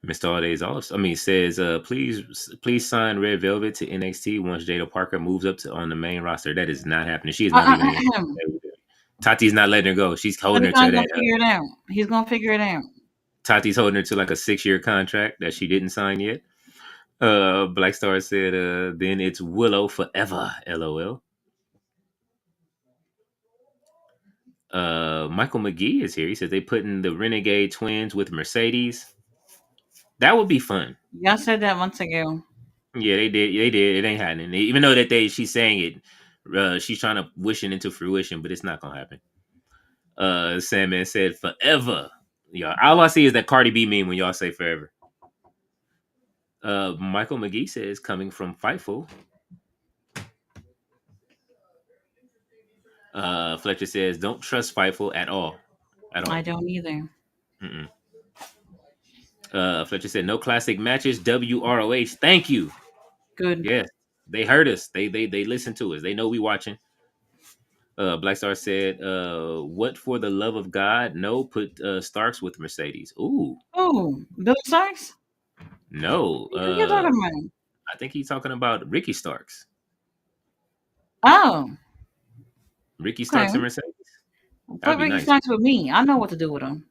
Mr. All Days Off. I mean, says, please sign Red Velvet to NXT once Jada Parker moves up to on the main roster. That is not happening. She is not leaving it. Him. Tati's not letting her go. She's But holding he's her to not gonna that. figure it out. He's gonna figure it out. Tati's holding her to like a 6-year contract that she didn't sign yet. Black Star said, then it's Willow forever. LOL. Michael McGee is here. He says they putting the Renegade Twins with Mercedes. That would be fun. Y'all said that months ago. Yeah, they did. They did. It ain't happening. Even though that she's saying it, she's trying to wish it into fruition, but it's not gonna happen. Sandman said forever. Yeah, all I see is that Cardi B meme when y'all say forever. Michael McGee says coming from Fightful. Fletcher says don't trust Fightful at all. At all. I don't either. Mm-mm. Fletcher said no classic matches. WROH. Thank you. Good. Yes, they heard us. They listen to us. They know we watching. Black Star said, "What for the love of God? No, put Starks with Mercedes." Ooh, Oh, Billy Starks? no. What are you talking about? I think he's talking about Ricky Starks. Oh, Ricky Starks okay. and Mercedes. Put That'd be Ricky nice. Starks with me. I know what to do with him.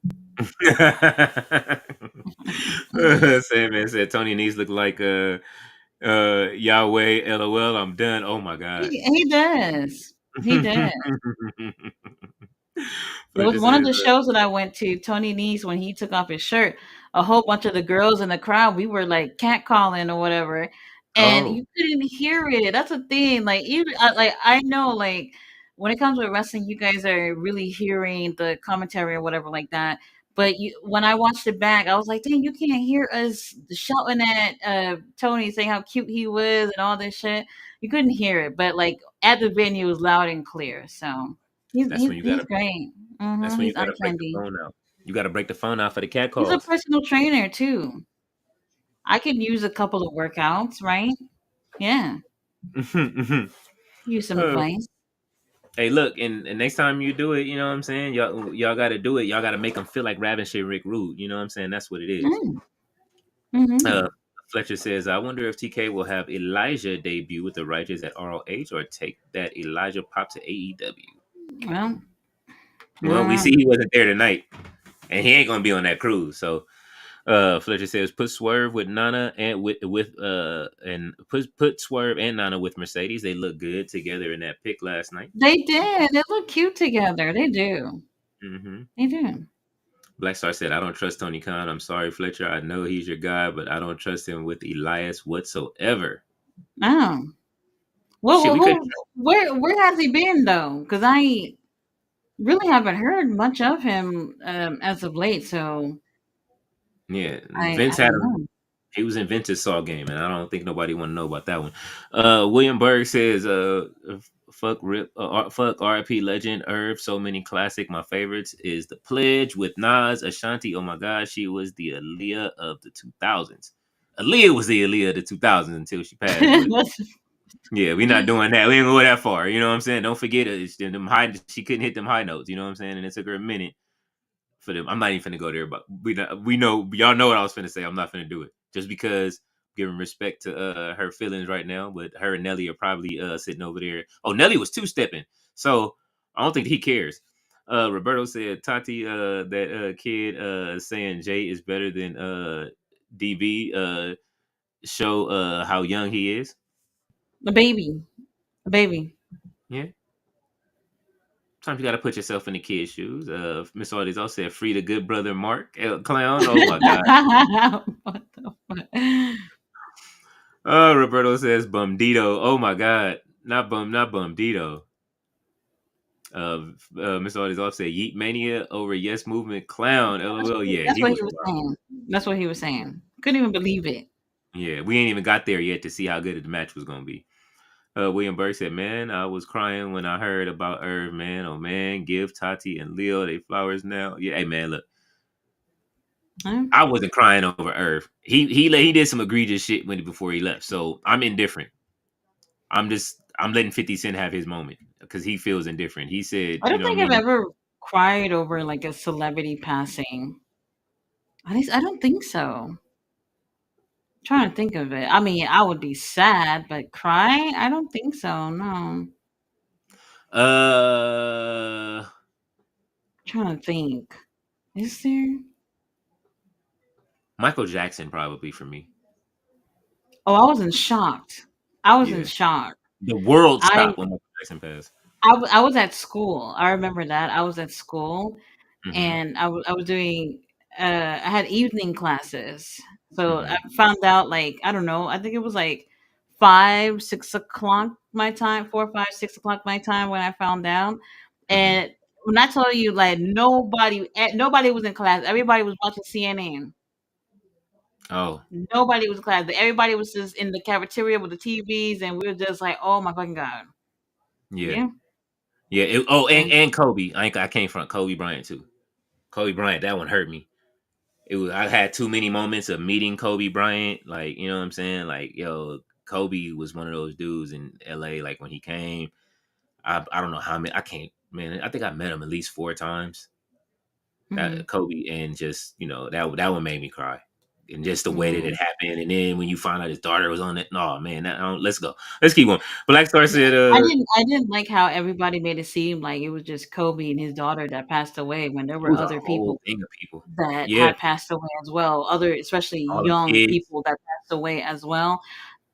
Sandman said Tony Nese look like Yahweh. LOL. I'm done. Oh my god. He does. He does. It was Fletcher one of says, the shows that I went to, Tony Nese, when he took off his shirt, a whole bunch of the girls in the crowd, we were like catcalling or whatever, and "Oh, you couldn't hear it. That's the thing. Like even like I know like when it comes to wrestling, you guys are really hearing the commentary or whatever like that. But when I watched it back, I was like, dang, you can't hear us shouting at Tony saying how cute he was and all this shit. You couldn't hear it, but like at the venue, it was loud and clear. So he's that's he's when you he's gotta great. that's when you He's eye gotta break the candy. phone out. You gotta break the phone out for the cat He's a calls." personal trainer too. I could use a couple of workouts, right? Yeah, use some Uh, advice. hey, look, and next time you do it, you know what I'm saying? Y'all got to do it. Y'all got to make them feel like Raven shit Rick Rude. You know what I'm saying? That's what it is. Mm. Hmm. Uh, Fletcher says, I wonder if TK will have Elijah debut with the Righteous at ROH or take that Elijah pop to AEW. Well, Well, we uh, see he wasn't there tonight, and he ain't gonna be on that cruise. So, Fletcher says, put Swerve with Nana and and put Swerve and Nana with Mercedes. They look good together in that pick last night. they did. They look cute together. They do. Mm-hmm. They do. Black Star said, I don't trust Tony Khan. I'm sorry, Fletcher. I know he's your guy, but I don't trust him with Elias whatsoever. Oh, Shit, well, we couldn't. where has he been though? Because I really haven't heard much of him as of late. So Yeah, I Vince had don't him. know. He was in Vince's Saw game, and I don't think nobody want to know about that one. William Berg says, fuck RIP legend Irv. So many classic. My favorites is The Pledge with Nas, Ashanti. Oh my God, she was the Aaliyah of the 2000s. Aaliyah was the Aaliyah of the 2000s until she passed, but yeah, we're not doing that. We ain't gonna go that far. You know what I'm saying? Don't forget it. Them high, she couldn't hit them high notes. You know what I'm saying? And it took her a minute for them. I'm not even finna go there, but we know y'all know what I was finna say. I'm not finna do it just because giving respect to her feelings right now. But her and Nelly are probably sitting over there. Oh, Nelly was 2-stepping, so I don't think he cares. Roberto said Tati, that kid saying Jay is better than DB. Show how young he is. The baby, the baby. Yeah. Sometimes you got to put yourself in the kid's shoes. Miss Artis also said, "Free the good brother Mark Clown." Oh my god. What the fuck? Roberto says, "Bumdito." Oh my god, not Bumdito. Miss Artis also said, "Yeet Mania over Yes Movement Clown." LOL. Yeah, That's he what was he was wild. saying. That's what he was saying. Couldn't even believe it. Yeah, we ain't even got there yet to see how good the match was gonna be. William Burke said, "Man, I was crying when I heard about Irv. Man, oh man, give Tati and Leo they flowers now." Yeah, hey man, look. Huh? I wasn't crying over Irv. He did some egregious shit before he left. So I'm indifferent. I'm letting 50 Cent have his moment because he feels indifferent. He said, I you don't know what I think I've mean? ever cried over like a celebrity passing. At least I don't think so. Trying to think of it. I mean, I would be sad, but cry? I don't think so. No. Uh Trying to think. Is there? Michael Jackson probably for me. Oh, I was in shocked. I was in Yeah, shock. the world I stopped when Michael Jackson passed. I was at school. I remember that. I was at school, Mm-hmm. and I was doing, I had evening classes. So I Mm-hmm. found out, like, I don't know, I think it was like 5, 6 o'clock my time, 4, 5, 6 o'clock my time when I found out. Mm-hmm. And when I tell you, like, nobody was in class. Everybody was watching CNN. Oh, Nobody was in class. Everybody was just in the cafeteria with the TVs, and we were just like, oh my fucking God. yeah, Yeah. yeah. Yeah. And Kobe. I came from Kobe Bryant too. Kobe Bryant, that one hurt me. It was I had too many moments of meeting Kobe Bryant. Like, you know what I'm saying? Like, yo, Kobe was one of those dudes in LA. Like when he came, I don't know how many I can't man, I think I met him at least 4 times. Hmm. That Kobe and just, that one made me cry. And just the way that it Hmm. happened. And then when you find out his daughter was on it, no man, let's go. Let's keep going. Black Star Yeah, said, I didn't like how everybody made it seem like it was just Kobe and his daughter that passed away when there it were was a other whole people thing of people. that Yeah, had passed away as well. Other, especially all them young kids. people that passed away as well.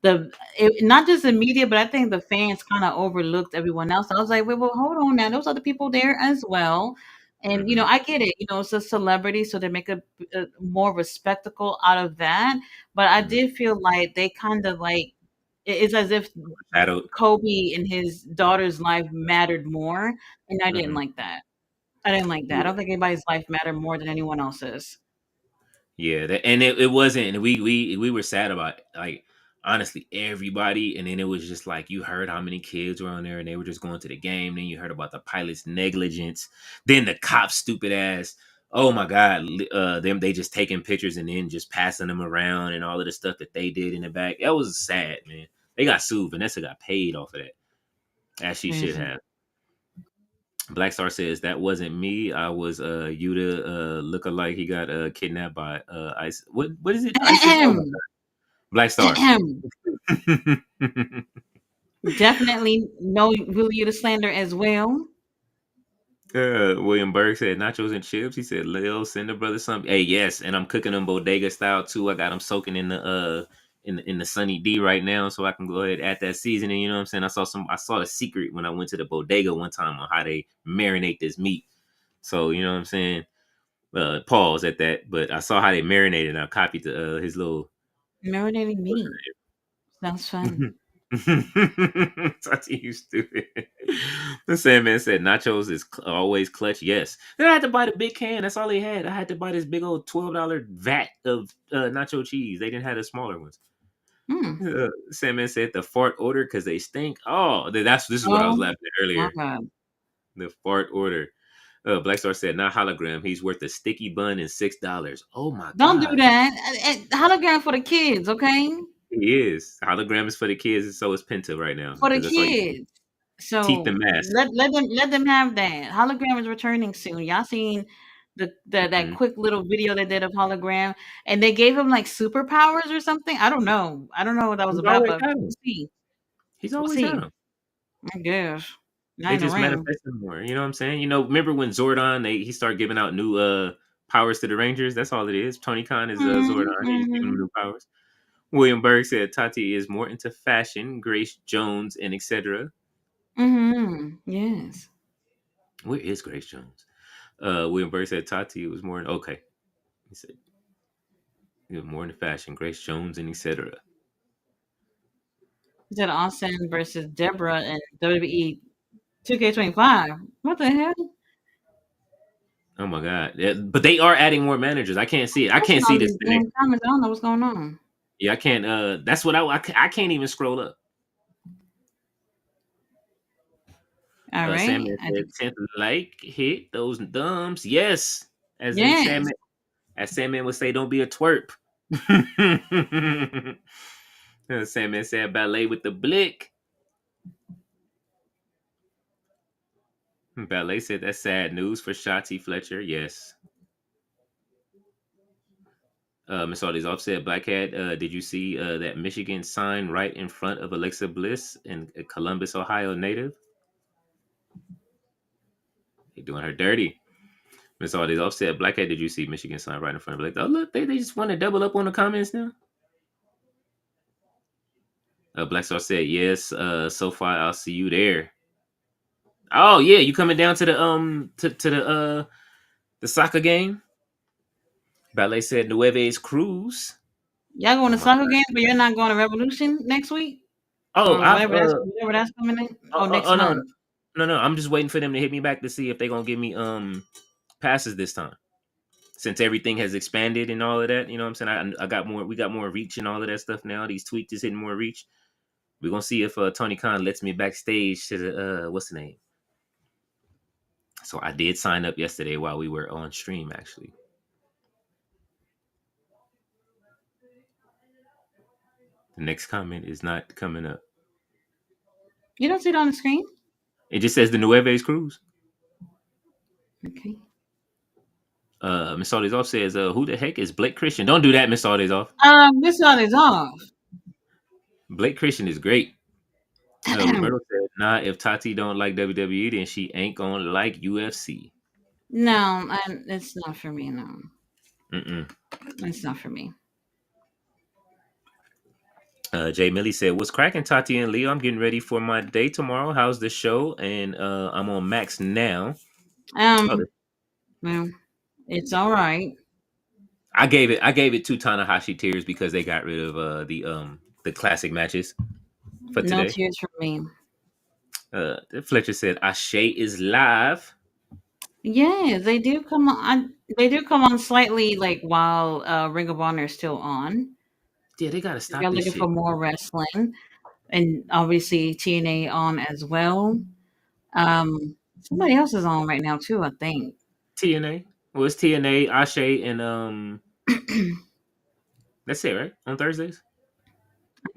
Not just the media, but I think the fans kind of overlooked everyone else. I was like, wait, well, hold on now. Those other people there as well. And Hmm. I get it. It's a celebrity, so they make a more of a spectacle out of that. But I Hmm. did feel like they kind of like it's as if Shadowed. Kobe and his daughter's life mattered more, and I didn't Hmm. like that. I didn't like that. I Yeah. don't think anybody's life mattered more than anyone else's. Yeah, and it wasn't. We were sad about like honestly everybody, and then it was just like you heard how many kids were on there, and they were just going to the game. Then you heard about the pilot's negligence. Then the cops' stupid ass. Oh my God, them they just taking pictures and then just passing them around and all of the stuff that they did in the back. That was sad, man. They got sued. Vanessa got paid off of that, as she should Crazy. have. Black Star says that wasn't me. I was Yuta look alike. He got kidnapped by ISIS. What is it? ISIS? Oh my Ahem. God. Black Star. Ahem. Definitely no Willie the slander as well. William Berg said nachos and chips. He said, Lil, send the brother something. Hey, yes, and I'm cooking them bodega style too. I got them soaking in the sunny D right now, so I can go ahead and add that seasoning. You know what I'm saying? I saw the secret when I went to the bodega one time on how they marinate this meat. So you know what I'm saying? Pause at that, but I saw how they marinated and I copied his little Marinating meat. Sounds fun. Tati, you stupid. The Sandman said nachos is always clutch. Yes. Then I had to buy the big can. That's all they had. I had to buy this big old $12 vat of nacho cheese. They didn't have the smaller ones. Hmm. Sandman said the fart order because they stink. Oh, this is what I was Oh laughing at my earlier. god. The fart order. Black Star said, not hologram. He's worth a sticky bun and $6. Oh my Don't do God. that. Hologram for the kids, okay? He is. Hologram is for the kids, and so is Penta right now For the because that's all you see. kids. Teeth So and mask. let them have that. Hologram is returning soon. Y'all seen that Mhm. quick little video they did of hologram, and they gave him like superpowers or something. I don't know. I don't know what that was He's about, always but had we'll them. see. He's We'll always had see. them. I guess. Not They in the just ring. manifested more. You know what I'm saying? Remember when Zordon he started giving out new powers to the Rangers? That's all it is. Tony Khan is Zordon. He's giving them Mm-hmm. new powers. William Berg said Tati is more into fashion, Grace Jones, and etc. Mm-hmm. Yes. Where is Grace Jones? William Berg said Tati was more okay. He said he was more into fashion, Grace Jones, and etc. He said Austin versus Deborah in WWE 2K25. What the hell? Oh my god! Yeah, but they are adding more managers. I can't see it. I can't Pushing see all this these thing. damn comments. I don't know what's going on. Yeah, I can't. That's what I can't even scroll up. All right. Sandman said, "10th like hit those thumbs." Yes, as in Yes. Sandman would say, "Don't be a twerp." Sandman said, "Ballet with the blick." Ballet said, "That's sad news for Shotzi Fletcher." Yes. Miss Audie's offset Black Cat. Did you see that Michigan sign right in front of Alexa Bliss in Columbus, Ohio native? They doing her dirty. Miss all these offset. Blackhead, did you see Michigan sign right in front of it? Like, oh look, they just want to double up on the comments now. Black Star said, yes, so far I'll see you there. Oh yeah, you coming down to the soccer game? Ballet said Nueves Cruz. Y'all going Oh to my soccer god. games, but you're not going to Revolution next week Oh, or I've whatever that's coming in. Oh, next no, month. no. I'm just waiting for them to hit me back to see if they're gonna give me passes this time. Since everything has expanded and all of that, you know what I'm saying? I got more. We got more reach and all of that stuff now. These tweets is hitting more reach. We're gonna see if Tony Khan lets me backstage to the what's the name. So I did sign up yesterday while we were on stream. Actually, the next comment is not coming up. You don't see it on the screen? It just says the Nueves Cruz. Okay. Miss Aldi's off says, "Who the heck is Blake Christian?" Don't do that, Miss Aldi's off. This one is off. Blake Christian is great. Roberto said, "Nah, if Tati don't like WWE, then she ain't gonna like UFC." No, it's not for me. No, Mm-mm. it's not for me. Jay Millie said, "What's cracking, Tati and Leo? I'm getting ready for my day tomorrow. How's the show?" And I'm on Max now. Well, it's all right. I gave it 2 Tanahashi tears because they got rid of the classic matches for No today. tears from me. Fletcher said, "Ashe is live." Yeah, they do come on. They do come on slightly like while Ring of Honor is still on. Yeah, they gotta stop You're this looking shit. for more wrestling, and obviously TNA on as well. Somebody else is on right now too, I think. TNA. Well, it's TNA, Ashe, and that's it, right? On Thursdays.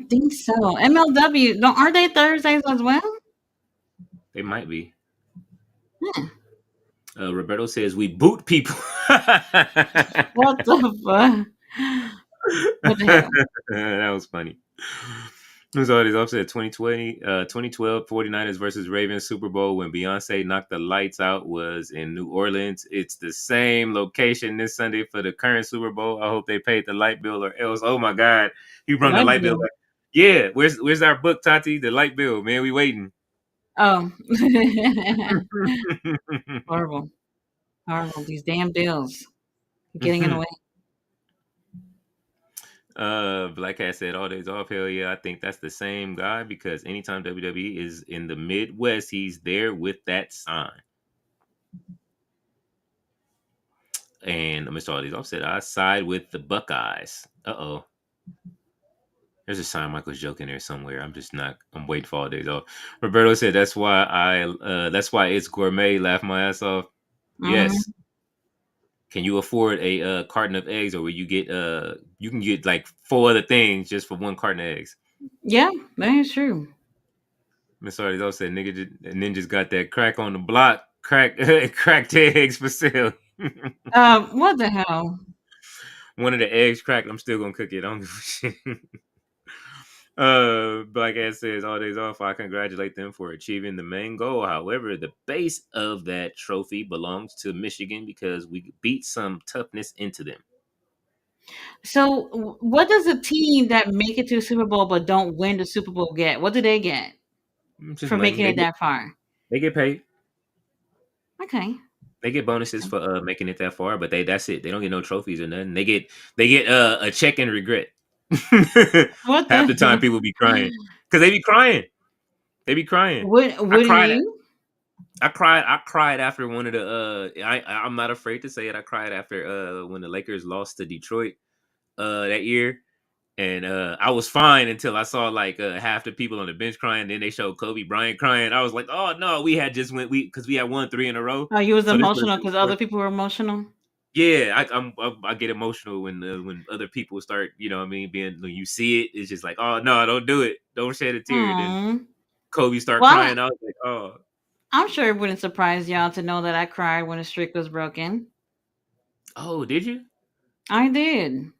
I think so. MLW, no, aren't they Thursdays as well? They might be. Hmm. Roberto says we boot people. What the fuck? What the hell? That was funny. Who's all these upset 2020, 2012 49ers versus Ravens Super Bowl when Beyonce knocked the lights out was in New Orleans. It's the same location this Sunday for the current Super Bowl. I hope they paid the light bill or else. Oh my God. You brought the light bill back. Yeah, where's our book, Tati? The light bill, man. We waiting. Oh. Horrible. Horrible. These damn bills. Getting in the way. Black Cat said all days off. Hell yeah, I think that's the same guy because anytime WWE is in the Midwest, he's there with that sign. And Mr. All Days Off said, I side with the Buckeyes. Uh-oh. There's a sign Michael's joking there somewhere. I'm waiting for all days off. Roberto said that's why it's gourmet. Laugh my ass off. Mm-hmm. Yes. Can you afford a carton of eggs, or will you get you can get like 4 other things just for 1 carton of eggs? Yeah, that is true. Miss Arties also said ninjas got that crack on the block, cracked eggs for sale. What the hell? One of the eggs cracked. I'm still gonna cook it. I don't give a shit. Black Ass says all days off. I congratulate them for achieving the main goal. However, the base of that trophy belongs to Michigan because we beat some toughness into them. So, what does a team that make it to the Super Bowl but don't win the Super Bowl get? What do they get for making it that far? They get paid. Okay. They get bonuses for making it that far, but that's it. They don't get no trophies or nothing. They get a check and regret. Half the time people be crying because they be crying. They be crying. What you? I cried after one of the I'm not afraid to say it. I cried after when the Lakers lost to Detroit that year. And I was fine until I saw like half the people on the bench crying. Then they showed Kobe Bryant crying. I was like, oh no, we had won 3 in a row. Oh, you was emotional because other people were emotional. Yeah, I get emotional when other people start, you know what I mean, when you see it, it's just like, oh no, don't do it, don't shed a tear. Then Kobe start crying. I was like, oh. I'm sure it wouldn't surprise y'all to know that I cried when the streak was broken. Oh, did you? I did.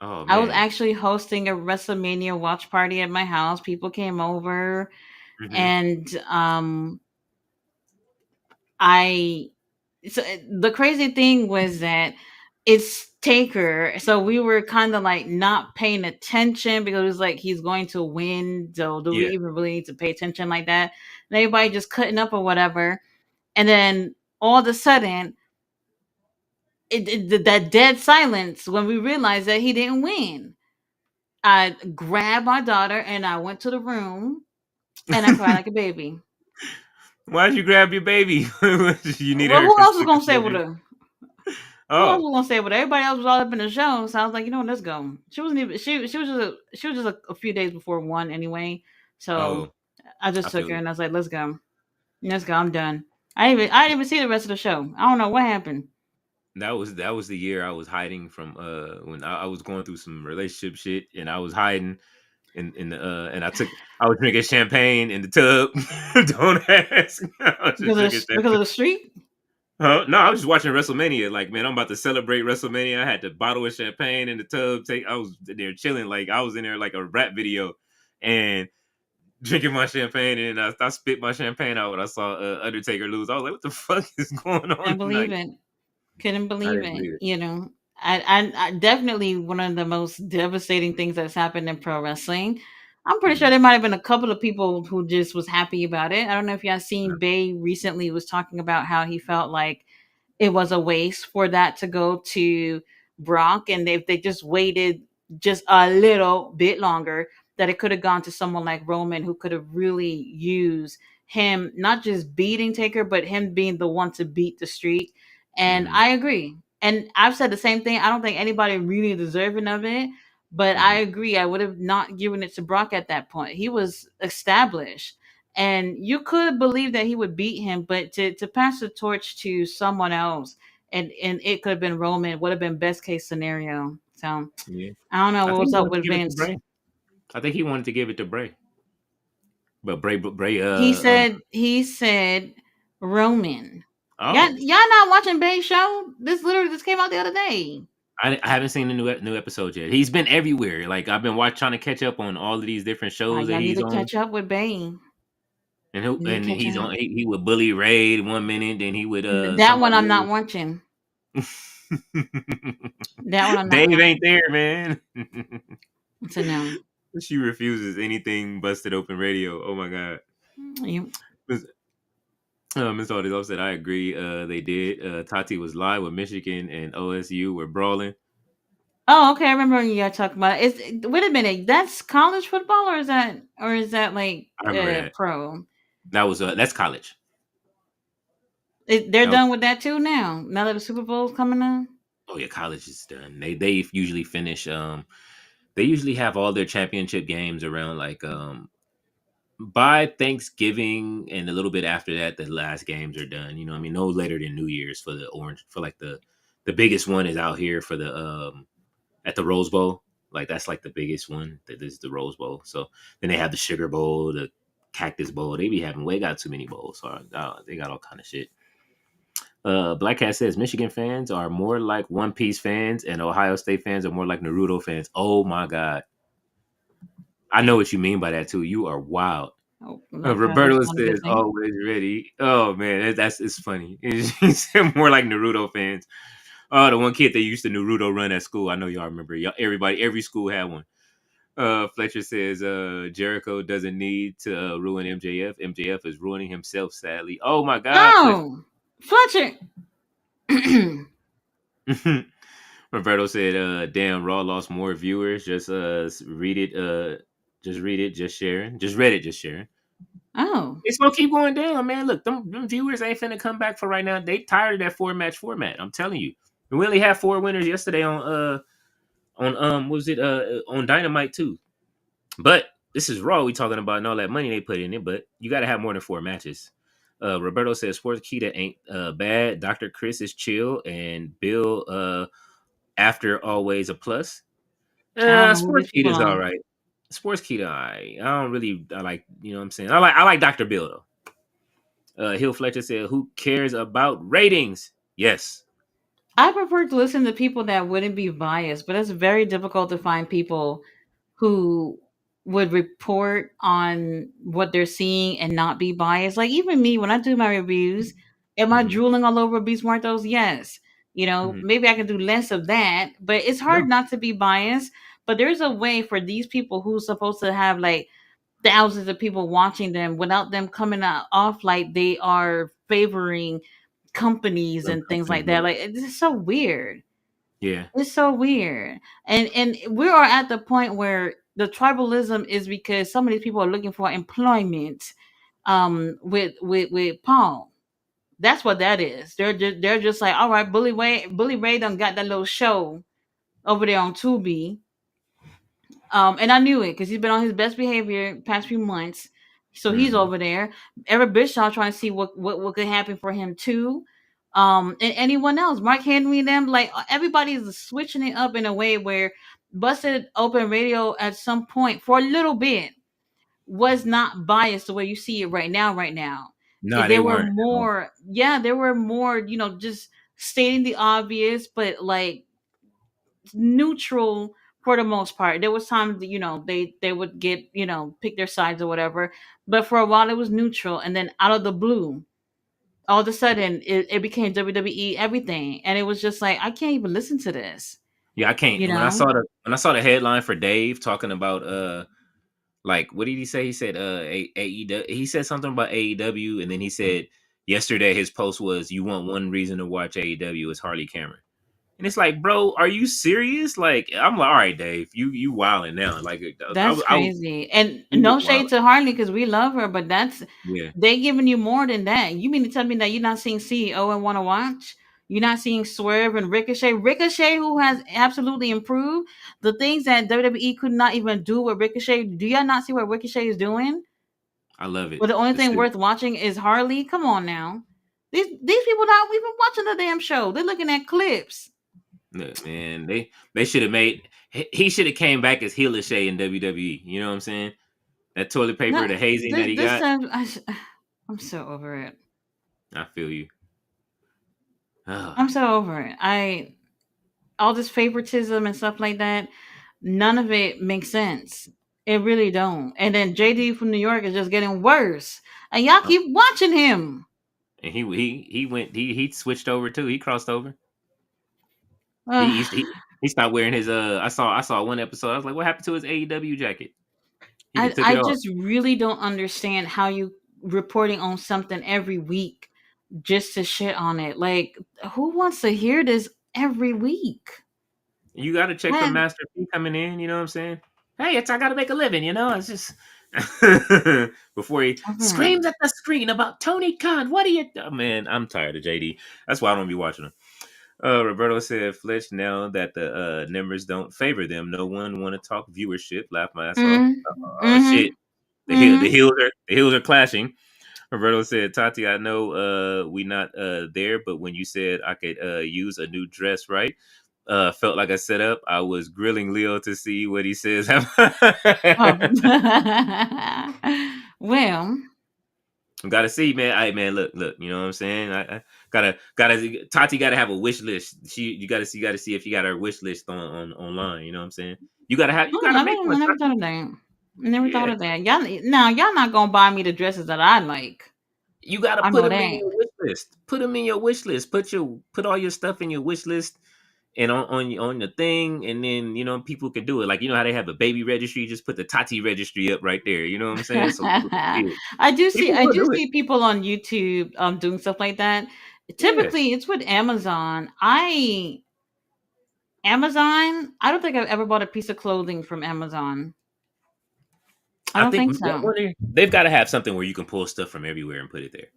Oh, man. I was actually hosting a WrestleMania watch party at my house. People came over, and I So the crazy thing was that it's Taker, so we were kind of like not paying attention because it was like he's going to win. So do we Yeah. even really need to pay attention like that? And everybody just cutting up or whatever, and then all of a sudden, that dead silence when we realized that he didn't win. I grabbed my daughter and I went to the room and I cried like a baby. Why'd you grab your baby? You needed Well, her who else was gonna stay with composure. her? Who else Oh, was gonna stay with her? Everybody else was all up in the show, so I was like, you know what, let's go. She wasn't even. She was just a few days before one anyway. So oh, I I just took feel her it. and I was like, let's go, let's go. I'm done. I didn't even see the rest of the show. I don't know what happened. That was the year I was hiding from when I was going through some relationship shit and I was hiding in the and I was drinking champagne in the tub. Don't ask. I was just drinking Because of champagne. the street. Huh? No, I was just watching WrestleMania. Like, man, I'm about to celebrate WrestleMania. I had the bottle of champagne in the tub. I was there chilling. Like I was in there like a rap video and drinking my champagne. And I spit my champagne out when I saw Undertaker lose. I was like, what the fuck is going on Couldn't believe tonight? it. Couldn't I believe didn't it. believe it. I definitely one of the most devastating things that's happened in pro wrestling. I'm pretty sure Mhm. there might have been a couple of people who just was happy about it. I don't know if y'all seen Bay recently was talking about how he felt like it was a waste for that to go to Brock, and if they just waited just a little bit longer, that it could have gone to someone like Roman, who could have really used him not just beating Taker, but him being the one to beat the streak. And Mhm. I agree. And I've said the same thing. I don't think anybody really deserving of it, but I Mhm. agree. I would have not given it to Brock at that point. He was established and you could believe that he would beat him, but to pass the torch to someone else, and it could have been Roman, would have been best case scenario. So Yeah. I don't know I what think was he up wanted to with give it to Vince. Bray. I think he wanted to give it to Bray. But Bray He said Roman. oh, Y'all not watching Bay's show? This literally just came out the other day. I haven't seen the new episode yet. He's been everywhere. Like I've been trying to catch up on all of these different shows that Y'all need he's to on. catch up with Bay. Need And to catch he's up. on. He would Bully Ray 1 minute, then he would That one I'm somebody not else. watching. That one I'm not Dave ain't watching. there, man. So no. She refuses anything busted open radio. Oh my god. You, Miss Miss Aldis said I agree. They did. Tati was live with Michigan and OSU were brawling. Oh, okay. I remember when you guys talking about it. Wait a minute. That's college football, or is that like I remember that. pro? That's college. They're That was, done with that too now. Now that the Super Bowl's coming up. oh yeah, college is done. They usually finish. They usually have all their championship games around like by Thanksgiving and a little bit after that. The last games are done. You know, what I mean, no later than New Year's for the orange for like the biggest one is out here for the at the Rose Bowl. Like that's like the biggest one. That is the Rose Bowl. So then they have the Sugar Bowl, the Cactus Bowl. They be having way got too many bowls. So they got all kind of shit. Black Cat says Michigan fans are more like One Piece fans, and Ohio State fans are more like Naruto fans. Oh my god, I know what you mean by that too. You are wild. Oh, that's Roberto not a good says thing. always ready. Oh man, that's it's funny. He said more like Naruto fans. Oh, the one kid that used to Naruto run at school. I know y'all remember. Y'all, every school had one. Fletcher says Jericho doesn't need to ruin MJF. MJF is ruining himself, sadly. Oh my God, Fletcher. No, Fletcher. Roberto said, "Damn, Raw lost more viewers. Just read it. Just read it. Just sharing. Just read it. Just sharing. Oh, It's gonna keep going down, man. Look, them viewers ain't finna come back for right now. They tired of that 4 match format. I'm telling you. And we only had 4 winners yesterday on what was it on Dynamite too. But this is Raw. We talking about and all that money they put in it. But you got to have more than 4 matches." Roberto says Sports Kita ain't bad. Dr. Chris is chill, and Bill after always a plus. I don't know who Sports these Kita people is all are. right. Sports Kita, I don't really I like you know what I'm saying. I like Dr. Bill though. Hill Fletcher said, "Who cares about ratings?" Yes. I prefer to listen to people that wouldn't be biased, but it's very difficult to find people who would report on what they're seeing and not be biased. Like even me, when I do my reviews, Am I Mm-hmm. drooling all over Beast Martos? Yes. Mm-hmm. Maybe I can do less of that, but it's No, hard not to be biased. But there's a way for these people who's supposed to have like thousands of people watching them without them coming out off like they are favoring companies some and things company. like that. Yeah, Like it's just so weird. yeah. It's so weird. And we are at the point where the tribalism is because some of these people are looking for employment with Paul. That's what that is. They're just like, all right, Bully Ray done got that little show over there on Tubi. And I knew it because he's been on his best behavior past few months. So he's Mm-hmm. over there. Eric Bischoff trying to see what could happen for him too. And anyone else, Mark Henry, and them, like everybody's switching it up in a way where Busted Open Radio at some point for a little bit was not biased the way you see it right now. Right now, No, they there were weren't at all. more, yeah, there were more, just stating the obvious, but like neutral for the most part. There was times that, they would get, pick their sides or whatever. But for a while it was neutral, and then out of the blue, all of a sudden it became WWE everything. And it was just like, I can't even listen to this, Yeah, I can't. you When I know? saw the headline for Dave talking about like what did he say? He said AEW. He said something about AEW, and then he said yesterday his post was, "You want one reason to watch AEW is Harley Cameron." And it's like, bro, are you serious? Like, I'm like, all right, Dave, you wilding now. Like, That's crazy. And he was no shade wilding. to Harley because we love her, but Yeah, they giving you more than that. You mean to tell me that you're not seeing CEO and want to watch? You're not seeing Swerve and Ricochet. Ricochet, who has absolutely improved the things that WWE could not even do with Ricochet. Do y'all not see what Ricochet is doing? I love it. But the only The thing suit. worth watching is Harley. Come on now. These people not even watching the damn show. They're looking at clips. Look, man, they should have made. He should have came back as Healer Shay in WWE. You know what I'm saying? That toilet paper, No, the hazing that he this got. time I'm so over it. I feel you. I'm Ah, so over it. I All this favoritism and stuff like that, none of it makes sense. It really don't. And then JD from New York is just getting worse. And y'all oh, keep watching him. and he went he switched over too. He crossed over. He Ugh. he stopped wearing his I saw one episode. I was like, what happened to his AEW jacket? He I took I it off. just really don't understand how you reporting on something every week just to shit on it. Like, who wants to hear this every week? You got to check for Man, Master P coming in. You know what I'm saying? Hey, I got to make a living. You know, it's just before he okay. screams at the screen about Tony Khan. What are you? Oh, man, I'm tired of JD. That's why I don't be watching him. Roberto said, Fletch, now that the numbers don't favor them, no one want to talk viewership. Laugh my ass off. Mm, Oh shit. mm-hmm, mm-hmm. The heels are clashing. Roberto said, Tati, I know we not there, but when you said I could use a new dress, right? Felt like a setup. I was grilling Leo to see what he says. Oh. Well, Gotta see, man. Hey, man, look. You know what I'm saying? I gotta. Tati gotta have a wish list. You gotta see if you got her wish list on online. You know what I'm saying? You oh, gotta make one, I never thought Tati. of that. I never thought Yeah, of that. Y'all not gonna buy me the dresses that I like. you gotta I put know them in that. your wish list. Put them in your wish list. Put all your stuff in your wish list and on the thing, and then people can do it. Like how they have a baby registry, just put the Tati registry up right there. You know what I'm saying? So people can see it. People I will do do it. see people on YouTube doing stuff like that. Yeah, Typically, it's with Amazon. I don't think I've ever bought a piece of clothing from Amazon. I I don't think think so. they've got to have something where you can pull stuff from everywhere and put it there.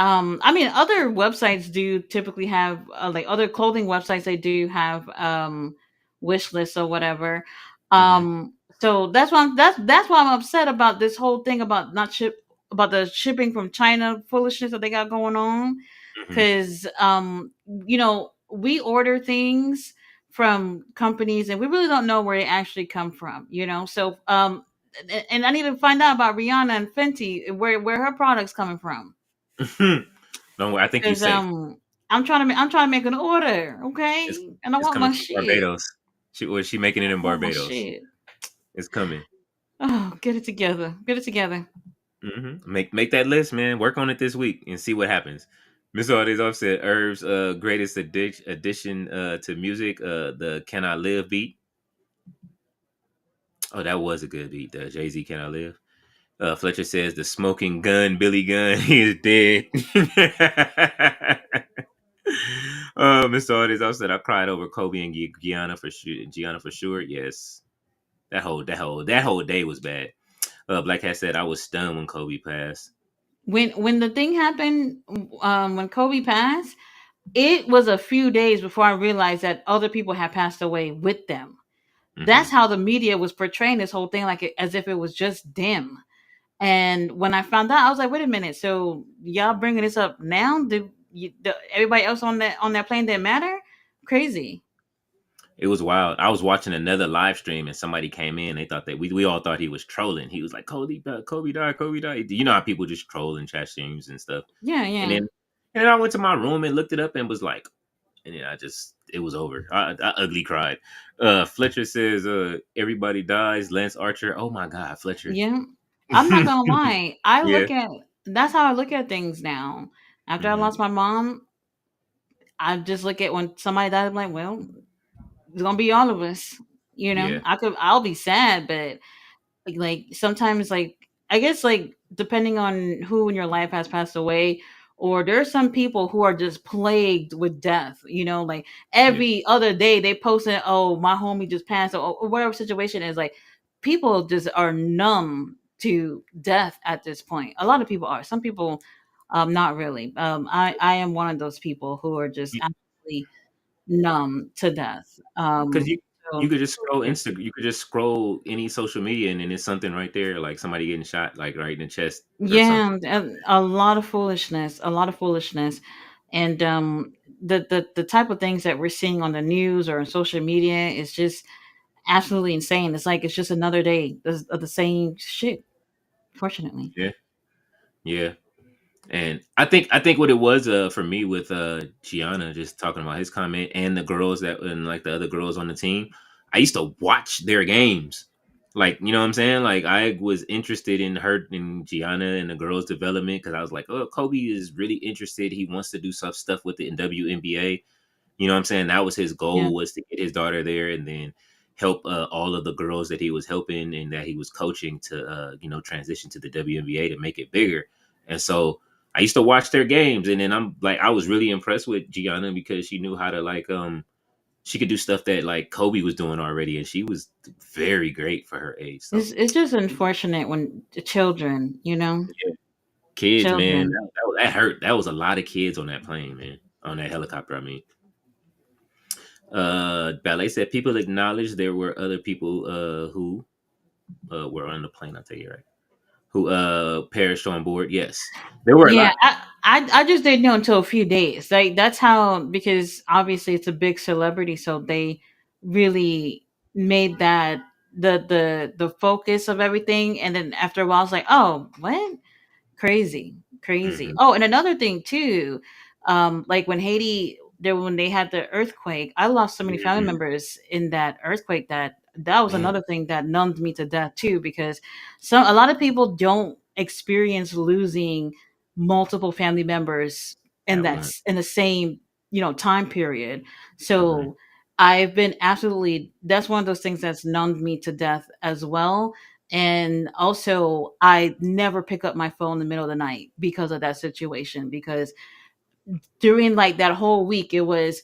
I mean, other websites do typically have like other clothing websites. They do have wish lists or whatever. Hmm. So that's why I'm upset about this whole thing about not ship about the shipping from China foolishness that they got going on. Hmm. Because we order things from companies and we really don't know where they actually come from. So and I need to find out about Rihanna and Fenty where her products coming from. Don't worry, I think you're Cause safe. I'm trying to make an order, It's okay? And I it's want coming my from shit. Barbados. She making it in I want my Barbados. shit. It's coming. Oh, get it together. Get it together. Make that list, man. Work on it this week and see what happens. Miss Artist offset Herb's greatest addition to music, the Can I Live beat. Oh, that was a good beat. The Jay-Z Can I Live. Fletcher says the smoking gun, Billy Gunn, he is dead. Mr. Artist offset I cried over Kobe and Gianna for sure. Gianna for sure. Yes. That whole day was bad. Black Hat said I was stunned when Kobe passed. When the thing happened, when Kobe passed, it was a few days before I realized that other people had passed away with them. That's Hmm. how the media was portraying this whole thing, like as if it was just them. And when I found out, I was like, "Wait a minute! So y'all bringing this up now? Everybody else on that plane didn't matter? Crazy." It was wild. I was watching another live stream and somebody came in. They thought that we all thought he was trolling. He was like, Kobe died, Kobe died, Kobe died. You know how people just troll in chat streams and stuff. Yeah, And yeah, then I went to my room and looked it up and was like, and then it was over. I ugly cried. Fletcher says, everybody dies. Lance Archer. Oh my God, Fletcher. yeah. I'm not gonna lie. I Yeah. look at That's how I look at things now. After I Hmm. lost my mom, I just look at when somebody died. I'm like, well, it's gonna be all of us. Yeah. I'll be sad, but like sometimes, like I guess, like depending on who in your life has passed away, or there's some people who are just plagued with death. Like Yeah. every other day they posting, oh, my homie just passed, or whatever situation is. Like people just are numb to death at this point. A lot of people are. Some people, not really. I am one of those people who are just absolutely numb to death. Because you So could just scroll Instagram. You could just scroll any social media and then there's something right there, like somebody getting shot, like right in the chest or something. yeah, a lot of foolishness, a lot of foolishness, and the type of things that we're seeing on the news or on social media is just absolutely insane. It's like it's just another day of the same shit. Fortunately, Yeah. Yeah. And I think what it was for me with Gianna, just talking about his comment and the girls that and like the other girls on the team, I used to watch their games. Like, you know what I'm saying? Like I was interested in her and Gianna and the girls' development because I was like, oh, Kobe is really interested. He wants to do some stuff with the WNBA. You know what I'm saying? That was his yeah. goal, was to get his daughter there and then help all of the girls that he was helping and that he was coaching to transition to the WNBA to make it bigger. And so I used to watch their games, and then I'm like, I was really impressed with Gianna because she knew how to she could do stuff that like Kobe was doing already, and she was very great for her age. So It's just unfortunate when the children, yeah, kids, man, children. that hurt. That was a lot of kids on that plane, man, on that helicopter. I mean, Ballet said people acknowledge there were other people who were on the plane. I'll tell you right, who perished on board. Yes, there were a Yeah, lot. I just didn't know until a few days. Like that's how, because obviously it's a big celebrity, so they really made that the focus of everything. And then after a while, I was like, oh, what? Crazy, crazy. Hmm. Oh, and another thing too, like when they had the earthquake, I lost so many family Hmm. members in that earthquake that was Man, another thing that numbed me to death too, because a lot of people don't experience losing multiple family members at one. in the same time period. Hmm. So I've been absolutely, that's one of those things that's numbed me to death as well. And also, I never pick up my phone in the middle of the night because of that situation. Because during like that whole week, it was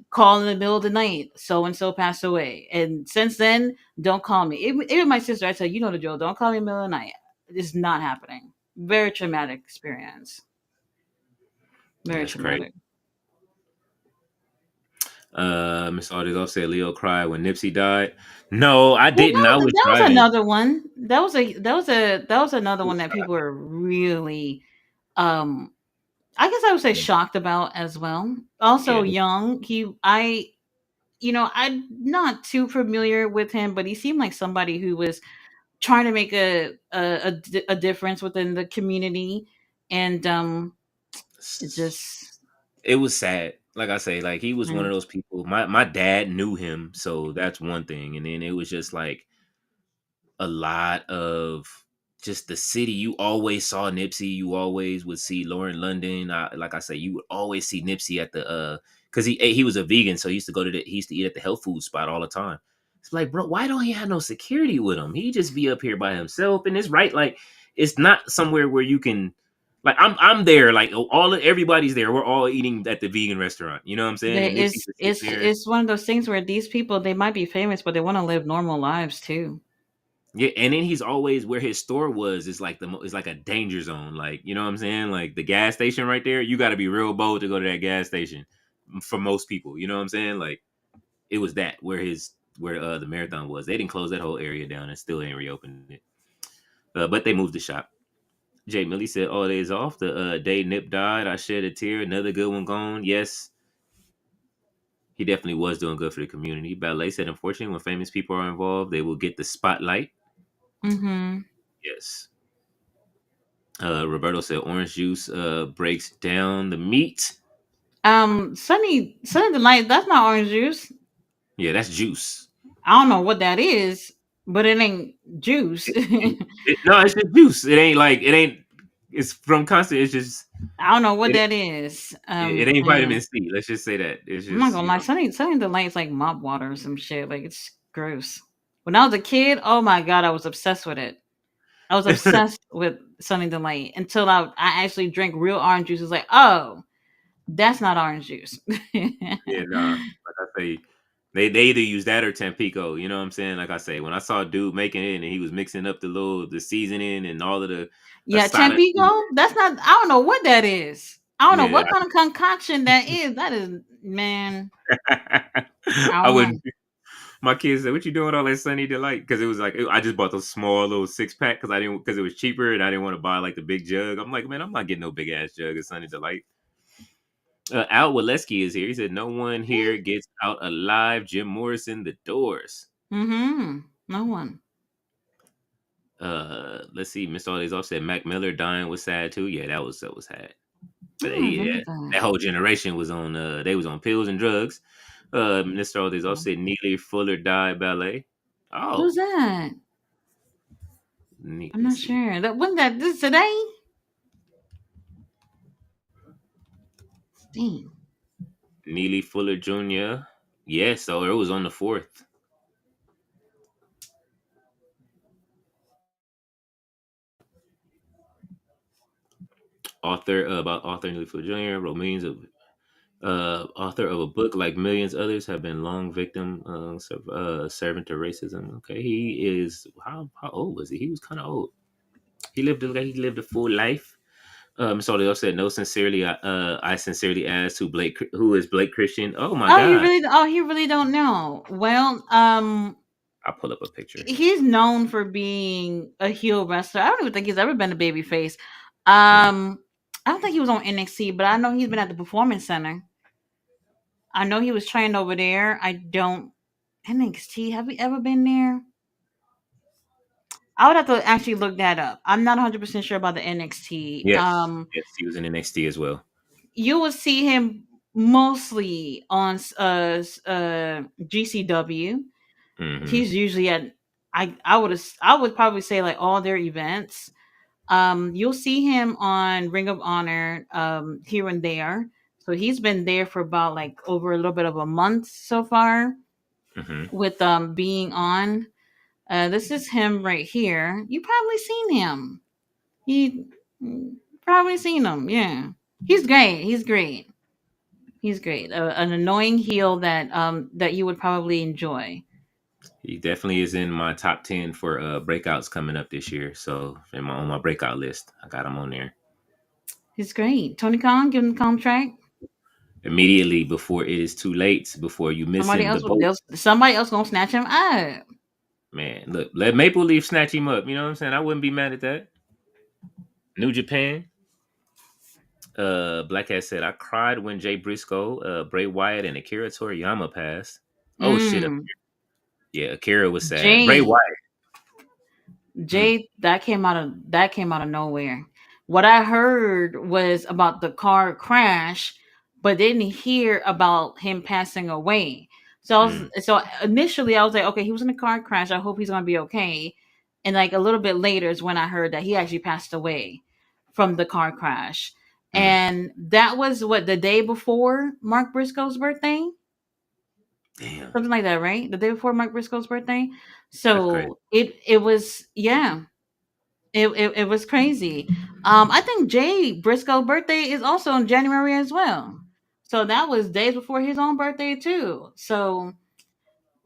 call in the middle of the night, so and so passed away. And since then, don't call me. Even my sister, I said, you know the drill. Don't call me in the middle of the night. It's not happening. Very traumatic experience. Very That's crazy. traumatic. Miss Artizo said Leo cried when Nipsey died. No, I Well, didn't. I was that was driving. another one. That was another one that people were really, um, I guess I would say, Yeah, shocked about as well. Also yeah. young. I'm not too familiar with him, but he seemed like somebody who was trying to make a difference within the community, and it just, It was sad. Like I say, like he was one mm, of those people. My dad knew him, so that's one thing. And then it was just like a lot of just the city. You always saw Nipsey. You always would see Lauren London. Like I say, you would always see Nipsey at the because he was a vegan, so he used to he used to eat at the health food spot all the time. It's like, bro, why don't he have no security with him? He just be up here by himself, and it's right. Like, it's not somewhere where you can. Like, I'm there. Like, everybody's there. We're all eating at the vegan restaurant. You know what I'm saying? And Nipsey's just sitting there. It's one of those things where these people, they might be famous, but they want to live normal lives too. Yeah, and then he's always where his store was is like it's like a danger zone. Like, you know what I'm saying? Like the gas station right there, you got to be real bold to go to that gas station. For most people, you know what I'm saying? Like, it was that where the marathon was. They didn't close that whole area down and still ain't reopened it. But they moved the shop. Jay Millie said, "All days off. The day Nip died, I shed a tear. Another good one gone. Yes, he definitely was doing good for the community." Ballet said, "Unfortunately, when famous people are involved, they will get the spotlight." Mm-hmm. Yes. Roberto said orange juice breaks down the meat. Sunny Delight, that's not orange juice. Yeah, that's juice. I don't know what that is, but it ain't juice. No, it's just juice. It ain't like it ain't. It's from constant. It's just I don't know what it, that is. it ain't Man, vitamin C. Let's just say that it's I'm not just gonna lie. Sunny Delight's like mop water or some shit. Like it's gross. When I was a kid, oh my god, I was obsessed with it. I was obsessed with Sunny Delight until I actually drank real orange juice. It's like, oh, that's not orange juice. Yeah, nah. Like I say, they either use that or Tampico. You know what I'm saying? Like I say, when I saw a dude making it and he was mixing up the seasoning and all of the Yeah, asada. Tampico. That's not. I don't know what that is. I don't know Yeah, what kind of concoction that is. That is, man. I I don't wouldn't. know. My kids said, "What you doing with all that Sunny Delight?" Because it was like I just bought the small little 6 pack because it was cheaper and I didn't want to buy like the big jug. I'm like, man, I'm not getting no big ass jug of Sunny Delight. Al Waleski is here. He said, "No one here gets out alive." Jim Morrison, The Doors. Mm-hmm. No one. Let's see. Mr. All Days Off said Mac Miller dying was sad too. Yeah, that was sad. I But don't remember yeah, that. that whole generation was on. They was on pills and drugs. Mr. All Days Off said Neely Fuller died ballet. Who's Oh, that? let I'm me not see. sure. That wasn't that this today? Damn. Neely Fuller Jr. Yeah, so it was on the 4th. Author Neely Fuller Jr. wrote millions of author of a book like millions others have been long victim servant to racism. Okay, he is how old was he? He was kind of old. He lived a full life. So they also said no. Sincerely, I sincerely asked who is Blake Christian. Oh my God, He really don't know. Well, I'll pull up a picture. he's known for being a heel wrestler. I don't even think he's ever been a babyface. Hmm. I don't think he was on NXT, but I know he's been at the Performance Center. I know he was trained over there. I don't NXT. Have we ever been there? I would have to actually look that up. I'm not 100% sure about the NXT. Yes, yes, he was in NXT as well. You will see him mostly on GCW. Hmm. He's usually at I would probably say like all their events. You'll see him on Ring of Honor here and there. So he's been there for about like over a little bit of a month so far Hmm. with being on. This is him right here. You probably seen him. He probably seen him. Yeah, he's great. He's great. He's great. An annoying heel that you would probably enjoy. He definitely is in my top 10 for breakouts coming up this year. So on my breakout list, I got him on there He's great. Tony Khan, give him the contract. immediately before it is too late, before you missing the boat. Somebody else gonna snatch him up. Man, look, let Maple Leaf snatch him up. You know what I'm saying? I wouldn't be mad at that. New Japan. Black Hat said, I cried when Jay Briscoe, Bray Wyatt, and Akira Toriyama passed. Oh shit. Mm. Yeah, Akira was sad. Bray Jay, Wyatt. Mm, Jay, that came out of nowhere. What I heard was about the car crash, but didn't hear about him passing away. mm, So initially I was like, okay, he was in a car crash. I hope he's gonna be okay. And like a little bit later is when I heard that he actually passed away from the car crash. Mm, And that was what, the day before Mark Briscoe's birthday? damn, Something like that, right? The day before Mark Briscoe's birthday. that's crazy. So it was, yeah, it was crazy. I think Jay Briscoe's birthday is also in January as well. So that was days before his own birthday too. So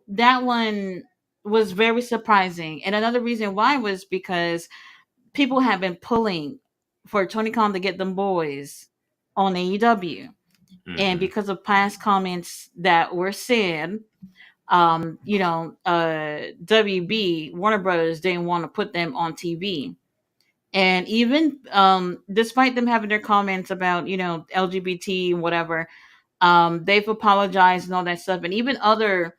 that one was very surprising. And another reason why was because people have been pulling for Tony Khan to get them boys on AEW. And Hmm. because of past comments that were said, WB, Warner Brothers didn't want to put them on TV. And even despite them having their comments about, LGBT and whatever, they've apologized and all that stuff. And even other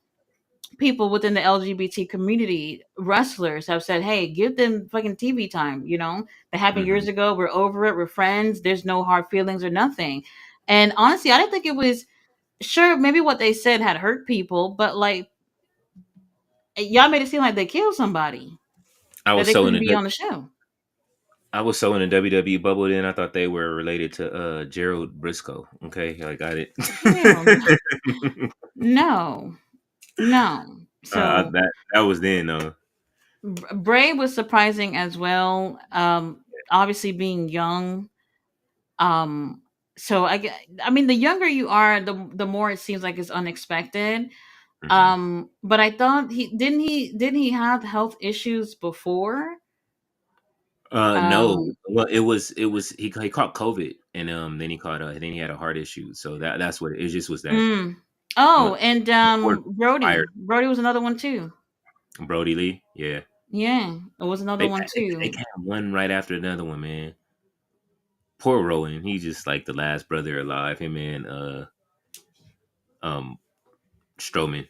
people within the LGBT community, wrestlers, have said, "Hey, give them fucking TV time." That happened Hmm. years ago. We're over it. We're friends. There's no hard feelings or nothing. And honestly, I didn't think it was, sure, maybe what they said had hurt people, but like, y'all made it seem like they killed somebody I that was they so in couldn't the be on the show. I was so in the WWE bubble then. I thought they were related to Gerald Briscoe. Okay, I got it. Hell no, no. So That was then though. Bray was surprising as well. Obviously being young. Um, so I mean, the younger you are, the more it seems like it's unexpected. Hmm. But I thought he have health issues before. No. Um, Well, it was he caught COVID and then he caught then he had a heart issue. So that's what it just was that. mm. Well, Oh, and or fired Brody was another one too. Brody Lee. Yeah, Yeah, it was another one they too. came one right after another one, man. Poor Rowan. He's just like the last brother alive. Him and um Strowman.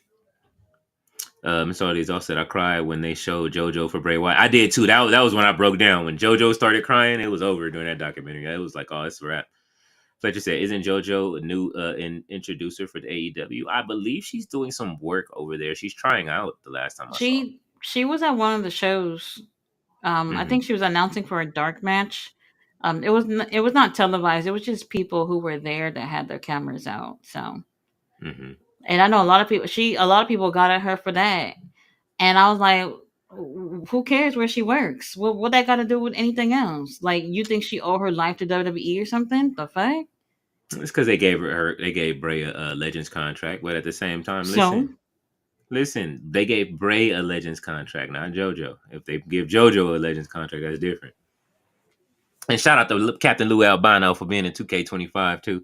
Miss Audi's also said I cried when they showed JoJo for Bray Wyatt. I did too. That was when I broke down. When JoJo started crying, it was over during that documentary. It was like, oh, it's a wrap. Fletcher said, "Isn't JoJo a new introducer for the AEW? I believe she's doing some work over there. She's trying out the last time I saw." She was at one of the shows. I Hmm. think she was announcing for a dark match. It was not televised. It was just people who were there that had their cameras out. So, Hmm. and I know a lot of people got at her for that. And I was like, who cares where she works? What that got to do with anything else? Like, you think she owe her life to WWE or something? The fuck? It's because they gave Bray a Legends contract, but at the same time, So, listen, they gave Bray a Legends contract, not JoJo. If they give JoJo a Legends contract, that's different. And shout out to Captain Lou Albano for being in 2K25 too.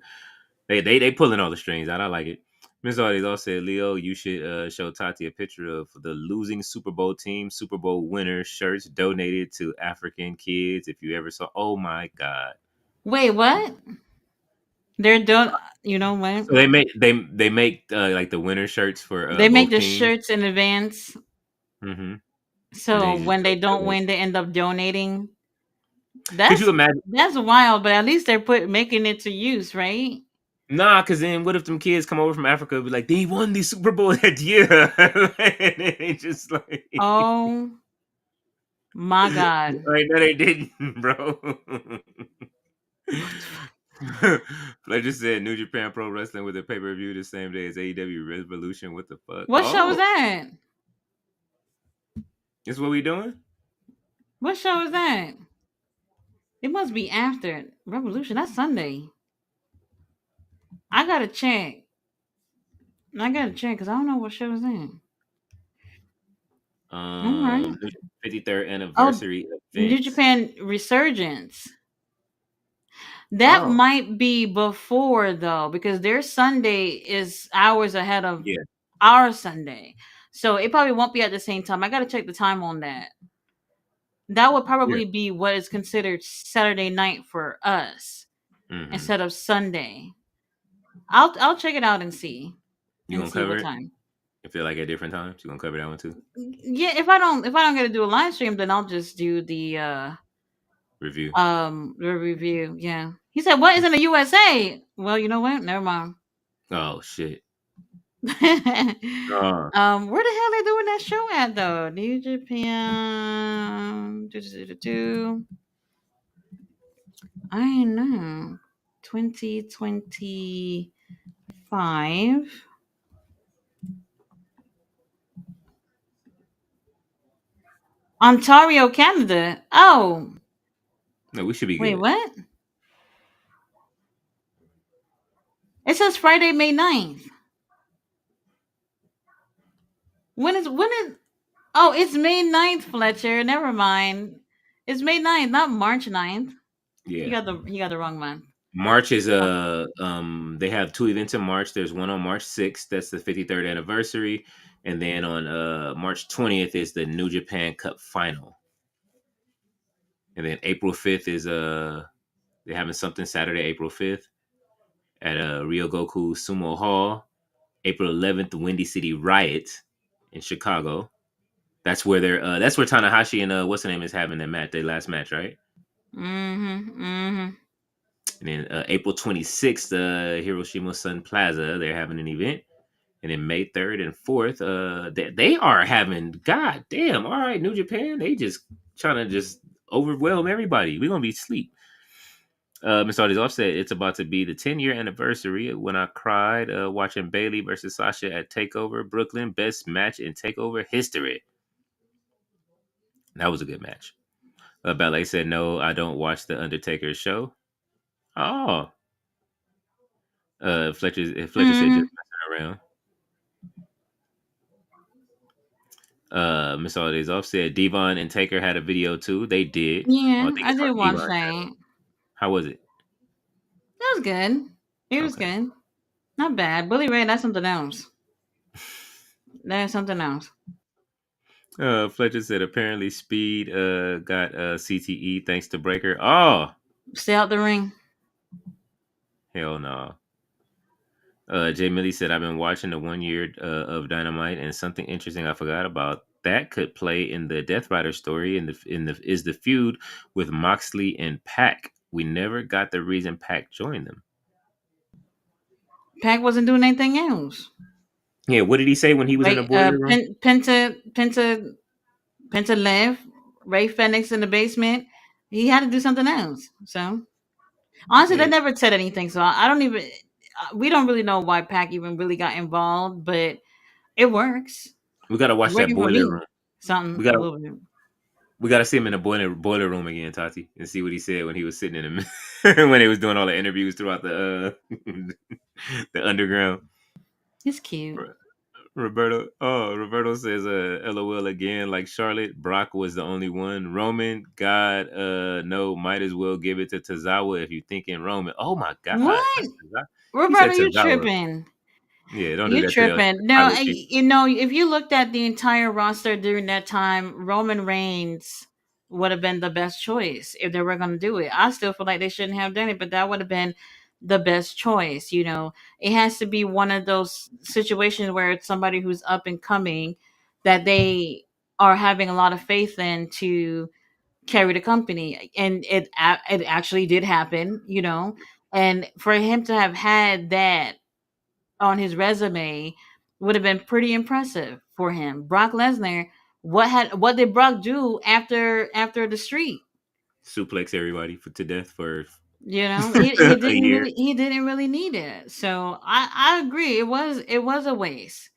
They pulling all the strings out. I like it. Miss Audis also said, Leo, you should show Tati a picture of the losing Super Bowl team, Super Bowl winner shirts donated to African kids. If you ever saw, oh my God. wait, what? They're doing, you know what? So they make like the winner shirts for They make both the teams. shirts in advance. Hmm. And then So you just when they don't win, they end up donating. could you That's imagine? that's wild, but at least they're making it to use, right? Nah, because then what if them kids come over from Africa and be like, they won the Super Bowl that year? And they just like, Oh my god. like, no, they didn't, bro. What the fuck? Like just said, New Japan Pro Wrestling with a pay per view the same day as AEW Revolution. What the fuck? What show was Oh, that? this what we doing? What show was that? It must be after Revolution. That's Sunday. I gotta check. I gotta check because I don't know what show is in. All right. 53rd Oh, anniversary New event. Japan Resurgence. That Oh, might be before though, because their Sunday is hours ahead of yeah, our Sunday. So it probably won't be at the same time. I gotta check the time on that. That would yeah. probably be what is considered Saturday night for us Hmm. instead of Sunday. I'll check it out You and gonna see cover what it? time. You feel like at different times? You gonna cover that one too? Yeah, if I don't get to do a live stream, then I'll just do Review. the review. Yeah. He said, "What is in the USA?" Well, you know what? Never mind. Oh shit. Where the hell they doing that show at though? New Japan. I don't know. 2025. Ontario, Canada. Oh, No, we should be wait, good. what? It says Friday, May 9th. When is Oh, it's May 9th, Fletcher. Never mind. It's May 9th, not March 9th. He Yeah. got the wrong month. March is they have two events in March. There's one on March 6th, that's the 53rd anniversary, and then on March 20th is the New Japan Cup final. And then April 5th is they're having something Saturday, April 5th at Ryogoku Sumo Hall. April 11th, the Windy City Riot in Chicago. That's where Tanahashi and what's the name is having their last match, right? Mm-hmm. Mm-hmm. And then April 26th, Hiroshima Sun Plaza, they're having an event. And then May 3rd and 4th, they are having, god damn, all right, New Japan, they just trying to just overwhelm everybody. We're going to be asleep. Mr. Artie's Offset, it's about to be the 10-year anniversary when I cried watching Bailey versus Sasha at TakeOver Brooklyn. Best match in TakeOver history. That was a good match. Ballet said, no, I don't watch The Undertaker's show. Oh. Fletcher said, Mm-hmm. just messing around. Miss Holidays Off said Devon and Taker had a video too. They did. Oh, I Yeah, think I it's did on watch Devon's that. channel. How was it? That was good. It was Okay. good. Not bad. Bully Ray, that's something else. That's something else. Fletcher said apparently Speed got CTE thanks to Breaker. Oh, Stay out the ring. hell no. Jay Millie said I've been watching the 1 year of Dynamite and something interesting I forgot about that could play in the Death Rider story is the feud with Moxley and Pac. We never got the reason Pac joined them. Pac wasn't doing anything else. Yeah, what did he say when he was in the Right? boiler room? Penta left. Ray Fenix in the basement. He had to do something else. So honestly, they Yeah, never said anything. So I don't even. We don't really know why Pac even really got involved, but it works. we gotta It's watch that working for boiler me. room. Something We a gotta little bit. we gotta see him in the boiler room again, Tati, and see what he said when he was sitting in the when he was doing all the interviews throughout the the underground. It's cute. Roberto says LOL again, like Charlotte. Brock was the only one. Roman, God, no, might as well give it to Tozawa if you thinking Roman. Oh my God. What, He Roberto? said You Tozawa. tripping? Yeah, don't do You that to the tripping? No, pilot shit. if you looked at the entire roster during that time, Roman Reigns would have been the best choice if they were going to do it. I still feel like they shouldn't have done it, but that would have been the best choice. It has to be one of those situations where it's somebody who's up and coming that they are having a lot of faith in to carry the company, and it actually did happen. And for him to have had that on his resume would have been pretty impressive for him. Brock Lesnar, what did Brock do after the street? Suplex everybody to death for He a didn't year. really need it. So I agree. It was a waste.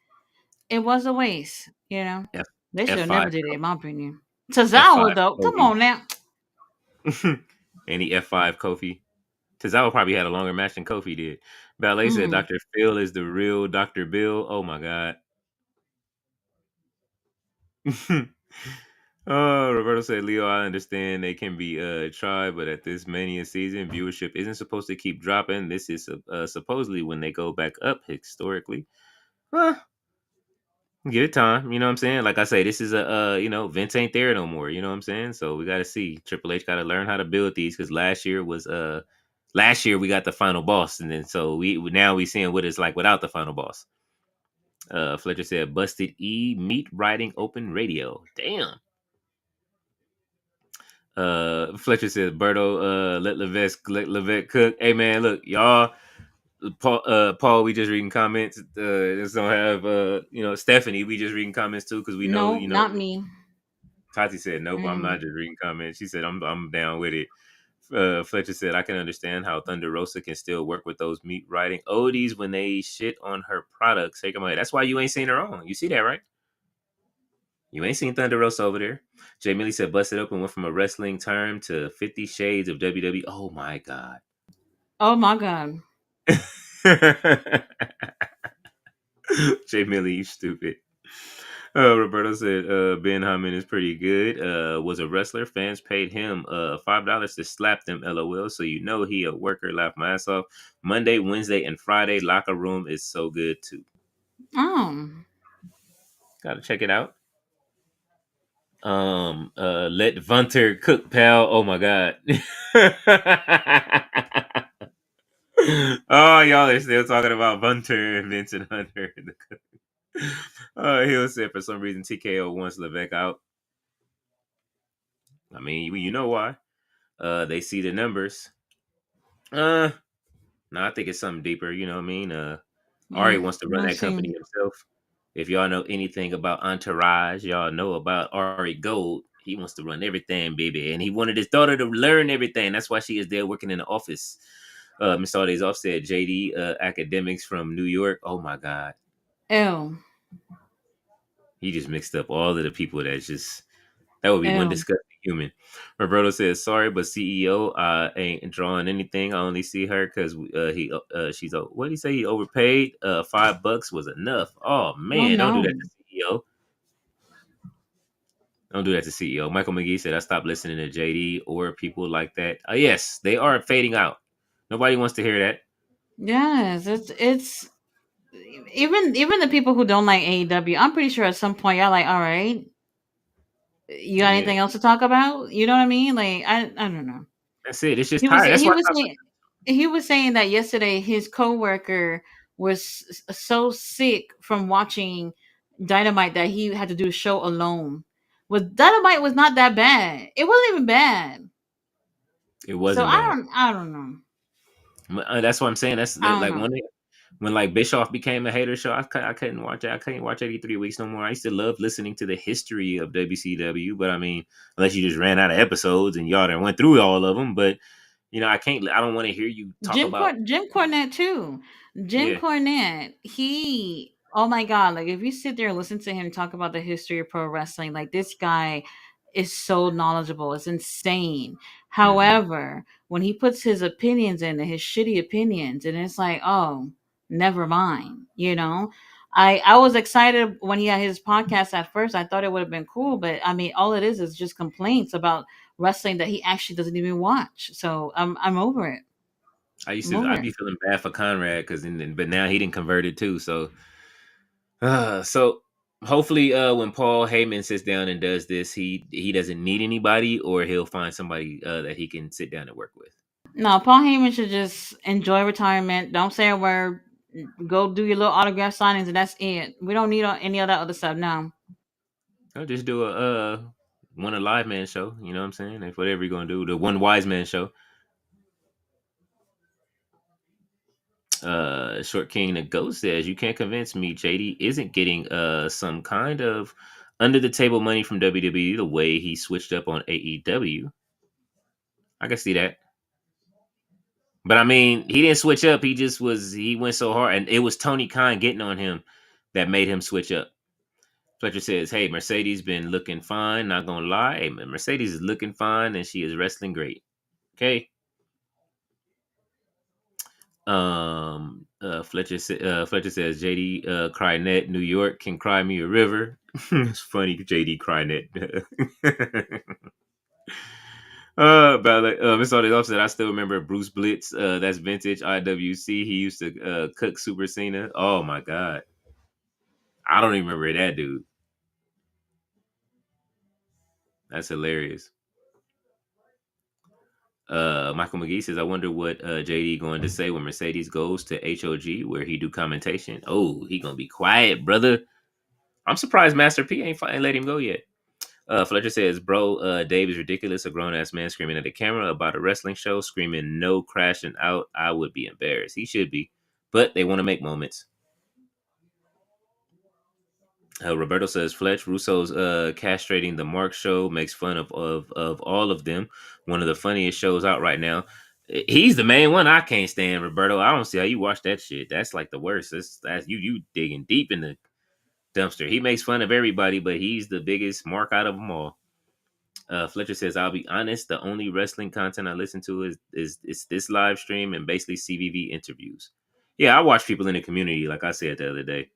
It was a waste. F They should have never F5 did it, in my opinion. F5 Tozawa though, come Kofi. on now. Any F5 Kofi. Tozawa probably had a longer match than Kofi did. Ballet said Mm. Dr. Phil is the real Dr. Bill. Oh my God. Roberto said, Leo, I understand they can be tried, but at this Mania season, viewership isn't supposed to keep dropping. This is supposedly when they go back up historically. Huh, give it time. You know what I'm saying? Like I say, this is Vince ain't there no more. You know what I'm saying? So we got to see. Triple H got to learn how to build these because last year we got the final boss, and then so we seeing what it's like without the final boss. Fletcher said, "Busted E meat riding open radio." Damn. Fletcher says, Berto, let Levesque cook. Hey man, look, y'all. Paul, we just reading comments. Just don't have Stephanie. We just reading comments too because we know No, not me. Tati said nope. I'm Mm. not just reading comments. She said I'm down with it. Fletcher said I can understand how Thunder Rosa can still work with those meat writing oldies when they shit on her products. Take them away. That's why you ain't seen her on. You see that, right? You ain't seen Thunder Rosa over there. Jay Millie said busted open went from a wrestling term to 50 Shades of WWE. Oh my god. Oh my god. Jay Millie, you stupid. Roberto said Ben Hammond is pretty good. Was a wrestler. Fans paid him $5 to slap them. LOL. So you know he a worker. Laugh my ass off. Monday, Wednesday, and Friday locker room is so good too. Oh. Gotta check it out. Let Vunter cook, pal. Oh my god. Oh, y'all are still talking about Vunter and Vincent Hunter. Hill said for some reason TKO wants Levesque out. I mean, you know why? They see the numbers. No, I think it's something deeper. You know what I mean? Ari Yeah. wants to run We'll that see. company himself. If y'all know anything about Entourage, y'all know about Ari Gold. He wants to run everything, baby, and he wanted his daughter to learn everything. That's why she is there working in the office. Miss Aldays offset JD academics from New York. Oh my God, Ew. he just mixed up all of the people. That would be one Ew. disgusting human. Roberto says, "Sorry, but CEO ain't drawing anything. I only see her because she's what did he say? He overpaid. $5 was enough. Oh Oh man, don't do that no. to CEO. Don't do that to CEO." Michael McGee said, "I stopped listening to JD or people like that. Yes, they are fading out. Nobody wants to hear that. Yes, it's even the people who don't like AEW, I'm pretty sure at some point y'all like, all right, you got Yeah, anything else to talk about? You know what I mean? Like I don't know. that's it. It's just He was tired. That's he why I was stopped. saying he was saying that yesterday his coworker was so sick from watching Dynamite that he had to do a show alone. Was Dynamite was not that bad. It wasn't even bad. It So wasn't bad. I don't know. That's what I'm saying. I don't Like know. when like Bischoff became a hater show, I couldn't watch it. I couldn't watch 83 weeks no more. I used to love listening to the history of WCW, but I mean, unless you just ran out of episodes and y'all done went through all of them, but I can't. I don't want to hear you talk about. Jim Cornette too. Jim Yeah, Cornette, he oh my god, like if you sit there and listen to him talk about the history of pro wrestling, like this guy is so knowledgeable. It's insane. hmm However, when he puts his opinions in, his shitty opinions, and it's like, oh, never mind, you know. I was excited when he had his podcast at first. I thought it would have been cool, but I mean, all it is just complaints about wrestling that he actually doesn't even watch. So I'm over it. I'm over I'd it. be feeling bad for Conrad but now he didn't convert it too. So hopefully, when Paul Heyman sits down and does this, he doesn't need anybody, or he'll find somebody that he can sit down and work with. No, Paul Heyman should just enjoy retirement. Don't say a word. Go do your little autograph signings, and that's it. We don't need any of that other stuff now. I'll just do a one a live man show. You know what I'm saying? If whatever you're gonna do, the one wise man show. Short King the Ghost says you can't convince me JD isn't getting some kind of under the table money from WWE the way he switched up on AEW. I can see that. But I mean, he didn't switch up. He went so hard, and it was Tony Khan getting on him that made him switch up. Fletcher says, "Hey, Mercedes been looking fine. Not gonna lie, hey, Mercedes is looking fine, and she is wrestling great. Okay." Fletcher says, "JD Crynet, New York can cry me a river." It's funny, JD Crynet. Miss Audrey said, "I still remember Bruce Blitz. That's vintage IWC. He used to cook Super Cena. Oh my god, I don't even remember that dude. That's hilarious." Michael McGee says, "I wonder what JD going to say when Mercedes goes to HOG where he do commentation. Oh, he gonna be quiet, brother. I'm surprised Master P ain't let him go yet." Fletcher says, "Bro, Dave is ridiculous. A grown ass man screaming at the camera about a wrestling show, screaming no crashing out. I would be embarrassed. He should be. but they want to make moments. Roberto says Fletch Russo's castrating the Mark show makes fun of all of them. One of the funniest shows out right now. He's the main one I can't stand, Roberto. I don't see how you watch that shit. That's like the worst. That's you digging deep in the dumpster. He makes fun of everybody, but he's the biggest mark out of them all. Fletcher says, "I'll be honest. The only wrestling content I listen to is this live stream and basically CVV interviews. Yeah, I watch people in the community, like I said the other day."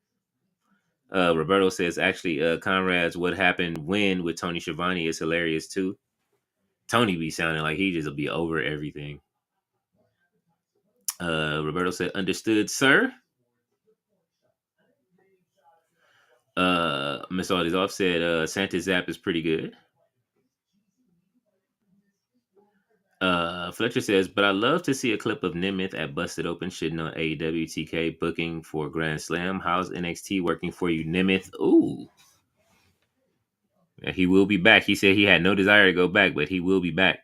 Roberto says, "Actually, Conrad's What Happened When with Tony Schiavone is hilarious too. Tony be sounding like he just will be over everything." Roberto said, "Understood, sir." Miss Audis said, "Santa Zap is pretty good." Fletcher says, "But I love to see a clip of Nemeth at Busted Open shitting on AEW TK booking for Grand Slam. How's NXT working for you, Nemeth?" Ooh. He will be back. He said he had no desire to go back, but he will be back.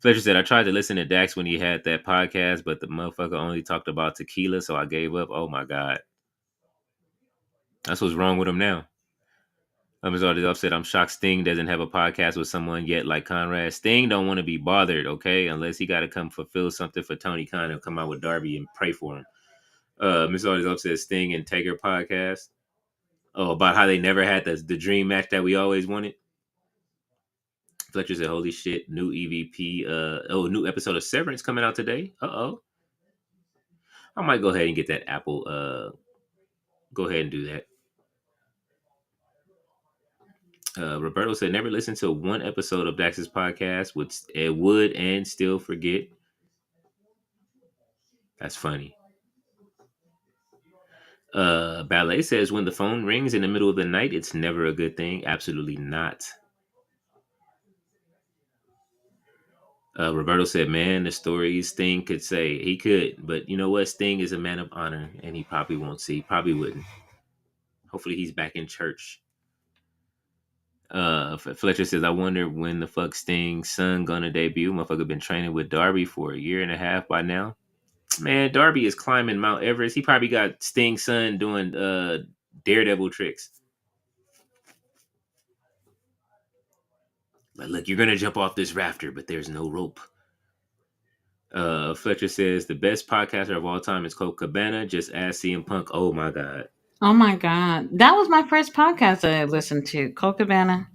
Fletcher said, "I tried to listen to Dax when he had that podcast, but the motherfucker only talked about tequila, so I gave up." Oh my God. That's what's wrong with him now. Ms. Audis said, "I'm shocked Sting doesn't have a podcast with someone yet like Conrad. Sting don't want to be bothered, okay? Unless he got to come fulfill something for Tony Khan and come out with Darby and pray for him." Ms. Audis said, "Sting and Taker podcast. Oh, about how they never had the dream match that we always wanted." Fletcher said, "Holy shit, new EVP. New episode of Severance coming out today. Uh-oh. I might go ahead and get that Apple. Go ahead and do that." Roberto said, "Never listened to one episode of Dax's podcast. Would and still forget." That's funny. Ballet says, "When the phone rings in the middle of the night, it's never a good thing." Absolutely not. Roberto said, "Man, the stories Sting could say. He could. But you know what? Sting is a man of honor, and he probably won't see. Probably wouldn't. Hopefully he's back in church." Fletcher says, "I wonder when the fuck Sting's son gonna debut. Motherfucker been training with Darby for a year and a half by now." Man, Darby is climbing Mount Everest. He probably got Sting's son doing daredevil tricks. Like, look, you're gonna jump off this rafter, but there's no rope. Fletcher says, "The best podcaster of all time is Colt Cabana. Just ask CM Punk." Oh my God. Oh my god, that was my first podcast that I listened to, Colt Cabana.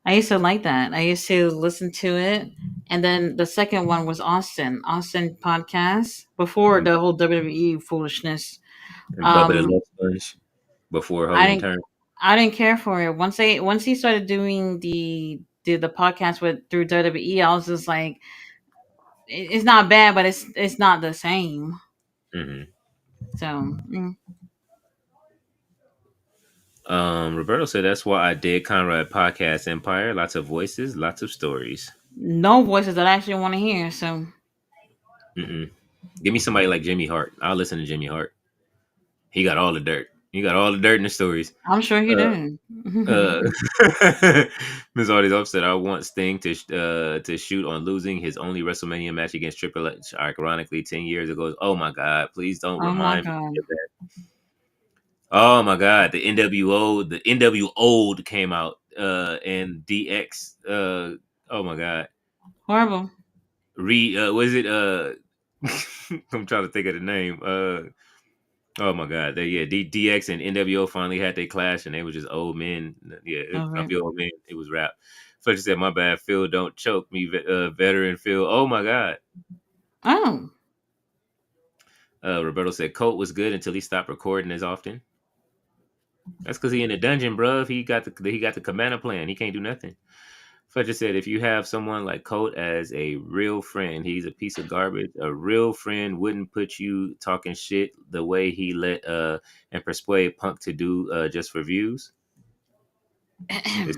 I used to like that. I used to listen to it, and then the second one was Austin podcast before the whole WWE foolishness. And Bubba the Um, Love Sponge before I Hogan didn't turned. I didn't care for it once he started doing the podcast with through WWE. I was just like, it's not bad, but it's not the same. Mm-hmm. So Roberto said, "That's why I did Conrad Podcast Empire. Lots of voices, lots of stories." no voices that I actually want to hear. So Mm-mm. Give me somebody like Jimmy Hart. I'll listen to Jimmy Hart. He got all the dirt. He got all the dirt in the stories. I'm sure he Uh, did. uh, Ms. Audis upset. "I want Sting to shoot on losing his only WrestleMania match against Triple H, ironically 10 years ago." Oh my God! Please don't Oh my remind me god. of that. Oh my God! The NWO came out. And DX. Oh my God! Horrible. Was it? I'm trying to think of the name. Oh my God! DX and NWO finally had their clash, and they were just old men. Yeah, Okay. grumpy old men. It was rap. Fletcher said, "My bad, Phil. Don't choke me, veteran Phil." Oh my God! Oh. Roberto said, "Colt was good until he stopped recording as often." That's because he in the dungeon, bruv. He got the Cabana plan. He can't do nothing. Fletcher said, "If you have someone like Colt as a real friend, he's a piece of garbage. A real friend wouldn't put you talking shit the way he let and persuade Punk to do just for views." This,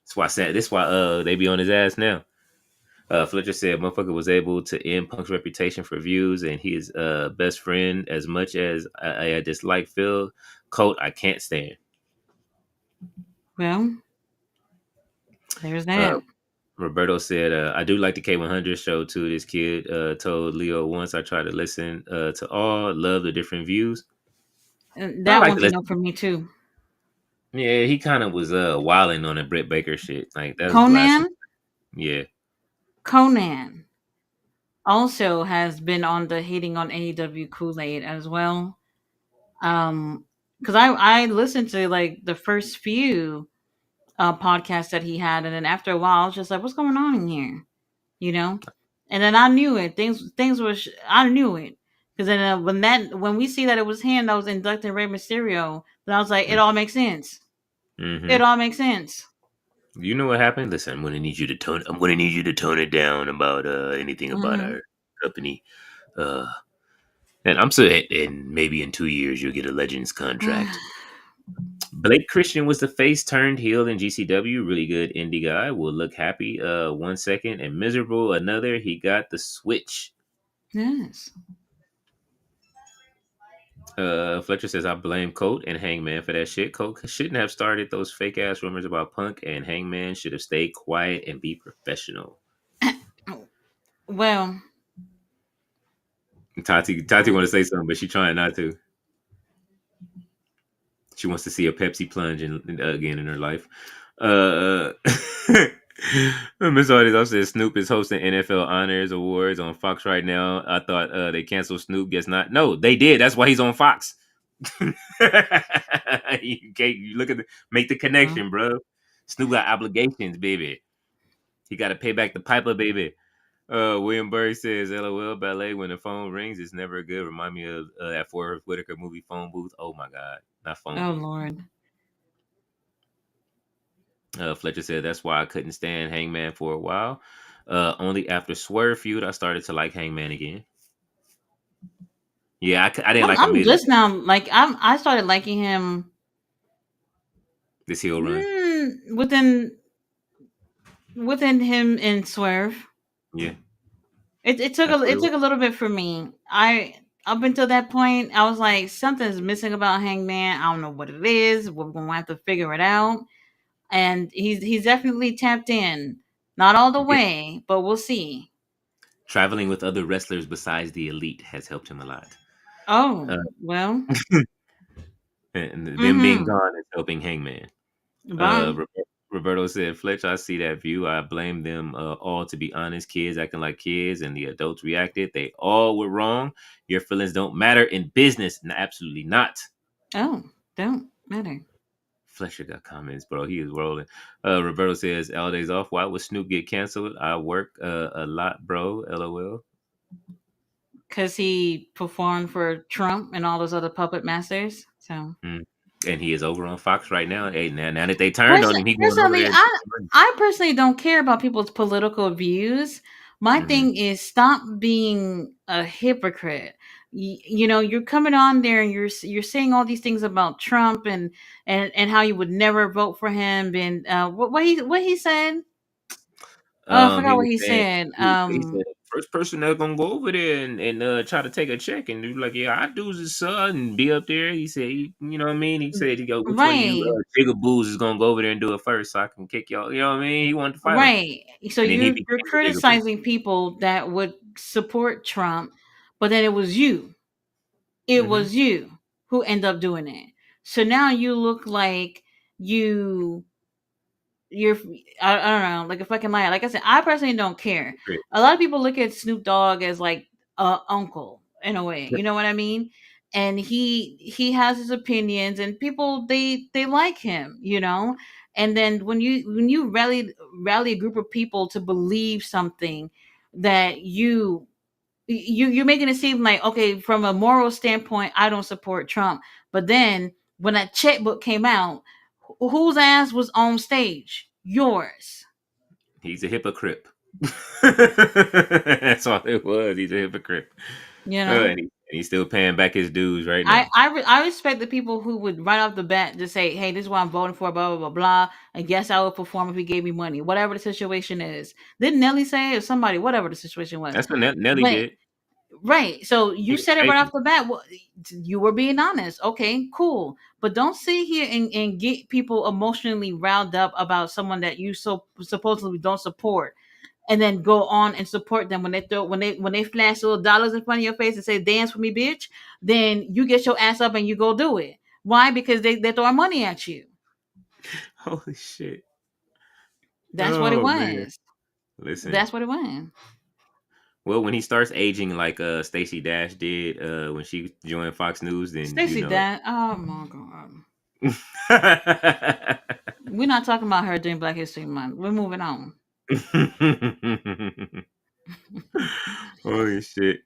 that's why I said this. Why they be on his ass now. Fletcher said, "Motherfucker was able to end Punk's reputation for views, and his best friend. As much as I dislike Phil, Colt I can't stand." Well, there's Uh, that. Roberto said, I do like the K100 show too. This kid told Leo once I tried to listen to all, love the different views. And I that like to one's a no listen. for me too. Yeah, he kind of was wilding on the Britt Baker shit. Like that was Conan, blasphemy. Yeah. Conan also has been on the hating on AEW Kool-Aid as well. Because I listened to like the first few podcasts that he had, and then after a while, I was just like, "What's going on in here?" You know. And then I knew it. Things were. I knew it because then when we see that it was him that was inducting Rey Mysterio, then I was like, it all makes sense. It Mm-hmm. all makes sense. You know what happened? Listen, I'm gonna need you to tone. I'm gonna need you to tone it down about anything about Mm-hmm. our company. Uh, and I'm so. And maybe in 2 years you'll get a Legends contract. Blake Christian was the face turned heel in GCW. Really good indie guy. Will look happy 1 second and miserable another. He got the switch. Yes. Fletcher says I blame Colt and Hangman for that shit. Colt shouldn't have started those fake ass rumors about Punk, and Hangman should have stayed quiet and be professional. Well, Tati want to say something, but she trying not to. She wants to see a Pepsi plunge again in her life. Uh, Miss Artist also said Snoop is hosting NFL Honors Awards on Fox right now. I thought they canceled Snoop. Guess not. No, they did. That's why he's on Fox. You look at make the well, connection, bro. Snoop got obligations, baby. He got to pay back the piper, baby. William Burry says, "LOL, ballet. When the phone rings, it's never good. Remind me of that Forrest Whitaker movie, Phone Booth. Oh my god, not Phone oh Booth." Lord. Fletcher said, "That's why I couldn't stand Hangman for a while. Only after Swerve feud, I started to like Hangman again. Yeah, I didn't like him I'm mid just now like I started liking him this heel run. within him and Swerve. Yeah, It absolutely. took a little bit for me. I Up until that point, I was like, something's missing about Hangman. I don't know what it is. We're gonna have to figure it out. And he's definitely tapped in. Not all the Yeah. way, but we'll see. Traveling with other wrestlers besides the elite has helped him a lot. Oh, Uh, well. and them being Mm-hmm. gone is helping Hangman. Bye. Roberto said, Fletch, I see that view. I blame them all, to be honest. Kids acting like kids, and the adults reacted. They all were wrong. Your feelings don't matter in business. Absolutely not. Oh, don't matter. Fletcher got comments, bro. He is rolling. Roberto says, all days off. Why would Snoop get canceled? I work a lot, bro. LOL. Because he performed for Trump and all those other puppet masters. So Mm. And he is over on Fox right now. Hey, now that they turned on him, he going over Personally, there and get some money. I personally don't care about people's political views. My Mm-hmm. thing is stop being a hypocrite. You know, you're coming on there and you're saying all these things about Trump and how you would never vote for him and what he said. Oh, I He forgot what was he saying said. he said first person that's gonna go over there and try to take a check and do like, yeah, I do his son and be up there. He said, you know what I mean? He said, which one of you Right, jigaboos is gonna go over there and do it first so I can kick y'all. You know what I mean? He wanted to fight him, right. So and then he you're became a jigaboo. criticizing people that would support Trump, but then it was you. It Mm-hmm. was you who end up doing it. So now you look like you you're I don't know, like a fucking liar. Like I said, I personally don't care. A lot of people look at Snoop Dogg as like a uncle in a way. You know what I mean? And he has his opinions and people they like him, you know? And then when you rally a group of people to believe something that you're making it seem like, okay, from a moral standpoint, I don't support Trump. But then when that checkbook came out, whose ass was on stage? Yours. He's a hypocrite. That's all it was. He's a hypocrite. You know, And he's still paying back his dues right now. I respect the people who would right off the bat just say, "Hey, this is what I'm voting for." Blah blah blah blah. I guess I would perform if he gave me money, whatever the situation is. Didn't Nelly say or somebody, whatever the situation was? That's what Nelly But did. right. So He you was said it right faking. off the bat. Well, you were being honest. Okay, cool. But don't sit here and get people emotionally riled up about someone that you so supposedly don't support, and then go on and support them when they flash little dollars in front of your face and say dance for me, bitch. Then you get your ass up and you go do it. Why? Because they're throwing money at you. Holy shit. That's what it Oh man. was. Listen. That's what it was. Well, when he starts aging like Stacey Dash did when she joined Fox News, then you Stacey, know. that oh my god. We're not talking about her during Black History Month. We're moving on. Holy shit.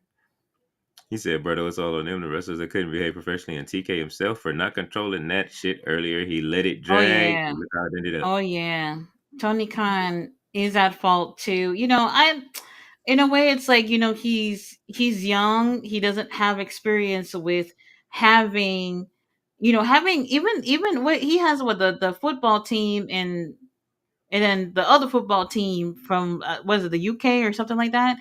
He said, brother, it's all on them. The wrestlers that couldn't behave professionally, and TK himself for not controlling that shit earlier. He let it Oh drag. yeah. Look how it ended up. Oh yeah. Tony Khan is at fault too. I in a way it's like, he's young. He doesn't have experience with having having even what he has with the football team, and then the other football team from was it the UK or something like that.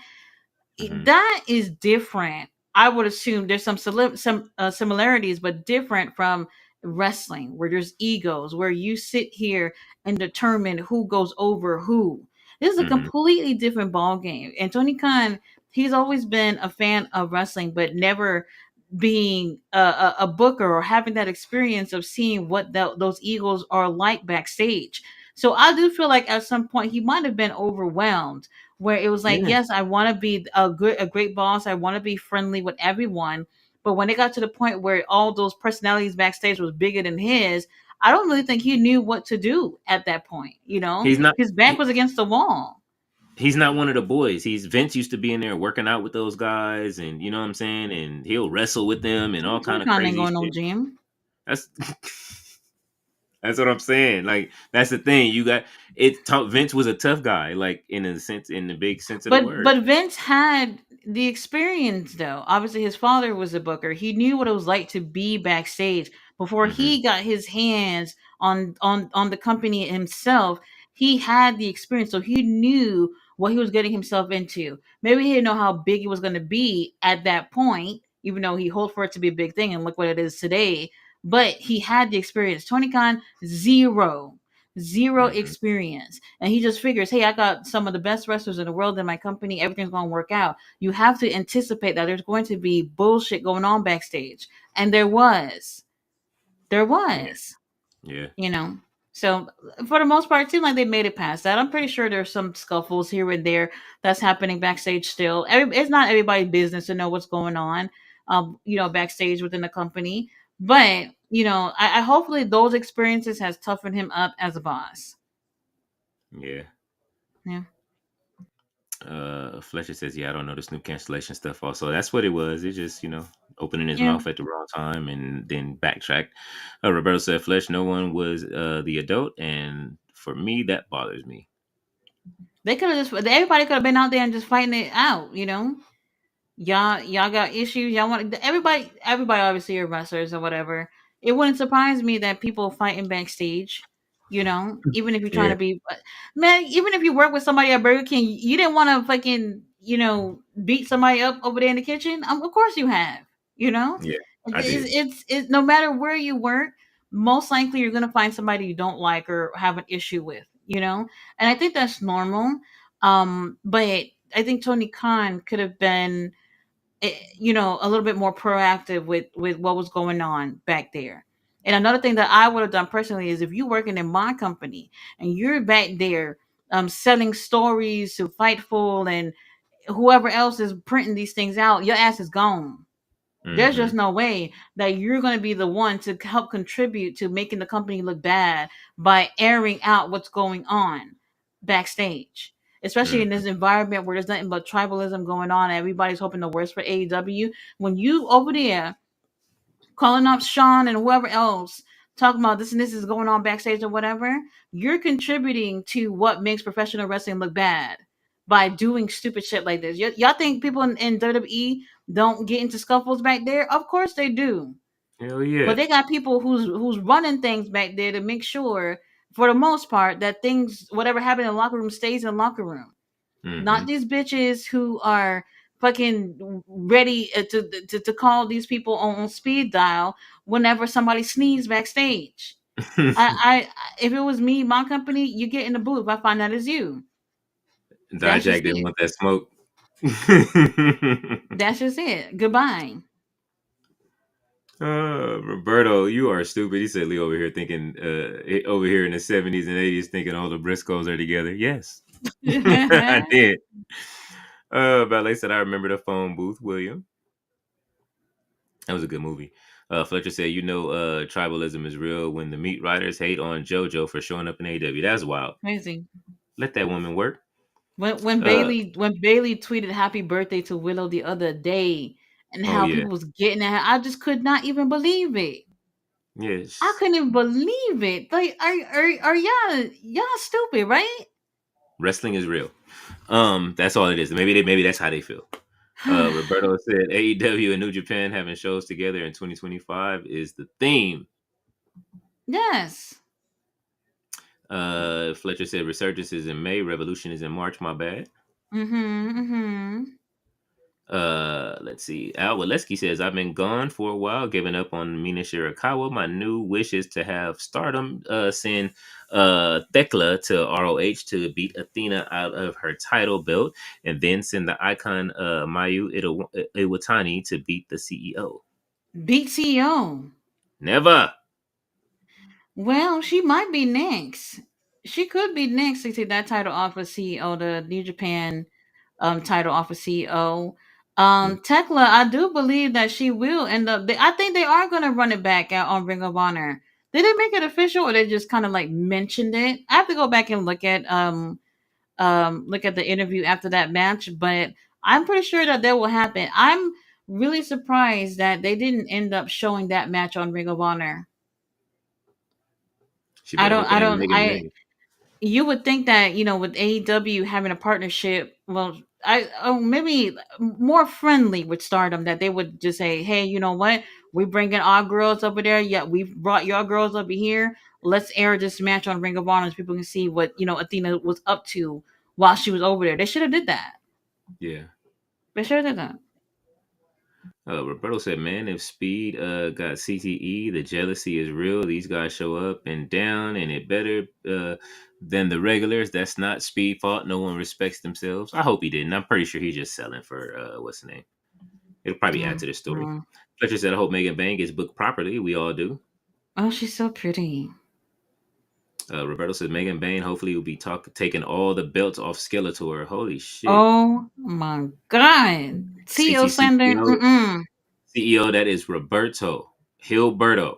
Hmm. That is different. I would assume there's some similarities, but different from wrestling, where there's egos, where you sit here and determine who goes over who. This is a Hmm. completely different ball game. And Tony Khan, he's always been a fan of wrestling, but never being a booker or having that experience of seeing what those egos are like backstage. So I do feel like at some point he might have been overwhelmed, where it was like, Yeah. yes, I want to be a great boss. I want to be friendly with everyone. But when it got to the point where all those personalities backstage was bigger than his, I don't really think he knew what to do at that point. He's not. His back was against the wall. He's not one of the boys. He's Vince used to be in there working out with those guys, and you know what I'm saying. And he'll wrestle with them and all Tony kind of Khan ain't crazy going no shit. gym. That's that's what I'm saying. Like that's the thing. You got it. Vince was a tough guy, like in the big sense of the word. But Vince had the experience though. Obviously his father was a booker. He knew what it was like to be backstage before Hmm. he got his hands on the company himself. He had the experience, so he knew what he was getting himself into. Maybe he didn't know how big it was going to be at that point, even though he hoped for it to be a big thing, and look what it is today. But he had the experience. Tony Khan, zero Hmm. experience, and he just figures, hey, I got some of the best wrestlers in the world in my company, everything's going to work out. You have to anticipate that there's going to be bullshit going on backstage, and there Yeah. was Yeah. you know so for the most part it seemed like they made it past that. I'm pretty sure there's some scuffles here and there that's happening backstage still. It's not everybody's business to know what's going on backstage within the company, but I hopefully those experiences has toughened him up as a boss. Yeah. Yeah. Fletcher says, "Yeah, I don't know this new cancellation stuff." Also, that's what it was. It just, opening his Yeah. mouth at the wrong time and then backtracked. Roberto said, "Fletch, no one was the adult, and for me, that bothers me." They could have just everybody could have been out there and just fighting it out. Y'all got issues. Y'all want everybody obviously are wrestlers or whatever. It wouldn't surprise me that people fighting backstage. Even if you're trying Yeah, to be man, even if you work with somebody at Burger King, you didn't want to fucking beat somebody up over there in the kitchen. Of course you have. You know, yeah, I did. it's no matter where you work, most likely you're gonna find somebody you don't like or have an issue with. And I think that's normal. But I think Tony Khan could have been a little bit more proactive with what was going on back there. And another thing that I would have done personally is if you're working in my company and you're back there selling stories to Fightful and whoever else is printing these things out, your ass is gone. There's Hmm. just no way that you're going to be the one to help contribute to making the company look bad by airing out what's going on backstage. Especially in Hmm. this environment where there's nothing but tribalism going on, and everybody's hoping the worst for AEW. When you over there calling up Sean and whoever else talking about this and this is going on backstage or whatever, you're contributing to what makes professional wrestling look bad by doing stupid shit like this. Y'all think people in WWE don't get into scuffles back there? Of course they do. Hell But yeah. they got people who's running things back there to make sure, for the most part, that things, whatever happened in the locker room, stays in the locker room. Not Hmm. these bitches who are fucking ready to call these people on speed dial whenever somebody sneezes backstage. I if it was me, my company, you get in the booth. I find that is you. That's just Dijak didn't it. want that smoke. That's just it. Goodbye. Roberto, you are stupid. He said Lee over here thinking, over here in the 70s and 80s, thinking all the Briscoes are together. Yes, I did. Ballet said, I remember the phone booth, William. That was a good movie. Fletcher said, tribalism is real when the meat riders hate on JoJo for showing up in AW. That's wild. Crazy. Let that woman work. When Uh, Bailey tweeted happy birthday to Willow the other day and oh how yeah, people was getting at her, I just could not even believe it. I yes. couldn't even believe it. Like, are y'all stupid, right? Wrestling is real. That's all it is. Maybe that's how they feel. Roberto said AEW and New Japan having shows together in 2025 is the theme. Yes. Fletcher said Resurgence is in May, Revolution is in March. My bad. Mm-hmm. Let's see. Al Waleski says, I've been gone for a while, giving up on Mina Shirakawa. My new wish is to have Stardom send Thekla to ROH to beat Athena out of her title belt, and then send the icon Mayu Iwatani to beat the CEO. Beat CEO. Never. Well, she might be next. She could be next to take that title off of CEO, the New Japan title off of CEO. Tekla, I do believe that she will end up. I think they are going to run it back out on Ring of Honor. Did they make it official, or they just kind of like mentioned it? I have to go back and look at the interview after that match, but I'm pretty sure that will happen. I'm really surprised that they didn't end up showing that match on Ring of Honor. She better hope it I ain't don't, Megan I May. You would think that, with AEW having a partnership, well, maybe more friendly with Stardom, that they would just say, hey, you know what, we bringing our girls over there, yeah, we brought your girls over here, let's air this match on Ring of Honor so people can see what Athena was up to while she was over there. They should have did that. Yeah. They should have did that. Roberto said, man, if Speed got CTE, the jealousy is real. These guys show up and down, and it better than the regulars. That's not Speed fault. No one respects themselves. I hope he didn't. I'm pretty sure he's just selling for, what's the name? It'll probably add to the story. Mm. Fletcher said, I hope Megan Bang gets booked properly. We all do. Oh, she's so pretty. Roberto said, Megan Bang hopefully will be taking all the belts off Skeletor. Holy shit. Oh my god. CEO Sander. CTCPO, Mm-mm. CEO, that is Roberto Hilberto.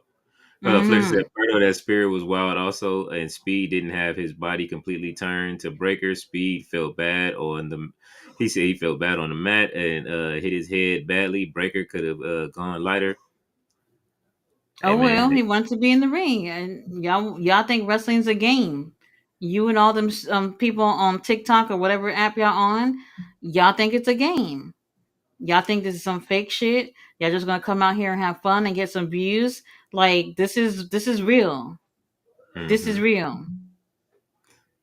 Fletcher said Mm. Berto, that spirit was wild also, and Speed didn't have his body completely turned to Breaker. Speed felt bad on the. He said he felt bad on the mat and hit his head badly. Breaker could have gone lighter. Hey Oh well, man, he wants to be in the ring, and y'all think wrestling's a game. You and all them people on TikTok or whatever app y'all on, y'all think it's a game. Y'all think this is some fake shit. Y'all just gonna come out here and have fun and get some views. Like this is real. This is mm-hmm. real.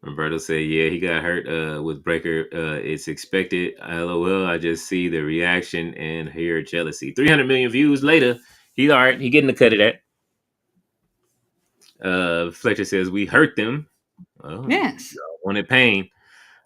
Roberto said, yeah, he got hurt with Breaker. It's expected. LOL. I just see the reaction and hear jealousy. 300 million views later. He all right. He getting the cut of that. Fletcher says we hurt them. Oh, Yes. wanted pain.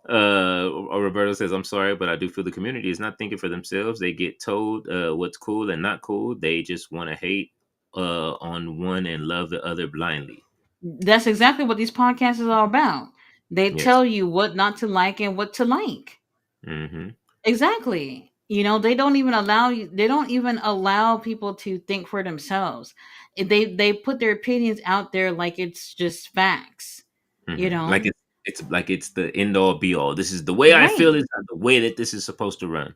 Roberto says, I'm sorry, but I do feel the community is not thinking for themselves. They get told what's cool and not cool. They just want to hate on one and love the other blindly. That's exactly what these podcasts is all about. They Yes. tell you what not to like and what to like. Mm-hmm. Exactly. They don't even allow you. They don't even allow people to think for themselves. They put their opinions out there like it's just facts. You Mm-hmm. Like know, it's like it's the end all be all. This is the way I right? feel. It's not the way that this is supposed to run.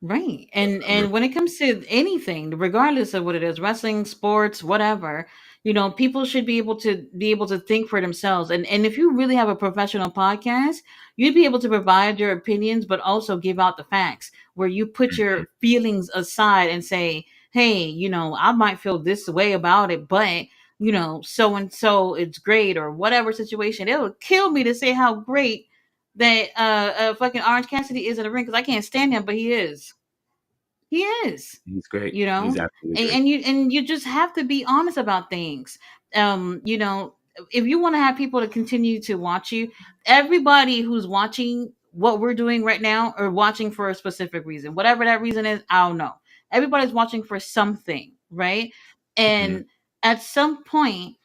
Right. And when it comes to anything, regardless of what it is, wrestling, sports, whatever, people should be able to think for themselves. And if you really have a professional podcast, you'd be able to provide your opinions but also give out the facts where you put Mhm. your feelings aside and say, "Hey, I might feel this way about it, but so and so it's great or whatever situation. It would kill me to say how great that fucking Orange Cassidy is in the ring because I can't stand him, but he is. He is. He's great. You He's know, absolutely and, great. you just have to be honest about things. You know, if you want to have people to continue to watch you, everybody who's watching what we're doing right now are watching for a specific reason. Whatever that reason is, I don't know. Everybody's watching for something, right? Mm-hmm. And at some point,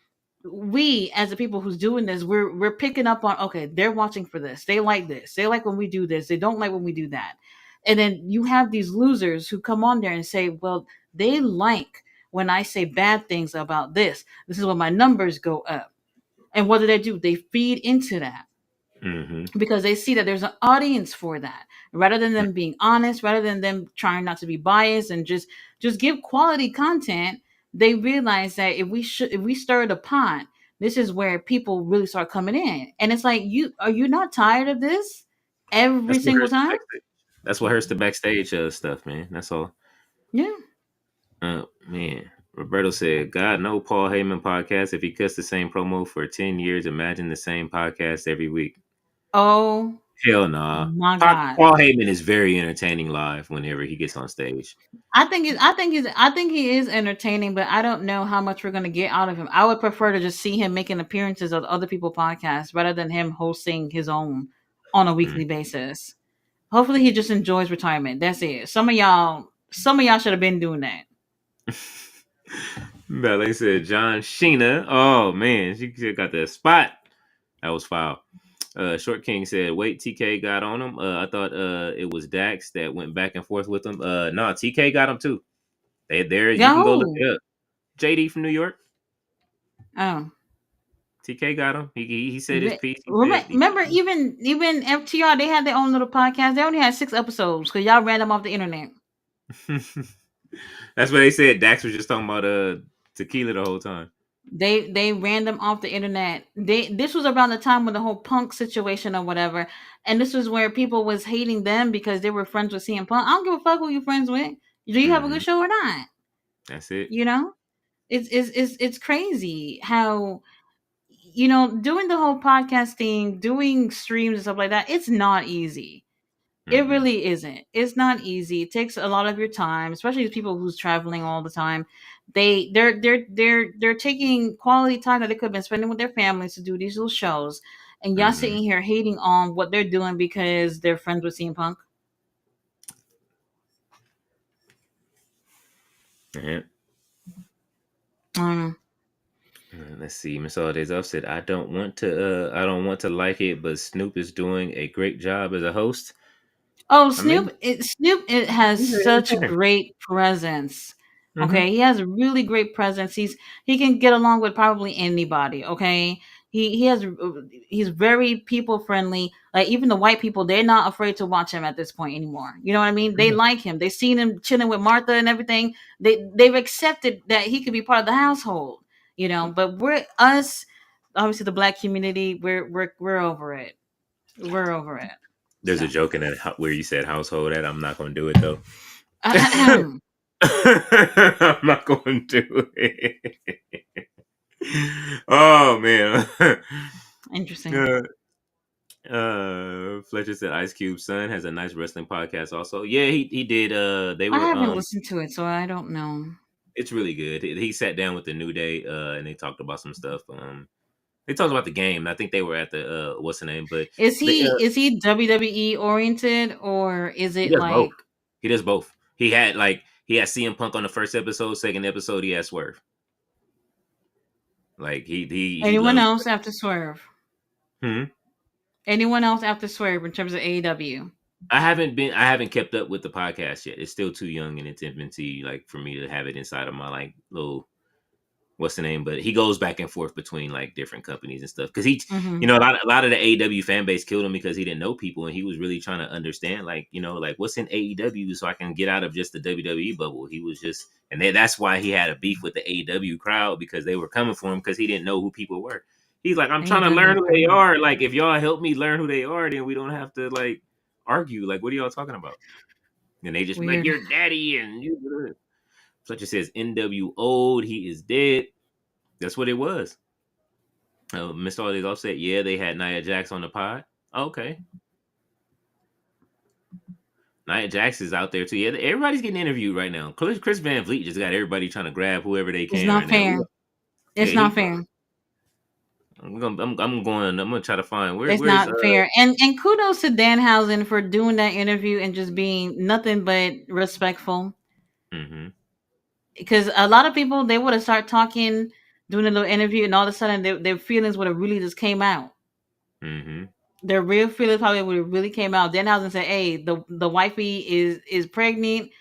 we as the people who's doing this, we're picking up on, okay, they're watching for this, they like this, they like when we do this, they don't like when we do that. And then you have these losers who come on there and say, well, they like when I say bad things about this is when my numbers go up. And what do? They feed into that Mm-hmm. because they see that there's an audience for that, rather than them being honest, rather than them trying not to be biased and just give quality content. They realize that if we stir the pot, this is where people really start coming in. And it's like, you not tired of this every That's what single hurts the time? backstage. That's what hurts the backstage stuff, man. That's all. Yeah. Man. Roberto said, God, no Paul Heyman podcast. If he cuts the same promo for 10 years, imagine the same podcast every week. Oh Hell nah. my God. Paul Heyman is very entertaining live whenever he gets on stage. I think he is entertaining, but I don't know how much we're gonna get out of him. I would prefer to just see him making appearances on other people's podcasts rather than him hosting his own on a Mm. weekly basis. Hopefully he just enjoys retirement. That's it. Some of y'all should have been doing that. Ballet said John Sheena. Oh man, she got that spot. That was foul. Short King said, "Wait, TK got on him. I thought it was Dax that went back and forth with him. No, TK got him too. There, you can go look Yo. it up. JD from New York. Oh. TK got him. He said his piece. He said Remember, even FTR, they had their own little podcast. They only had 6 episodes because y'all ran them off the internet. That's what they said. Dax was just talking about tequila the whole time. They ran them off the internet. This was around the time with the whole Punk situation or whatever, and this was where people was hating them because they were friends with CM Punk. I don't give a fuck who you friends with. Do you have a Mm-hmm. good show or not? That's it. You know, it's crazy how, doing the whole podcasting, doing streams and stuff like that. It's not easy. It Mm-hmm. really isn't. It's not easy. It takes a lot of your time, especially the people who's traveling all the time. They're taking quality time that they could have been spending with their families to do these little shows, and y'all Mm-hmm. sitting here hating on what they're doing because they're friends with CM Punk. Yeah. Um, Let's see. Miss All Days Off said, I don't want to like it, but Snoop is doing a great job as a host. Oh, I mean, Snoop, it has he's an such entertainer. great presence. Mm-hmm. Okay, he has a really great presence. He can get along with probably anybody. Okay, he's very people friendly. Like even the white people, they're not afraid to watch him at this point anymore. You know what I mean? They like him. They've seen him chilling with Martha and everything. They've accepted that he could be part of the household. But we're us, obviously the black community. We're over it. We're over it. There's a So. joke in that where you said household at. I'm not going to do it though. Ahem. I'm not going to do it. Oh man. Interesting. uh, Fletcher said Ice Cube's son has a nice wrestling podcast also. Yeah, he did. They I were haven't listened to it, so I don't know. it's really good. He sat down with the New Day and they talked about some stuff. They talked about the game. I think they were at the what's the name, but they, Is he WWE oriented, or is he it does both. like He does both. He had CM Punk on the first episode, second episode he had Swerve. Like he anyone loves. else after Swerve? Hmm? Anyone else after Swerve in terms of AEW? I haven't kept up with the podcast yet. It's still too young in its infancy, like for me to have it inside of my like little what's the name, but he goes back and forth between like different companies and stuff because Mm-hmm. a lot of the AEW fan base killed him because he didn't know people and he was really trying to understand like like what's in AEW so I can get out of just the WWE bubble. He was just that's why he had a beef with the AEW crowd because they were coming for him because he didn't know who people were. He's like, I'm trying to learn who they are. Like if y'all help me learn who they are, then we don't have to like argue. Like what are y'all talking about? And they just be like Weird. your daddy and you. Fletcher says NWO, he is dead. That's what it was. Mr. All These Offset, yeah, they had Nia Jax on the pod. Okay. Nia Jax is out there too. Yeah, everybody's getting interviewed right now. Chris Van Vliet just got everybody trying to grab whoever they It's can right not now. fair. Yeah, It's not fair. I'm gonna try to find It's where's not fair. And kudos to Danhausen for doing that interview and just being nothing but respectful. mm-hmm, Because a lot of people they would have started talking, doing a little interview, and all of a sudden their feelings would have really just came out. mm-hmm. Their real feelings probably would have really came out. Danhausen said, "Hey, the wifey is pregnant.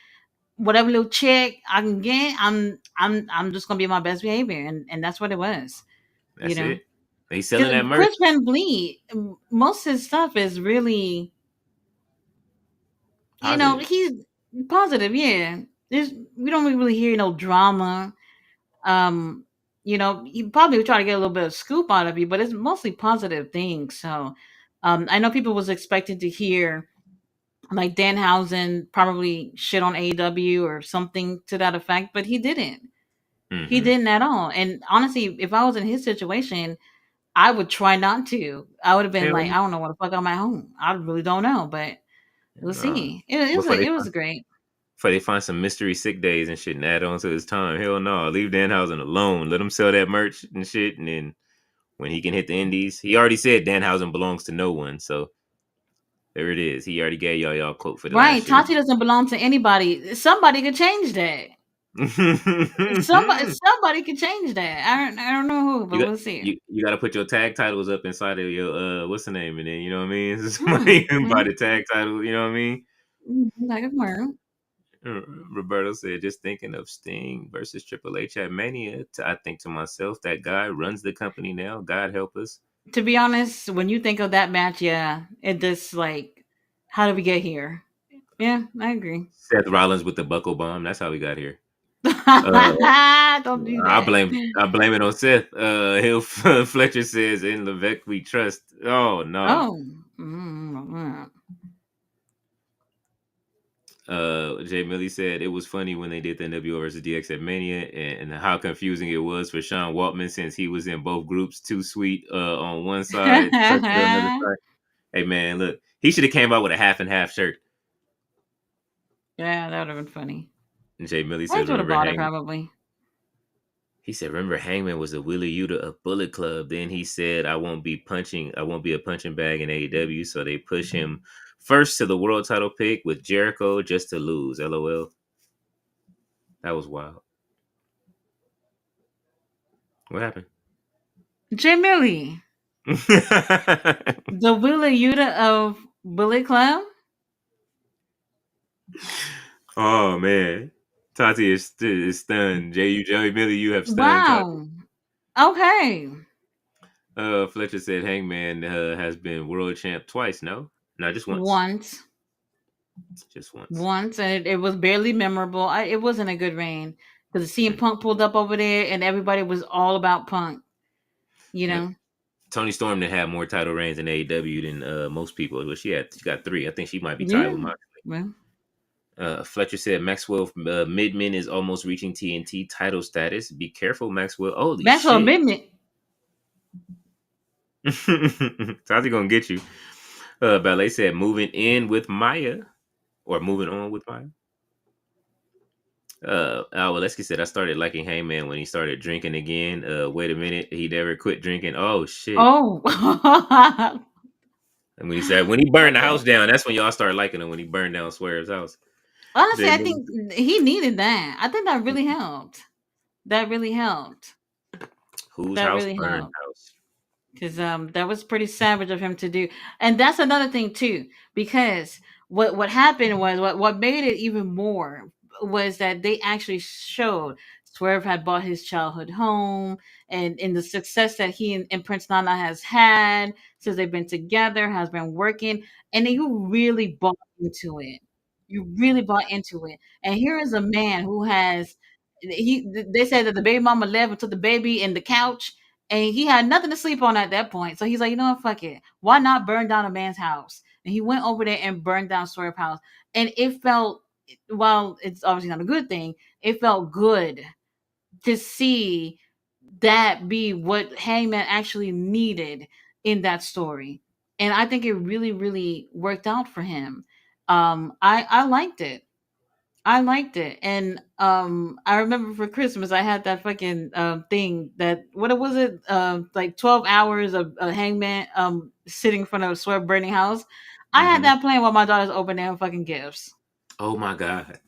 Whatever little check I can get, I'm just gonna be on my best behavior," and that's what it was. You That's know, it. They selling because that merch. Chris Van Vliet, most of his stuff is really, Positive. he's positive. Yeah, there's we don't really hear no drama. Um, he probably would try to get a little bit of scoop out of you, but it's mostly positive things. So, I know people was expecting to hear like Danhausen probably shit on AEW or something to that effect, but he didn't. He Mm-hmm. didn't at all. And honestly, if I was in his situation, I would try not to. I would have been Hell like, I don't know what the fuck I'm at home. I really don't know, but we'll no. see. It was Before they it find, was great. before they find some mystery sick days and shit and add on to his time. Hell no. Leave Danhausen alone. Let him sell that merch and shit. And then when he can hit the indies, he already said Danhausen belongs to no one. So there it is. He already gave y'all quote for the Right. last year. Tati doesn't belong to anybody. Somebody could change that. Somebody could change that. I don't know who, but you got we'll see. you got to put your tag titles up inside of your what's the name, and then you know what I mean. Somebody can buy Mm-hmm. the tag title. You know what I mean. Like a worm. Roberto said, just thinking of Sting versus Triple H at Mania. I think to myself, that guy runs the company now. God help us. To be honest, when you think of that match, yeah, it just like, how did we get here? Yeah, I agree. Seth Rollins with the buckle bomb. That's how we got here. Uh, Don't do I that. blame I blame it on Seth. Hill Fletcher says, "In Levesque we trust." Oh no. Oh. Mm-hmm. Jay Millie said it was funny when they did the NWO versus DX at Mania, and how confusing it was for Sean Waltman since he was in both groups. Too sweet on one side, Tucker on the other side. Hey man, look, he should have came out with a half and half shirt. Yeah, that would have been funny. And Jay Millie I said, would have "Remember bought it Hangman?" probably. He said, "Remember Hangman was the Willie Yuta of Bullet Club." Then he said, I won't be a punching bag in AEW." So they push him first to the world title pick with Jericho just to lose. LOL. That was wild. What happened? Jay Millie, the Willa Yuta of Bullet Club. Oh man, Tati is stunned. Joey Millie, you have stunned Tati. Wow. Okay. Fletcher said Hangman has been world champ twice. No, just once. Once. Just once. Once, and it was barely memorable. It wasn't a good reign because CM Punk pulled up over there, and everybody was all about Punk. You Yep. know. Tony Storm did have more title reigns in AEW than most people. Well, she got 3. I think she might be tied Yeah. with Moxley. Well, Fletcher said Maxwell Midman is almost reaching TNT title status. Be careful, Maxwell. Holy Maxwell shit. Midnight. Tati gonna get you. Ballet said moving in with Maya or moving on with Maya. Waleski said I started liking Heyman when he started drinking again. Wait a minute, he never quit drinking. Oh shit. Oh. And when he said when he burned the house down, that's when y'all started liking him when he burned down Swerve's house. Honestly, Jay I Millie. think he needed that. I think that really helped. That really helped. Whose That house really burned helped. house? Because that was pretty savage of him to do, and that's another thing too. Because what happened was what made it even more was that they actually showed Swerve had bought his childhood home, and in the success that he and Prince Nana has had since they've been together, has been working, and then you really bought into it. You really bought into it, and here is a man who has they said that the baby mama left and took the baby in the couch, and he had nothing to sleep on at that point. So he's like, you know what, fuck it. Why not burn down a man's house? And he went over there and burned down Swerve house. And it felt, well, it's obviously not a good thing. It felt good to see that be what Hangman actually needed in that story. And I think it really, really worked out for him. I liked it. I liked it, and I remember for Christmas I had that fucking thing that what was it like 12 hours of Hangman sitting in front of a sweat burning house. I had Mm-hmm. that playing while my daughter's opening her fucking gifts. Oh my god.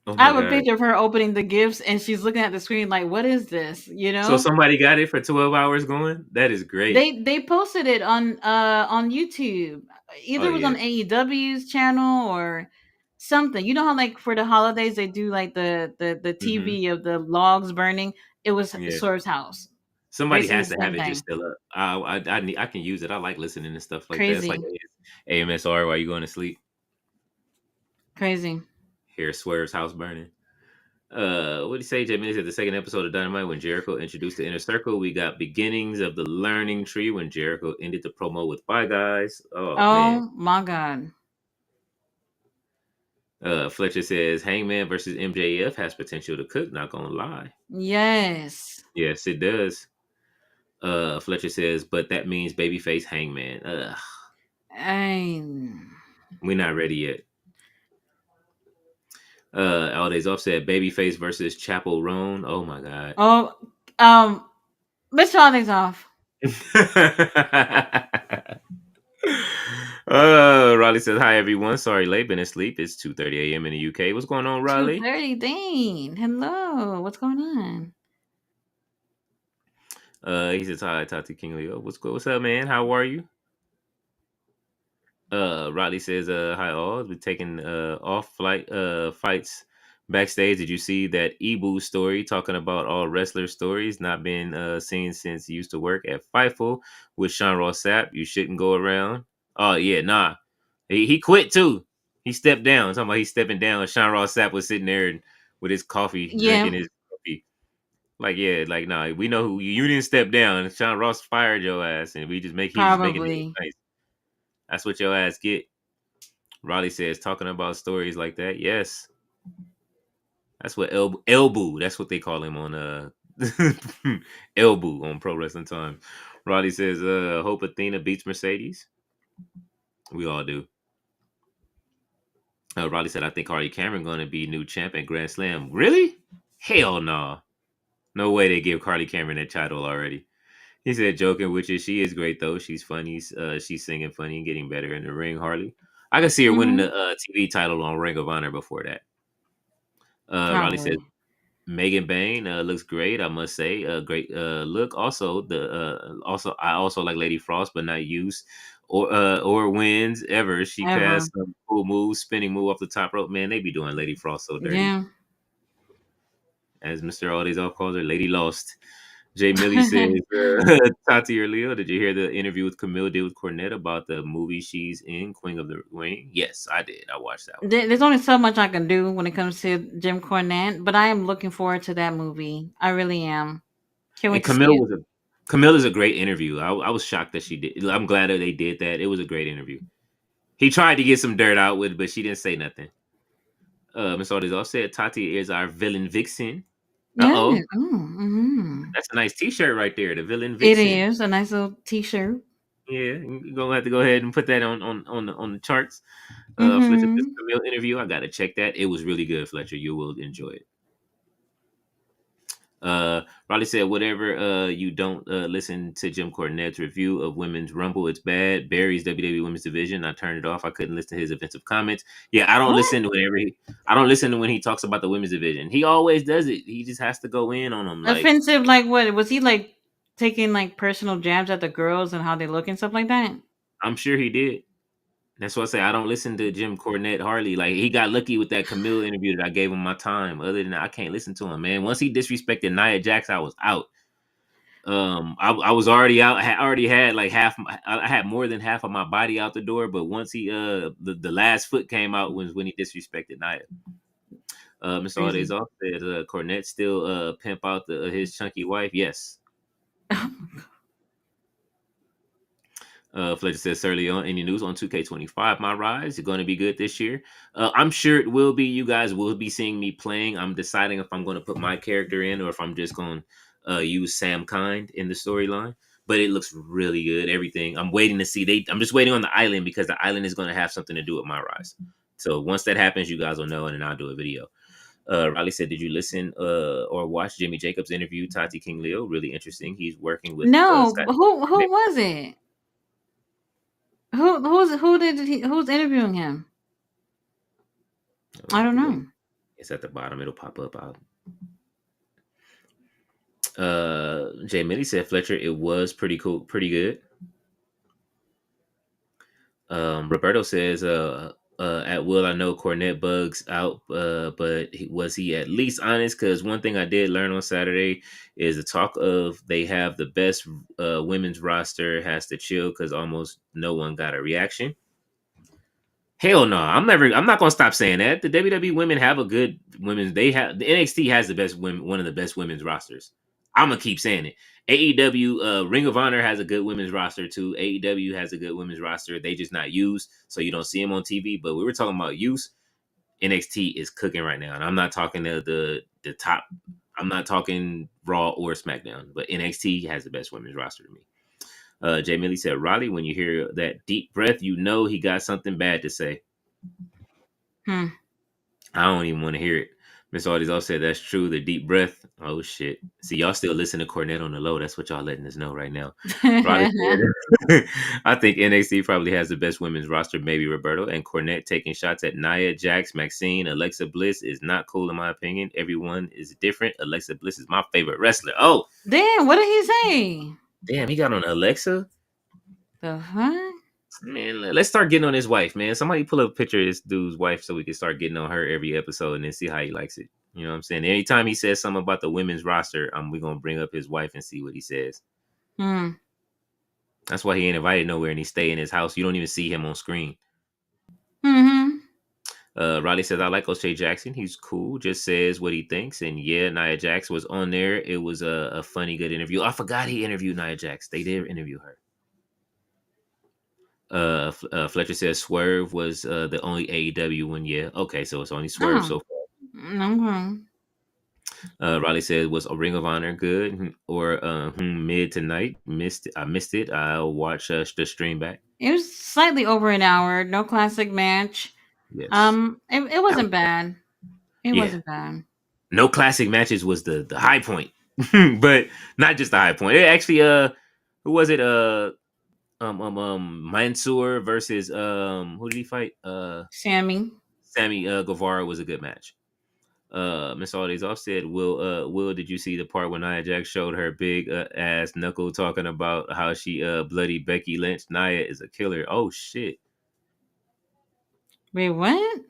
Oh I my have a god. picture of her opening the gifts, and she's looking at the screen like, "What is this?" You So know. somebody got it for 12 hours going? That is great. They posted it on YouTube. Oh Either it was yeah. on AEW's channel or something. You know how like for the holidays they do like the Mm-hmm. TV of the logs burning. It was Yeah. Swerve's house. Somebody Basically has the to have same it just thing. still up. I can use it. I like listening to stuff like that. It's like Crazy. AMSR while you going to sleep. Crazy. Hear Swerve's house burning. What do you say, Jay? Minutes at the second episode of Dynamite when Jericho introduced the Inner Circle. We got beginnings of the learning tree when Jericho ended the promo with "Bye guys." Oh man. Oh my god. Fletcher says Hangman versus MJF has potential to cook. Not gonna lie. Yes. Yes, it does. Fletcher says, but that means babyface Hangman. I We're not ready yet. All days off said babyface versus Chapel Roan. Oh my god. oh Mr. Holidays off. Riley says, hi everyone. Sorry, late, been asleep. It's 2:30 a.m. in the UK. What's going on, Riley? 2:30. Dang. Hello. What's going on? He says, hi, Tati King Leo. What's up, man? How are you? Riley says, hi all. We're taking off flight fights backstage. Did you see that Ibu story talking about all wrestler stories not been seen since he used to work at Fightful with Sean Ross Sapp? You shouldn't go around. Oh yeah, nah. He quit too. He stepped down. Talking about he's stepping down. Sean Ross Sapp was sitting there with his coffee, Yeah, drinking his coffee. Like, yeah, like nah, we know who you didn't step down. Sean Ross fired your ass, and he's just making it look probably. nice. That's what your ass get. Riley says, talking about stories like that. Yes, that's what Elboo. That's what they call him on Elboo on Pro Wrestling Time. Riley says, hope Athena beats Mercedes. We all do. Riley said, I think Harley Cameron going to be new champ at Grand Slam. Really? Hell no. No way they give Carly Cameron that title already. He said, joking, which is she is great though. She's funny. She's singing funny and getting better in the ring. Harley, I can see her winning Hmm. the TV title on Ring of Honor before that. Riley says Probably. Megan Bain looks great. I must say, great look. Also I also like Lady Frost, but not used or wins ever. She Ever. has some cool moves, spinning move off the top rope. Man, they be doing Lady Frost so dirty. Yeah. As Mr. All These All calls her, Lady Lost. Jay Millie says, Tati or Leo, did you hear the interview with Camille did with Cornette about the movie she's in, Queen of the Ring? Yes, I did. I watched that one. There's only so much I can do when it comes to Jim Cornette, but I am looking forward to that movie. I really am. Can't And wait to see it. Camille is a great interview. I was shocked that she did. I'm glad that they did that. It was a great interview. He tried to get some dirt out with it, but she didn't say nothing. Miss Aldis also said Tati is our villain vixen. Uh Yeah. oh, Mm-hmm. that's a nice T-shirt right there. The villain It vixen. is a nice little T-shirt. Yeah, you're gonna have to go ahead and put that on the charts. Fletcher, this Mm-hmm. Camille interview, I gotta check that. It was really good, Fletcher. You will enjoy it. Riley said, whatever you don't listen to Jim Cornette's review of Women's Rumble, it's bad. Barry's WWE Women's Division, I turned it off. I couldn't listen to his offensive comments. Yeah, What? I don't listen to when he talks about the Women's Division. He always does it. He just has to go in on them. Like, Offensive? Like what? Was he like taking like personal jabs at the girls and how they look and stuff like that? I'm sure he did. That's why I say I don't listen to Jim Cornette hardly. Like he got lucky with that Camille interview that I gave him my time. Other than that, I can't listen to him, man. Once he disrespected Nia Jax, I was out. I was already out. I already had like I had more than half of my body out the door. But once he the last foot came out was when he disrespected Nia. Mr. All Days Crazy. Off said Cornette still pimp out his chunky wife. Yes. Fletcher says early on, any news on 2K25? My rise is going to be good this year. I'm sure it will be. You guys will be seeing me playing. I'm deciding if I'm going to put my character in or if I'm just going to use Sam Kind in the storyline. But it looks really good. Everything. I'm waiting to see. I'm just waiting on the island because the island is going to have something to do with my rise. So once that happens, you guys will know, and then I'll do a video. Riley said, "Did you listen or watch Jimmy Jacobs interview Tati King Leo? Really interesting. He's working with No, Scott." who was it? Who's interviewing him? I don't know. It's at the bottom. It'll pop up. Jay Millie said Fletcher. It was pretty cool, pretty good. Roberto says, at will, I know Cornette bugs out, but was he at least honest? Because one thing I did learn on Saturday is the talk of they have the best women's roster has to chill because almost no one got a reaction. Hell no, I'm not gonna stop saying that. The WWE women have a good women's. They have the NXT has the best women, one of the best women's rosters. I'm gonna keep saying it. AEW, Ring of Honor has a good women's roster too. AEW has a good women's roster. They just not used, so you don't see them on TV. But we were talking about use. NXT is cooking right now, and I'm not talking the top. I'm not talking Raw or SmackDown, but NXT has the best women's roster to me. Jay Millie said, Raleigh, when you hear that deep breath, you know he got something bad to say. I don't even want to hear it. Miss Audie's all said, that's true. The deep breath. Oh, shit. See, y'all still listen to Cornette on the low. That's what y'all letting us know right now. Raleigh said, I think NXT probably has the best women's roster, maybe Roberto. And Cornette taking shots at Nia, Jax, Maxine, Alexa Bliss is not cool in my opinion. Everyone is different. Alexa Bliss is my favorite wrestler. Oh, damn, what did he say? Damn, he got on Alexa? The fuck? Man, let's start getting on his wife, man. Somebody pull up a picture of this dude's wife so we can start getting on her every episode and then see how he likes it. You know what I'm saying? Anytime he says something about the women's roster, we're going to bring up his wife and see what he says. That's why he ain't invited nowhere and he stay in his house. You don't even see him on screen. Riley says, I like O'Shea Jackson. He's cool. Just says what he thinks. And yeah, Nia Jax was on there. It was a funny, good interview. I forgot he interviewed Nia Jax. They did interview her. Fletcher says Swerve was the only AEW one. Yeah. Okay, so it's only Swerve so far. Riley said, was a Ring of Honor good or mid tonight? I missed it. I'll watch the stream back. It was slightly over an hour. No classic match. Yes. It wasn't bad. It wasn't bad. No classic matches was the high point, but not just the high point. It actually, who was it? Mansoor versus who did he fight? Sammy Guevara was a good match. Miss Aldi's off said, Will, did you see the part when Nia Jax showed her big ass knuckle talking about how she bloodied Becky Lynch? Nia is a killer. Oh shit. Wait, what?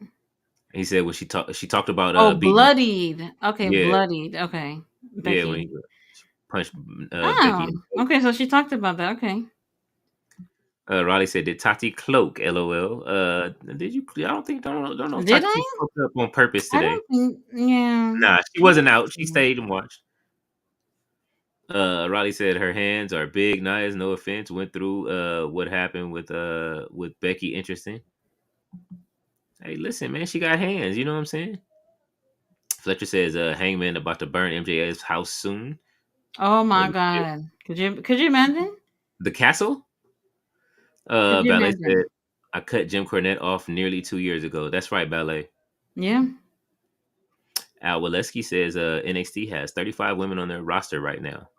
He said when she talked about bloodied. Okay, yeah. Bloodied. Okay. Becky. Yeah, when he punched Becky. Okay, so she talked about that. Okay. Riley said, "Did Tati cloak? LOL. Did you? I don't know. If did Tati cloaked up on purpose today? I don't think, yeah. Nah, she wasn't out. She stayed and watched. Riley said her hands are big. Nice, no offense. Went through what happened with Becky. Interesting. Hey, listen, man, she got hands. You know what I'm saying? Fletcher says, Hangman about to burn MJF's house soon. Oh my god! Could you imagine? The castle? Ballet said, I cut Jim Cornette off nearly 2 years ago. That's right, Ballet. Yeah. Al Waleski says NXT has 35 women on their roster right now.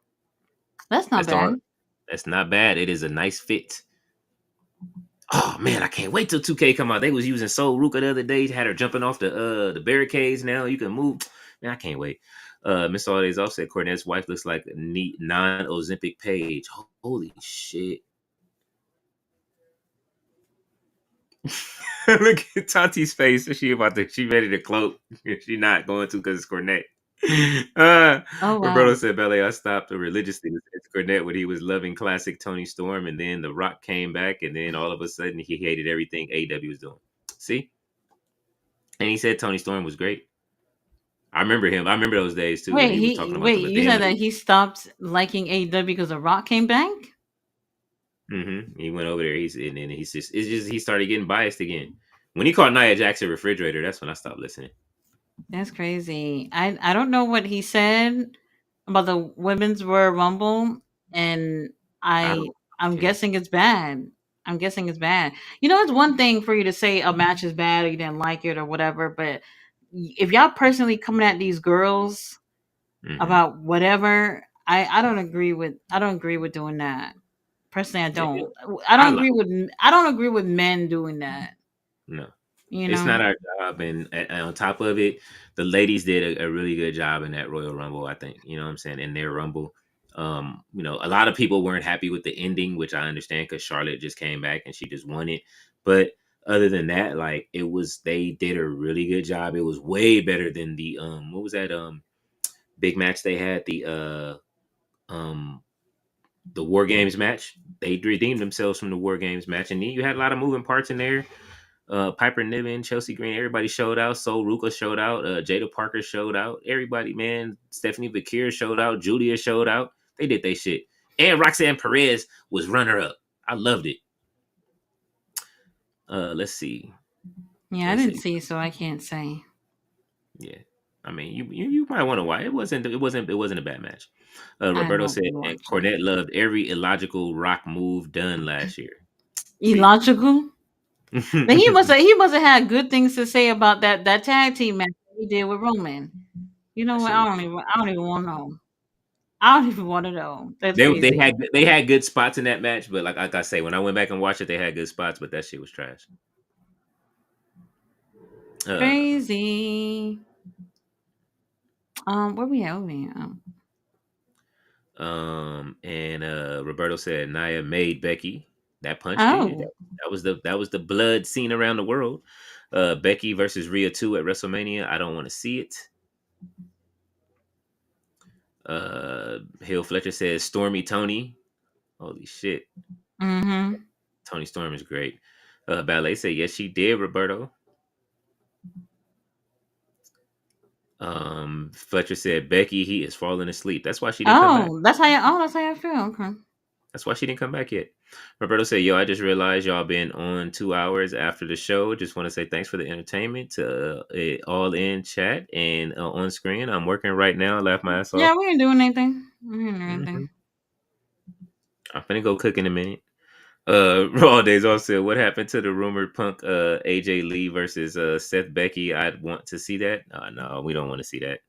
That's not bad. That's not bad. It is a nice fit. Oh man, I can't wait till 2K come out. They was using Sol Ruka the other day. Had her jumping off the barricades. Now you can move. Man, I can't wait. Miss Aldi's also said Cornette's wife looks like a neat non-Ozempic Paige. Holy shit. Look at Tati's face. She ready to cloak. She not going to because it's Cornette. Roberto said, Ballet, I stopped religiously with Cornette when he was loving classic Tony Storm, and then The Rock came back, and then all of a sudden he hated everything AEW was doing. See? And he said Tony Storm was great. I remember him. I remember those days too. Wait, you said that he stopped liking AEW because The Rock came back? Mm-hmm. He went over there. He started getting biased again. When he called Nia Jax a refrigerator, that's when I stopped listening. That's crazy. I don't know what he said about the Women's Royal Rumble, and I'm guessing it's bad. I'm guessing it's bad. You know, it's one thing for you to say a match is bad or you didn't like it or whatever, but if y'all personally coming at these girls Hmm. about whatever, I don't agree with doing that. Personally, I Yeah, don't. I I don't like agree with I don't agree with men doing that. no. You It's know. not our job, and on top of it, the ladies did a really good job in that Royal Rumble. I think you know what I'm saying in their Rumble. A lot of people weren't happy with the ending, which I understand because Charlotte just came back and she just won it. But other than that, like they did a really good job. It was way better than the what was that big match they had um the War Games match. They redeemed themselves from the War Games match, and then you had a lot of moving parts in there. Piper Niven, Chelsea Green, everybody showed out. So Ruka showed out. Jada Parker showed out. Everybody, man. Stephanie Bakir showed out. Julia showed out. They did their shit. And Roxanne Perez was runner up. I loved it. Let's see. Yeah, I They didn't say, see, so I can't say. yeah. I mean, you might wonder why it wasn't a bad match. I Roberto won't said, be and watching. Cornette loved every illogical Rock move done last year. See, Illogical. But he must have had good things to say about that tag team match he did with Roman. You know that what? shit was. I don't even want to know. I don't even want to know. That's They crazy. had good spots in that match, but like I say, when I went back and watched it, they had good spots, but that shit was trash. Uh, Crazy. Where we at? Where we at? and Roberto said Nia made Becky. That punch did. Oh. That was the blood seen around the world. Becky versus Rhea 2 at WrestleMania. I don't want to see it. Hill Fletcher says Stormy Tony. Holy shit. Mm-hmm. Tony Storm is great. Ballet said yes, she did, Roberto. Fletcher said Becky, he is falling asleep. That's why she didn't come back. Oh, that's how you. Oh, that's how you feel. Okay. That's why she didn't come back yet. Roberto said, "Yo, I just realized y'all been on 2 hours after the show. Just want to say thanks for the entertainment to all in chat and on screen. I'm working right now. Laugh my ass off. Yeah, we ain't doing anything. We ain't doing Hmm. anything. I'm finna go cook in a minute." Raw Days also said, "What happened to the rumored Punk AJ Lee versus Seth Becky? I'd want to see that. No, we don't want to see that.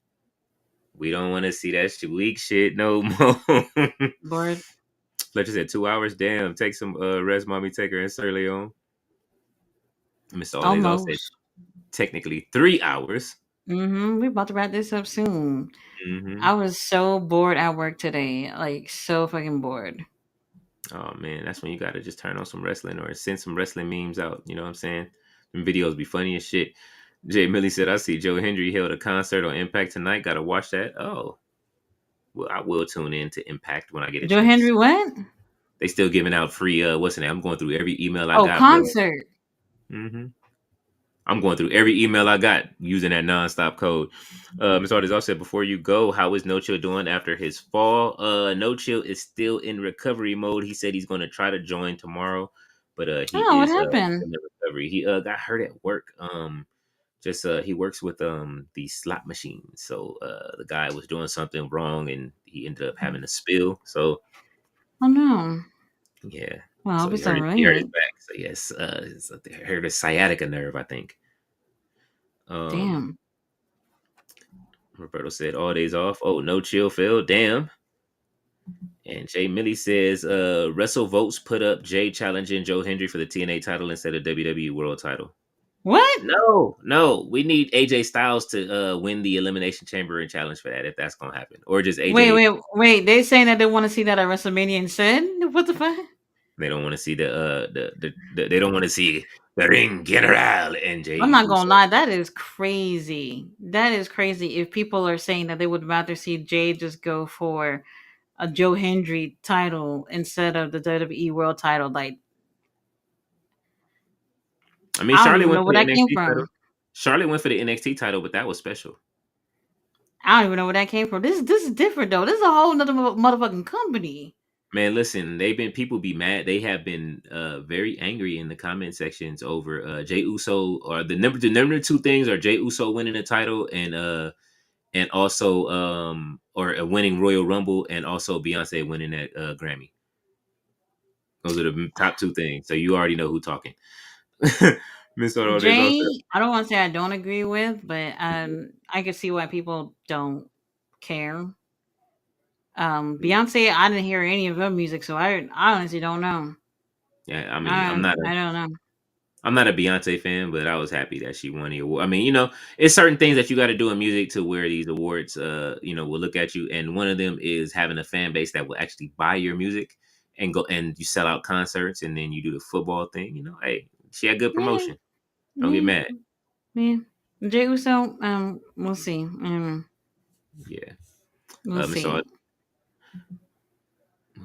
We don't want to see that weak shit no more." Bored. Fletcher said 2 hours. Damn, take some rest, mommy. Take her and Sir Leon. Mr. All Days all said Almost. technically 3 hours. Mm-hmm. We about to wrap this up soon. Hmm. I was so bored at work today. Like so fucking bored. Oh man, that's when you gotta just turn on some wrestling or send some wrestling memes out. You know what I'm saying? Them videos be funny as shit. Jay Millie said, "I see Joe Hendry held a concert on Impact tonight. Gotta watch that." Oh, well, I will tune in to Impact when I get a Joe chance. Henry went? They still giving out free. What's the name? I'm going through every email I Oh, got, bro. concert. Hmm. I'm going through every email I got using that nonstop code. Ms. Artis also said, before you go, how is No Chill doing after his fall? No Chill is still in recovery mode. He said he's going to try to join tomorrow, but he Oh, what is happened? in the recovery. He got hurt at work. Just he works with the slot machines. So the guy was doing something wrong and he ended up having a spill. So Oh no. yeah. Well, I'll So be so he hurt his late. back. So yes, he hurt his sciatica nerve, I think. Um Damn. Roberto said all days off. Oh, no chill, Phil. Damn. And Jay Millie says, Wrestle Votes put up Jay challenging Joe Hendry for the TNA title instead of WWE World title. What? No, no. We need AJ Styles to win the Elimination Chamber and challenge for that if that's gonna happen. Or just Wait, AJ. wait, wait. They saying that they want to see that at WrestleMania instead? What the fuck? They don't want to see they don't want to see the Ring General and I'm Jay not gonna Uso. lie, that is crazy. That is crazy. If people are saying that they would rather see Jay just go for a Joe Hendry title instead of the WWE World title, like I mean, I don't Charlotte even went know for where the that came NXT title. from. Charlotte went for the NXT title, but that was special. I don't even know where that came from. This is different though. This is a whole nother motherfucking company. Man, listen, people be mad. They have been very angry in the comment sections over Jay Uso or the number two things are Jay Uso winning the title and also or winning Royal Rumble and also Beyonce winning that Grammy. Those are the top two things. So you already know who talking. Miss Ortiz also. Jay, I don't want to say I don't agree with, but I can see why people don't care. Beyonce, I didn't hear any of her music, so I honestly don't know. Yeah, I mean, I don't know. I'm not a Beyonce fan, but I was happy that she won the award. I mean, it's certain things that you got to do in music to where these awards, will look at you. And one of them is having a fan base that will actually buy your music and go and you sell out concerts and then you do the football thing. Hey, she had good Yeah, promotion. Don't get yeah, mad. yeah. Jay Uso, we'll see. Yeah. We'll Miss see. Aud,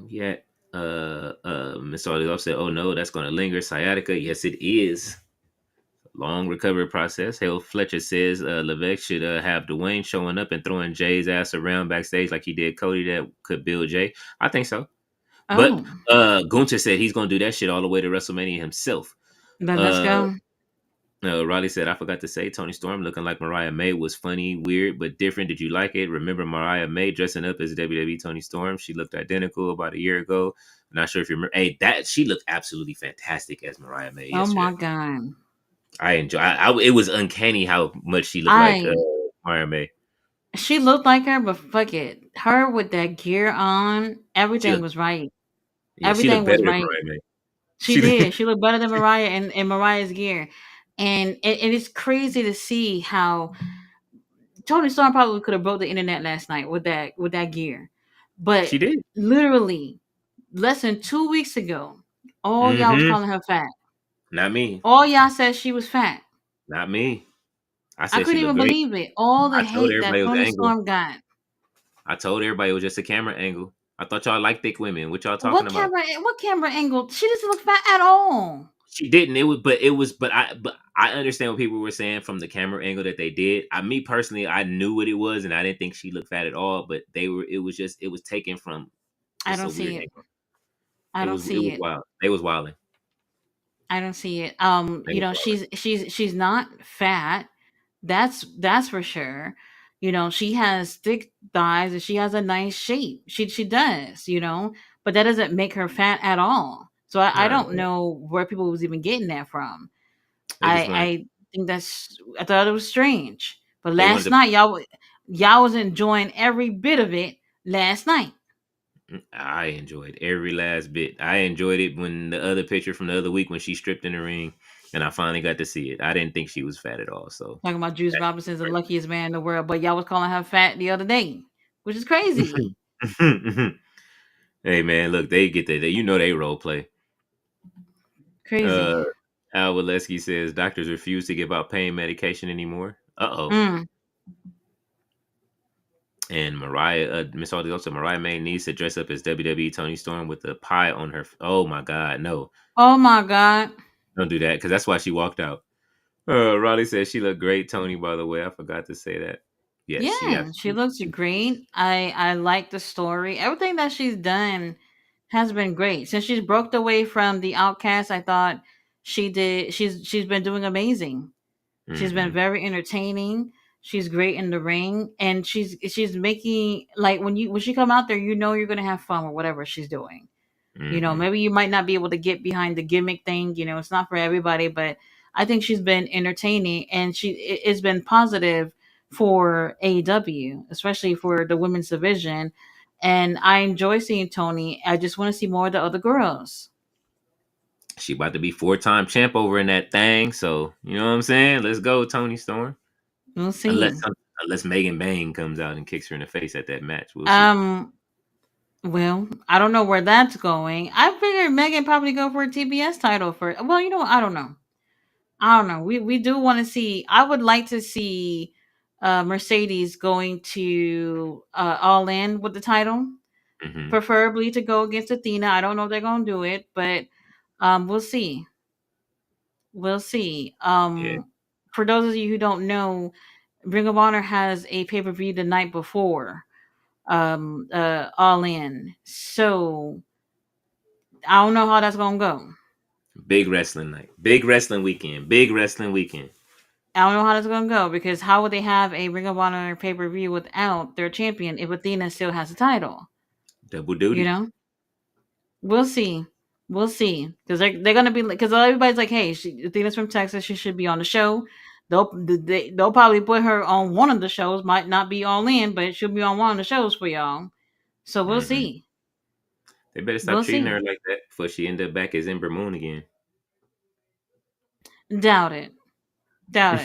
yeah. Miss Audie said, "Oh no, that's going to linger. Sciatica. Yes, it is. Long recovery process." Hale Fletcher says Levesque should have Dwayne showing up and throwing Jay's ass around backstage like he did Cody that could build Jay. I think so. But Oh, Gunther said he's going to do that shit all the way to WrestleMania himself. then let's Uh, go. Riley said, I forgot to say, Tony Storm looking like Mariah May was funny, weird, but different. Did you like it? Remember Mariah May dressing up as WWE Tony Storm? She looked identical about a year ago. I'm not sure if you remember. Hey, she looked absolutely fantastic as Mariah May Oh yesterday. my god. I enjoy. It was uncanny how much she looked like I Mariah May. She looked like her, but fuck it. Her with that gear on, She everything looked, was right. yeah, she looked Everything better was than right. Mariah May. She did. She looked better than Mariah in Mariah's gear. And it's crazy to see how Tony Storm probably could have broke the internet last night with that gear. She But did. literally less than 2 weeks ago, all y'all was Mm-hmm. calling her fat. Not me. All y'all said she was fat. Not me. I I said she couldn't looked even great. believe it. All the I told hate that everybody it was an Tony angle. Storm got. I told everybody it was just a camera angle. I thought y'all liked thick women. What y'all talking What about? camera? What camera angle? She doesn't look fat at all. She didn't. But I understand what people were saying from the camera angle that they did. Me personally, I knew what it was, and I didn't think she looked fat at all. But it was taken from I just don't a weird see it. angle. I don't It see was it. wild. They was wilding. I don't see it. They was wilding. She's not fat. That's for sure. She has thick thighs and she has a nice shape. She does, but that doesn't make her fat at all. So I Not at don't all. know where people was even getting that from. They just wanted. I think I thought it was strange. But They wanted last to. night y'all was enjoying every bit of it last night. I enjoyed every last bit. I enjoyed it when the other picture from the other week when she stripped in the ring, and I finally got to see it. I didn't think she was fat at all. So, Talking about Juice Robinson's the luckiest man in the world, but y'all was calling her fat the other day, which is crazy. hey man, look, they get that. They role play. Crazy. Uh, Al Waleski says doctors refuse to give out pain medication anymore. Uh-oh. Mm. And Miss Audie also, Mariah May needs to dress up as WWE Tony Storm with a pie on her. Oh my God, no. Oh my god. Don't do that because that's why she walked out. Riley says she looked great, Tony, by the way. I forgot to say that. Yes, she Yeah, she absolutely. looks great. I like the story. Everything that she's done has been great. Since she's broke away from the Outcast, I thought she's been doing amazing. She's been Mm-hmm, very entertaining. She's great in the ring, and she's making like when she come out there, you're gonna have fun with whatever she's doing. mm-hmm. Maybe you might not be able to get behind the gimmick thing. It's not for everybody, but I think she's been entertaining and it's been positive for AEW, especially for the women's division. And I enjoy seeing Tony. I just want to see more of the other girls. She about to be 4-time champ over in that thing. So you know what I'm saying? Let's go, Tony Storm. We'll Unless see. unless Megan Bang comes out and kicks her in the face at that match, we'll see. Um, well, I don't know where that's going. I figured Megan probably go for a TBS title for. Well, what? I don't know. I don't know. We do want to see. I would like to see Mercedes going to All In with the title, Hmm. preferably to go against Athena. I don't know if they're gonna do it, but we'll see. We'll see. Yeah, For those of you who don't know, Ring of Honor has a pay per view the night before All In, so I don't know how that's gonna go. big wrestling night, big wrestling weekend, big wrestling weekend. I don't know how that's gonna go because how would they have a Ring of Honor pay per view without their champion if Athena still has the title? Double You duty. know, we'll see. We'll see, because they're gonna be because everybody's like, hey, Athena's from Texas, she should be on the show. They'll probably put her on one of the shows, might not be all in, but she'll be on one of the shows for y'all. So we'll Hmm. see. They better stop We'll treating see. her like that before she end up back as Ember Moon again. Doubt it. Doubt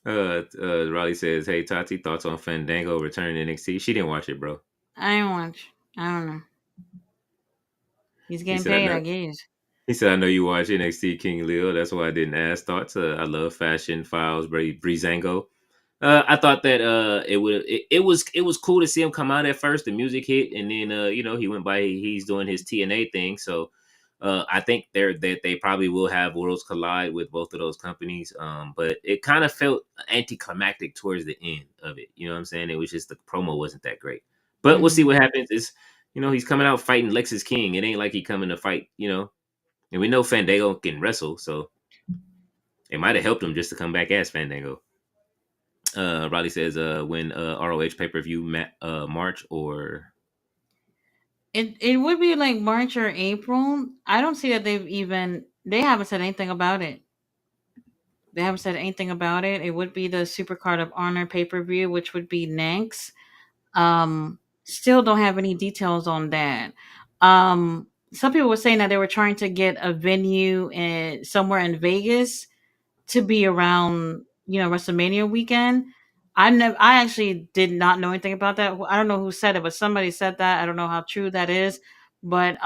it. Raleigh says, "Hey Tati, thoughts on Fandango returning to NXT?" She didn't watch it, bro. I ain't watch. I don't know. He's He getting said, "I paid, know." I guess. He said, "I know you watch NXT King Leo. That's why I didn't ask thoughts. I love Fashion Files, Breezango. I thought that it was cool to see him come out at first. The music hit, and then he went by. He's doing his TNA thing. So I think they probably will have worlds collide with both of those companies. But it kind of felt anticlimactic towards the end of it. You know what I'm saying? It was just the promo wasn't that great. But we'll see Mm. what happens. Is he's coming out fighting Lexus King. It ain't like he coming to fight. And we know Fandango can wrestle, so it might have helped him just to come back as Fandango. Riley says, when ROH pay per view March or It would be like March or April. I don't see that they haven't said anything about it. They haven't said anything about it. It would be the Super Card of Honor pay per view, which would be next. Still don't have any details on that. Some people were saying that they were trying to get a venue in somewhere in Vegas to be around, WrestleMania weekend. I actually did not know anything about that. I don't know who said it, but somebody said that. I don't know how true that is. But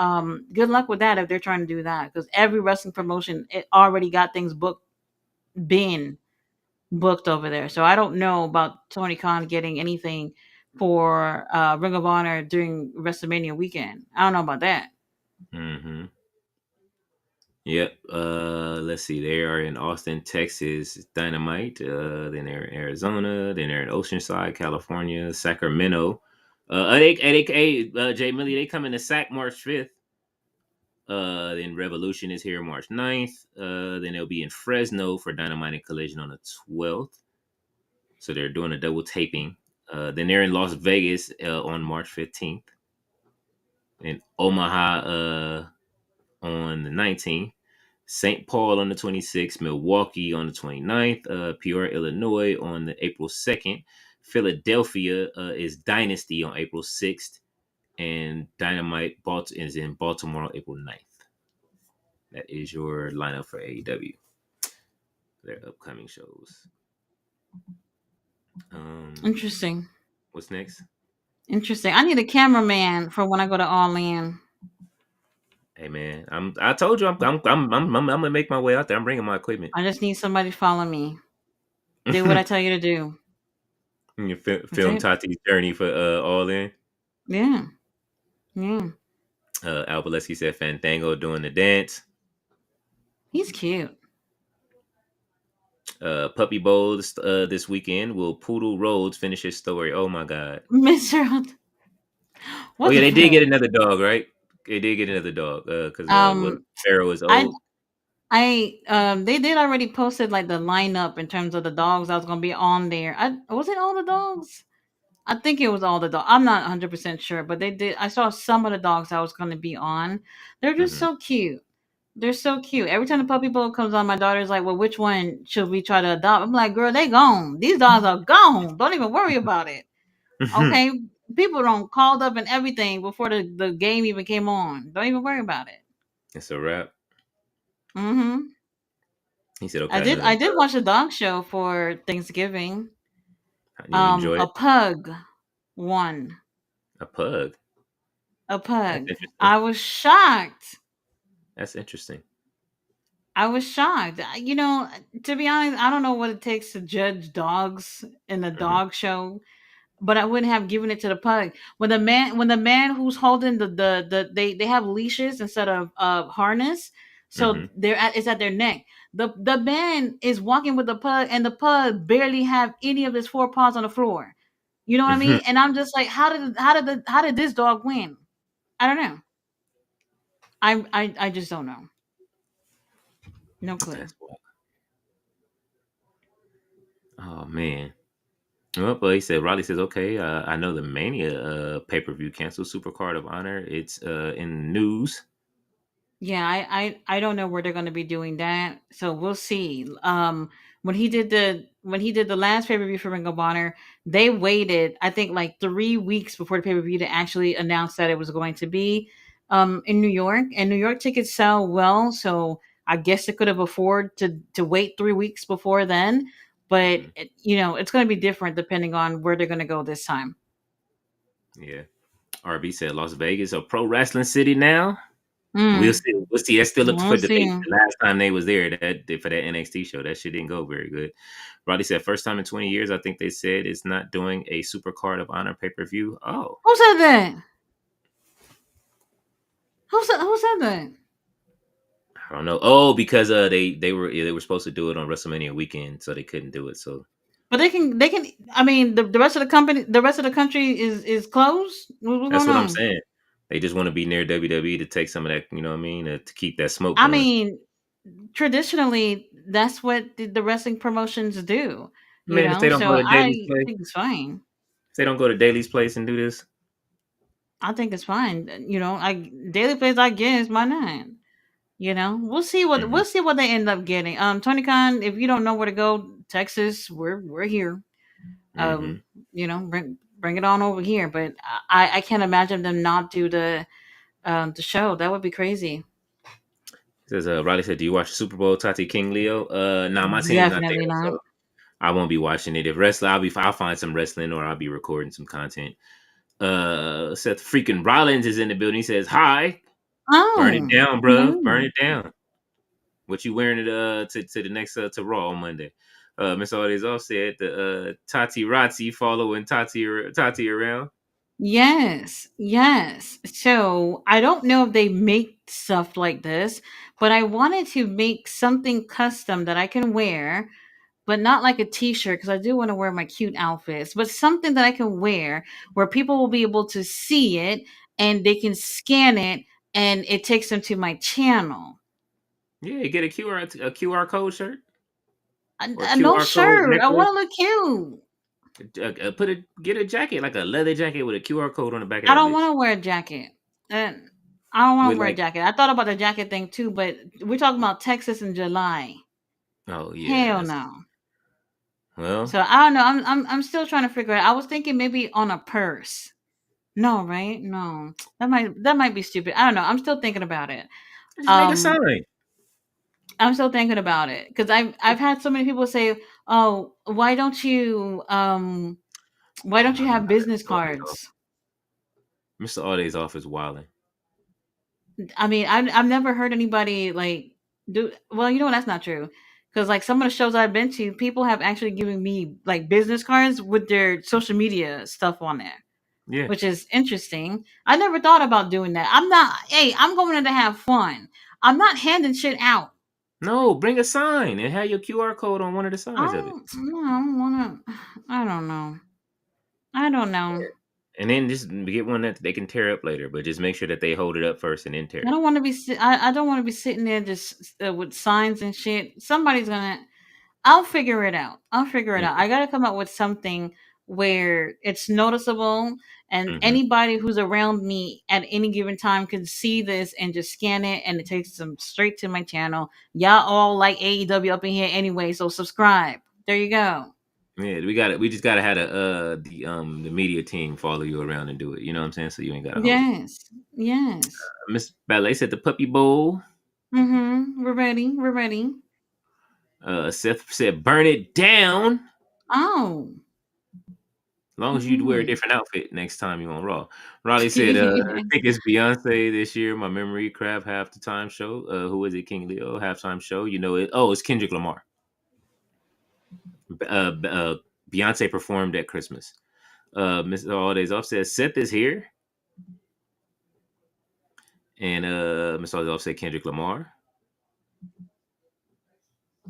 good luck with that if they're trying to do that, because every wrestling promotion it already got things been booked over there. So I don't know about Tony Khan getting anything for Ring of Honor during WrestleMania weekend. I don't know about that. mm-hmm. Yep. Let's see. They are in Austin, Texas, Dynamite. Then they're in Arizona. Then they're in Oceanside, California, Sacramento. Jay Millie, they come in the Sac March 5th. Then Revolution is here March 9th. Then they'll be in Fresno for Dynamite and Collision on the 12th. So they're doing a double taping. Then they're in Las Vegas on March 15th. In Omaha on the 19th. St. Paul on the 26th, Milwaukee on the 29th, Peoria, Illinois on the April 2nd, Philadelphia is Dynasty on April 6th, and Dynamite is in Baltimore on April 9th. That is your lineup for AEW, their upcoming shows. Interesting. What's next? Interesting. I need a cameraman for when I go to All In. Hey man, I told you I'm gonna make my way out there. I'm bringing my equipment. I just need somebody to follow me. Do what I tell you to do. You That's film it. Tati's journey for All In. Yeah. Yeah. Albaleski said Fandango doing the dance. He's cute. Puppy Bowl this weekend. Will Poodle Rhodes finish his story? Oh my god. Mr. Oh What yeah, the they did fuck? get another dog, right? They did get another dog. Because what Um Pharaoh is I old. they did already posted like the lineup in terms of the dogs that was gonna be on there. Was it all the dogs? I think it was all the dogs. I'm not 100% sure, but they did. I saw some of the dogs that was going to be on. They're just Hmm. so cute. They're so cute. Every time the puppy bowl comes on, my daughter's like, "Well, which one should we try to adopt?" I'm like, "Girl, they gone. These dogs are gone. Don't even worry about it." Okay, people don't called up and everything before the game even came on. Don't even worry about it. It's a wrap. Hmm. He said, I "Okay, did. another I did dog. watch a dog show for Thanksgiving. You enjoy A it? pug won. A pug. A That's pug. interesting. I was shocked. That's interesting. I was shocked. To be honest, I don't know what it takes to judge dogs in a Hmm. dog show, but I wouldn't have given it to the pug. When the man who's holding they have leashes instead of harness, so Hmm. it's at their neck. The man is walking with the pug, and the pug barely have any of his four paws on the floor. You know what I Hmm. mean? And I'm just like, how did this dog win? I don't know. I just don't know. No clue. That's wild. Oh man. Well, but he said Riley says, okay, I know the Mania pay per view canceled Super Card of Honor. It's in the news. Yeah, I don't know where they're going to be doing that, so we'll see. When he did the last pay per view for Ring of Honor, they waited I think like 3 weeks before the pay per view to actually announce that it was going to be in New York, and New York tickets sell well, so I guess they could have afforded to wait 3 weeks before then. But Hmm. it's going to be different depending on where they're going to go this time. Yeah. RB said Las Vegas a pro wrestling city now. We'll Mm, see. We'll see. That's still up we'll for debate. see. The last time they was there, for that NXT show, that shit didn't go very good. Roddy said, first time in 20 years, I think they said it's not doing a Super Card of Honor pay per view. Oh, Who said that? Who said that? I don't know. Oh, because they were supposed to do it on WrestleMania weekend, so they couldn't do it. So But they can. I mean, the rest of the rest of the country is closed. What's that's going what I'm on? saying. They just want to be near WWE to take some of that, you know what I mean, to keep that smoke I going. mean, traditionally, that's what the wrestling promotions do. Man, if they don't go So to Daly's I place, think it's fine. if they don't go to Daly's place and do this, I think it's fine. I daily plays. I guess why not? We'll see what hmm they end up getting. Tony Khan, if you don't know where to go, Texas, we're here. hmm Bring it on over here. But I can't imagine them not do the show. That would be crazy. says Riley said, "Do you watch the Super Bowl, Tati King Leo?" No, my team's not there, Definitely not. so I won't be watching it. If wrestling, I'll find some wrestling or I'll be recording some content. Seth freaking Rollins is in the building. He says, "Hi, burn it Oh, down, bruh. Burn no. it down. What you wearing it to the next to Raw on Monday?" Miss Audi's off said the Tati Razzi following Tati around. Yes, yes. So I don't know if they make stuff like this, but I wanted to make something custom that I can wear, but not like a t-shirt because I do want to wear my cute outfits, but something that I can wear where people will be able to see it and they can scan it and it takes them to my channel. Yeah, you get a QR code shirt or No QR code shirt. I necklace. want to look cute. Get a jacket like a leather jacket with a QR code on the back of I that don't bitch want to wear a jacket. Uh, I don't want with to wear a like, jacket. I thought about the jacket thing too, but we're talking about Texas in July. oh yeah, Hell that's no. well, So I don't know. I'm still trying to figure it out. I was thinking maybe on a purse. No, right? No. That might be stupid. I don't know. I'm still thinking about it. just make a Um sign. I'm still thinking about it because I've had so many people say, "Oh, why Oh don't you my have god, business cards?" Mr. Auday's off is wilding. I mean, I've never heard anybody like do well. You know what? That's not true. Because like some of the shows I've been to, people have actually given me like business cards with their social media stuff on there, Yeah, which is interesting. I never thought about doing that. I'm not. Hey, I'm going in to have fun. I'm not handing shit out. no, bring a sign and have your QR code on one of the I sides of it, don't. No, I don't want to. I don't know. I don't know. and then just get one that they can tear up later. But just make sure that they hold it up first and then tear I it. don't want to be. I don't want to be sitting there just with signs and shit. Somebody's gonna. I'll figure it out. I'll figure it out. Mm-hmm. I gotta come up with something where it's noticeable and Mm-hmm. anybody who's around me at any given time can see this and just scan it and it takes them straight to my channel. Y'all all like AEW up in here anyway, so subscribe. There you go. Yeah, we got it. We just gotta have the media team follow you around and do it. You know what I'm saying? So you ain't gotta hold it. Yes. Yes. Miss Ballet said the Puppy Bowl. Mm-hmm. We're ready. We're ready. Seth said burn it down. Oh. As long as you wear a Mm-hmm. different outfit next time you on Raw. Raleigh said, I think it's Beyonce this year. My memory crab half the time show. Who is it? King Leo halftime show. You know it. Oh, it's Kendrick Lamar. Beyonce performed at Christmas. Mr. Holidays off says Seth is here, and Mr. Holidays off said Kendrick Lamar.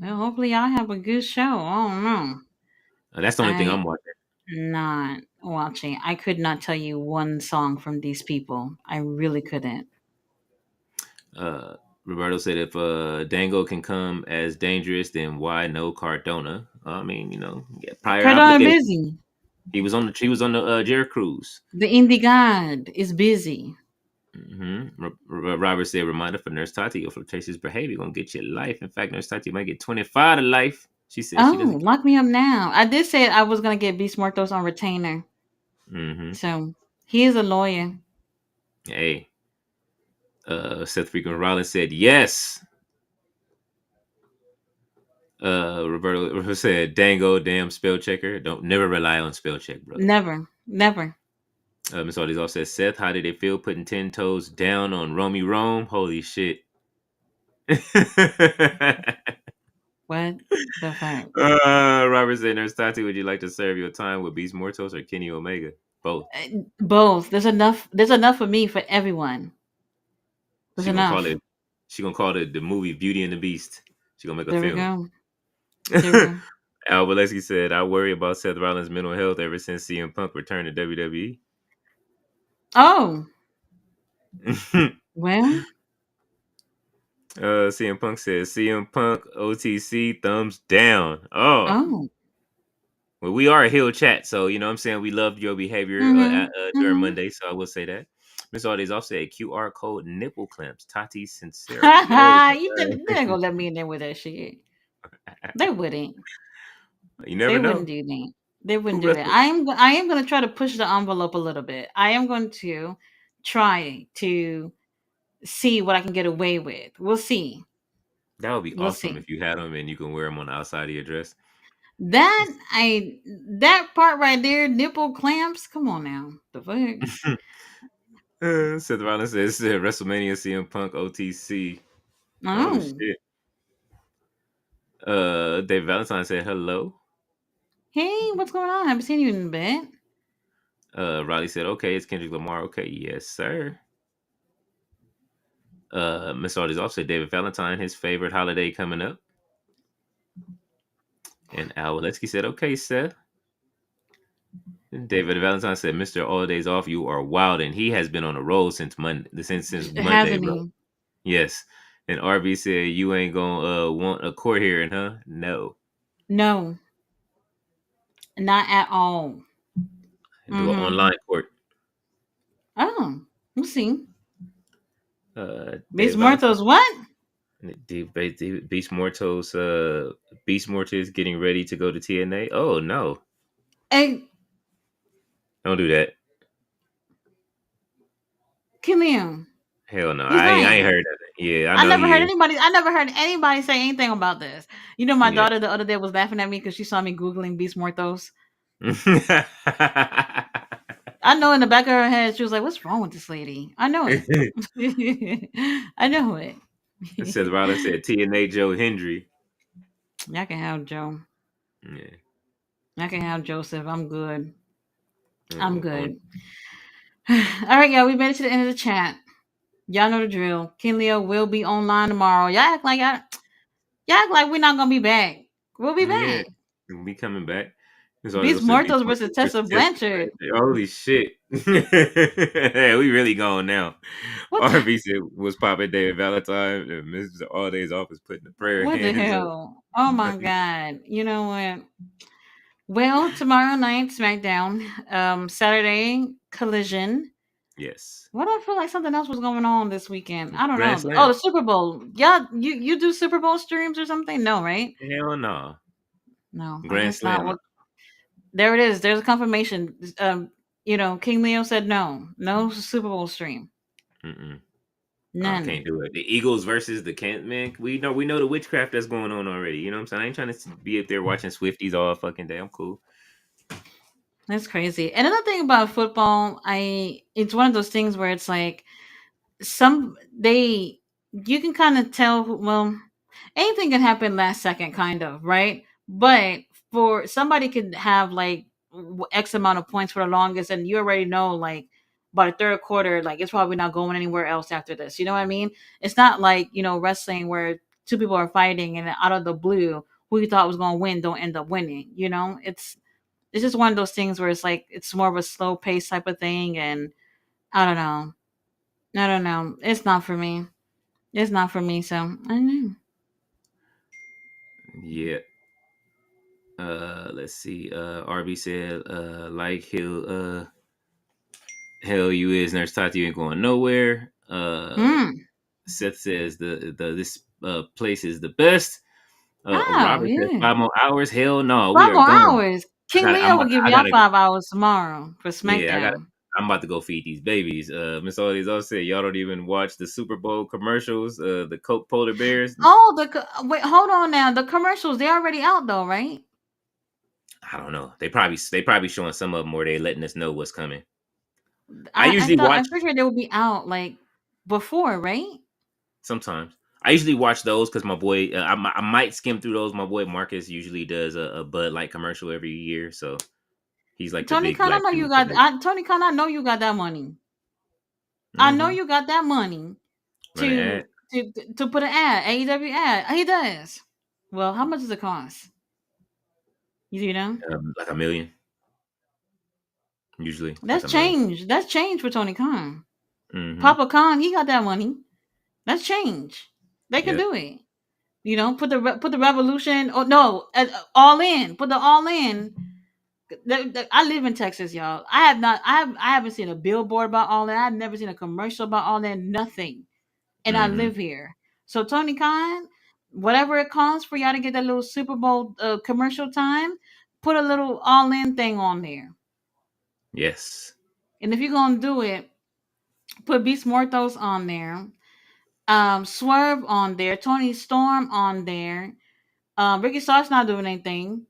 Well, hopefully I have a good show. I don't know. That's the only thing I'm I watching. not watching. I could not tell you one song from these people. I really couldn't. Uh, Roberto said if Dango can come as dangerous, then why no Cardona? I mean, yeah, prior Cardona obligation. busy. He was on the Jerry Cruise. The indie god is busy. Robert said, "Reminder for Nurse Tati: your flirtatious behavior gonna get you life. In fact, Nurse Tati might get 25 to life." She said she Oh, doesn't. lock me up now. I did say I was gonna get Beast Mortos on retainer, Mm-hmm. so he is a lawyer. Hey, Seth freaking Rollins said yes. Roberto said, "Dango, damn spell checker. Don't never rely on spell check, brother." Never, never. Miss Aldis also said, "Seth, how did it feel putting 10 toes down on Romy Rome? Holy shit." What the fuck? Robert said, "Nurse Tati, would you like to serve your time with Beast Mortos or Kenny Omega? Both." Both. There's enough. There's enough for me for everyone. There's She gonna call enough. it. She gonna call it the movie Beauty and the Beast. She gonna make a There we film. go. There we go. Al Valesky said, "I worry about Seth Rollins' mental health ever since CM Punk returned to WWE." Oh well. CM Punk says, "CM Punk OTC thumbs down." Oh, Oh. well, we are a heel chat, so you know what I'm saying, we loved your behavior Mhm. during Mhm. Monday, so I will say that. Miss Aldi's offset QR code nipple clamps, Tati sincerely. Oh You didn't, they ain't gonna let me in there with that shit. They wouldn't. you They never wouldn't know do that. They wouldn't who do that. wrestled. I am gonna try to push the envelope a little bit. I am going to try to see what I can get away with. We'll see. That would be We'll awesome see. if you had them and you can wear them on the outside of your dress. That part right there, nipple clamps. Come on now. The fuck? Seth Rollins says WrestleMania CM Punk OTC. Oh Oh. shit. Dave Valentine said hello. Hey, what's going on? I haven't seen you in a bit. Riley said, "Okay, it's Kendrick Lamar." Okay, yes, sir. Miss Artist also said David Valentine, his favorite holiday coming up. And Al Walensky said, "Okay, Seth." And David Valentine said, "Mr. All Days Off, you are wild." And he has been on a roll since Monday, since Monday, Hasn't bro. he? Yes. And RB said, "You ain't gonna want a court hearing, huh?" No. No, not at all. Do an Mm-hmm. online court. Oh, we'll see. Beast Dave Valentine. Mortos, what? Beast Mortos, Beast Mortis getting ready to go to TNA. Oh no, Hey, don't do that. come here. Hell no, He's I ain't nice. heard of it. Yeah, I know he is. I never heard anybody say anything about this. You know, my Yeah. daughter the other day was laughing at me because she saw me googling Beast Mortos. I know in the back of her head she was like, "What's wrong with this lady?" I know it. I know it. Seth Rollins said TNA Joe Hendry. Y'all can have Joe. Yeah. I can have Joseph. I'm good. I'm On good. All right, y'all. We made it to the end of the chat. Y'all know the drill. King Leo will be online tomorrow. Y'all act like we're not gonna be back. We'll be yeah, back. we coming back. There's always Beast also Beast Mortos versus Mortis Tessa versus Tessa Blanchard. Blanchard. Holy shit. Yeah, we really going now. What the RB said was popping David Valentine and Mr. All Days Off is putting the prayer what the hands hell? Oh my up. god. You know what? Well, tomorrow night, SmackDown. Saturday, Collision. Yes. What I feel like something else was going on this weekend. I don't Grand know. Oh, Slam. the Super Bowl. Yeah, you do Super Bowl streams or something? No, right? Hell no. No, I Grand guess not. Slam. Well, there it is. There's a confirmation. King Leo said no. No Super Bowl stream. Mm-mm. I can't None. do it. The Eagles versus the Kent, man. We know the witchcraft that's going on already. You know what I'm saying? I ain't trying to be up there watching Swifties all fucking day. I'm cool. That's crazy. Another thing about football, it's one of those things where it's like some they you can kind of tell well anything can happen last second kind of right but for somebody could have like x amount of points for the longest and you already know like by the third quarter like it's probably not going anywhere else after this, you know what I mean? It's not like wrestling where two people are fighting and out of the blue who you thought was going to win don't end up winning, it's just one of those things where it's like it's more of a slow pace type of thing and I don't know. I don't know. It's not for me. It's not for me, so I don't know. Yeah. Let's see. RB said, like he'll Hell, you is Nurse Tati ain't going nowhere. Hmm. Seth says this place is the best. Oh, Robert says yeah. 5 more hours. Hell no, we 5 are more going. hours. King Leo will give I y'all gotta 5 hours tomorrow for yeah, I got. SmackDown. I'm about to go feed these babies. Miss Oldies also said y'all don't even watch the Super Bowl commercials. The Coke polar bears. Oh, wait, hold on now. The commercials, they're already out though, right? I don't know. They probably showing some of them where they letting us know what's coming. I I usually thought I watch figured they would be out like before, right? sometimes. I usually watch those because my boy. I might skim through those. My boy Marcus usually does a Bud Light commercial every year, so he's like the Tony big Khan, I black know you dude for got that. Tony Khan, I know you got that money. I know Mm-hmm. you got that money Run an ad. to put an ad, AEW ad. He does. Well, how much does it cost? You know? Like a million, usually like That's a million. change. That's change for Tony Khan. Mm-hmm. Papa Khan, he got that money. That's change. They can Yep. do it. Put the revolution. Oh no, all in. Put the all in. I live in Texas, y'all. I haven't seen a billboard about all that. I've never seen a commercial about all that. Nothing. And I Mm-hmm. live here. So Tony Khan, whatever it costs for y'all to get that little Super Bowl commercial time, put a little all in thing on there. Yes. And if you're gonna do it, put Beast Mortos on there, Swerve on there, Tony Storm on there. Ricky Stark's not doing anything.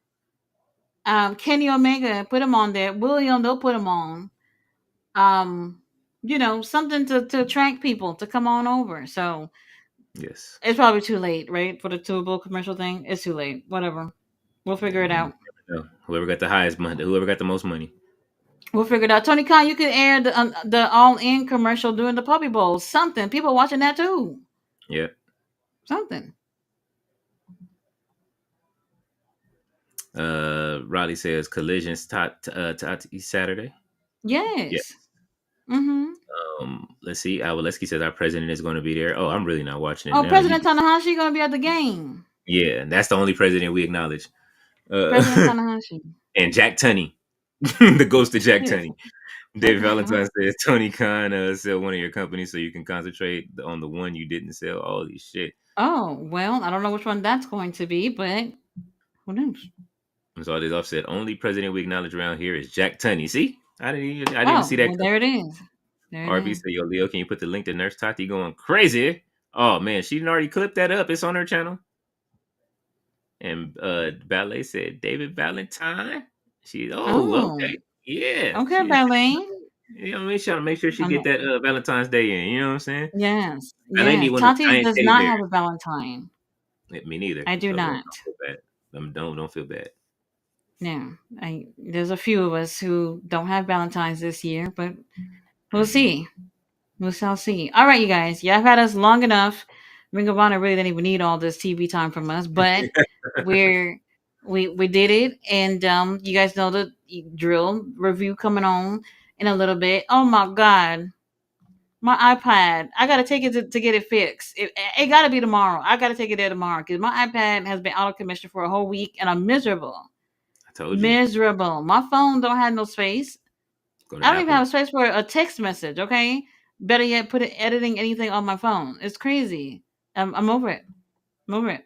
Kenny Omega, put him on there. William, they'll put him on. Something to attract people to come on over. So Yes. it's probably too late, right? For the Tubo commercial thing. It's too late. Whatever. We'll figure it You out. never know. Whoever got the highest money, whoever got the most money. We'll figure it out. Tony Khan, you could air the all in commercial during the Puppy Bowl. Something. People watching that too. Yep. Something. Riley says collisions Saturday. Yeah. Yes. Mm-hmm. Let's see. Waleski says our president is going to be there. Oh, I'm really not watching it Oh, now. President Tanahashi gonna be at the game. Yeah, that's the only president we acknowledge. President Tanahashi. And Jack Tunney, the ghost of Jack Yes. Tunney. What David the hell? Valentine says Tony Khan sell one of your companies so you can concentrate on the one you didn't sell. Holy shit! Oh, well, I don't know which one that's going to be, but who knows? So this offset. Only president we acknowledge around here is Jack Tunney. See, I didn't see Oh, that well, coming. there it is. There it RB is. said, "Yo, Leo, can you put the link to Nurse Tati going crazy?" Oh man, she didn't already clip that up. It's on her channel. And Ballet said David Valentine. Oh, Okay. Yeah. okay, Ballet. You know what I mean? Trying to make sure she I get know. that Valentine's Day in. You know what I'm saying? Yes, Ballet need yes. one of the Tati giant does teddy not bears. have a Valentine. Me neither. I do So don't not. feel bad. Don't feel bad. Yeah, there's a few of us who don't have Valentines this year, but we'll Hmm. see. We shall see. All right, you guys. Yeah, I've had us long enough. Ring of Honor really didn't even need all this TV time from us, but we're we did it, and you guys know the drill review coming on in a little bit. Oh my god, my iPad! I gotta take it to get it fixed. It gotta be tomorrow. I gotta take it there tomorrow because my iPad has been out of commission for a whole week, and I'm miserable. I told you. Miserable. My phone don't have no space. Go to I don't even Apple. have space for a text message. Okay, better yet, put it editing anything on my phone. It's crazy. I'm over it. I'm over it.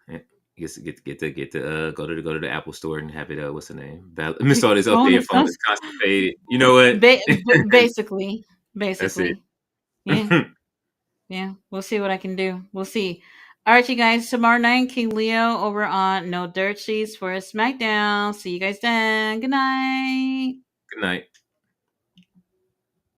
Yeah. Go to the Apple store and have it. What's the name? Miss all this update. Phone Your is phone us. is constipated. You know what? Basically, That's it. basically. Yeah, yeah. We'll see what I can do. We'll see. All right, you guys. Tomorrow night, King Leo over on No Dirt Sheets for SmackDown. See you guys then. Good night. Good night.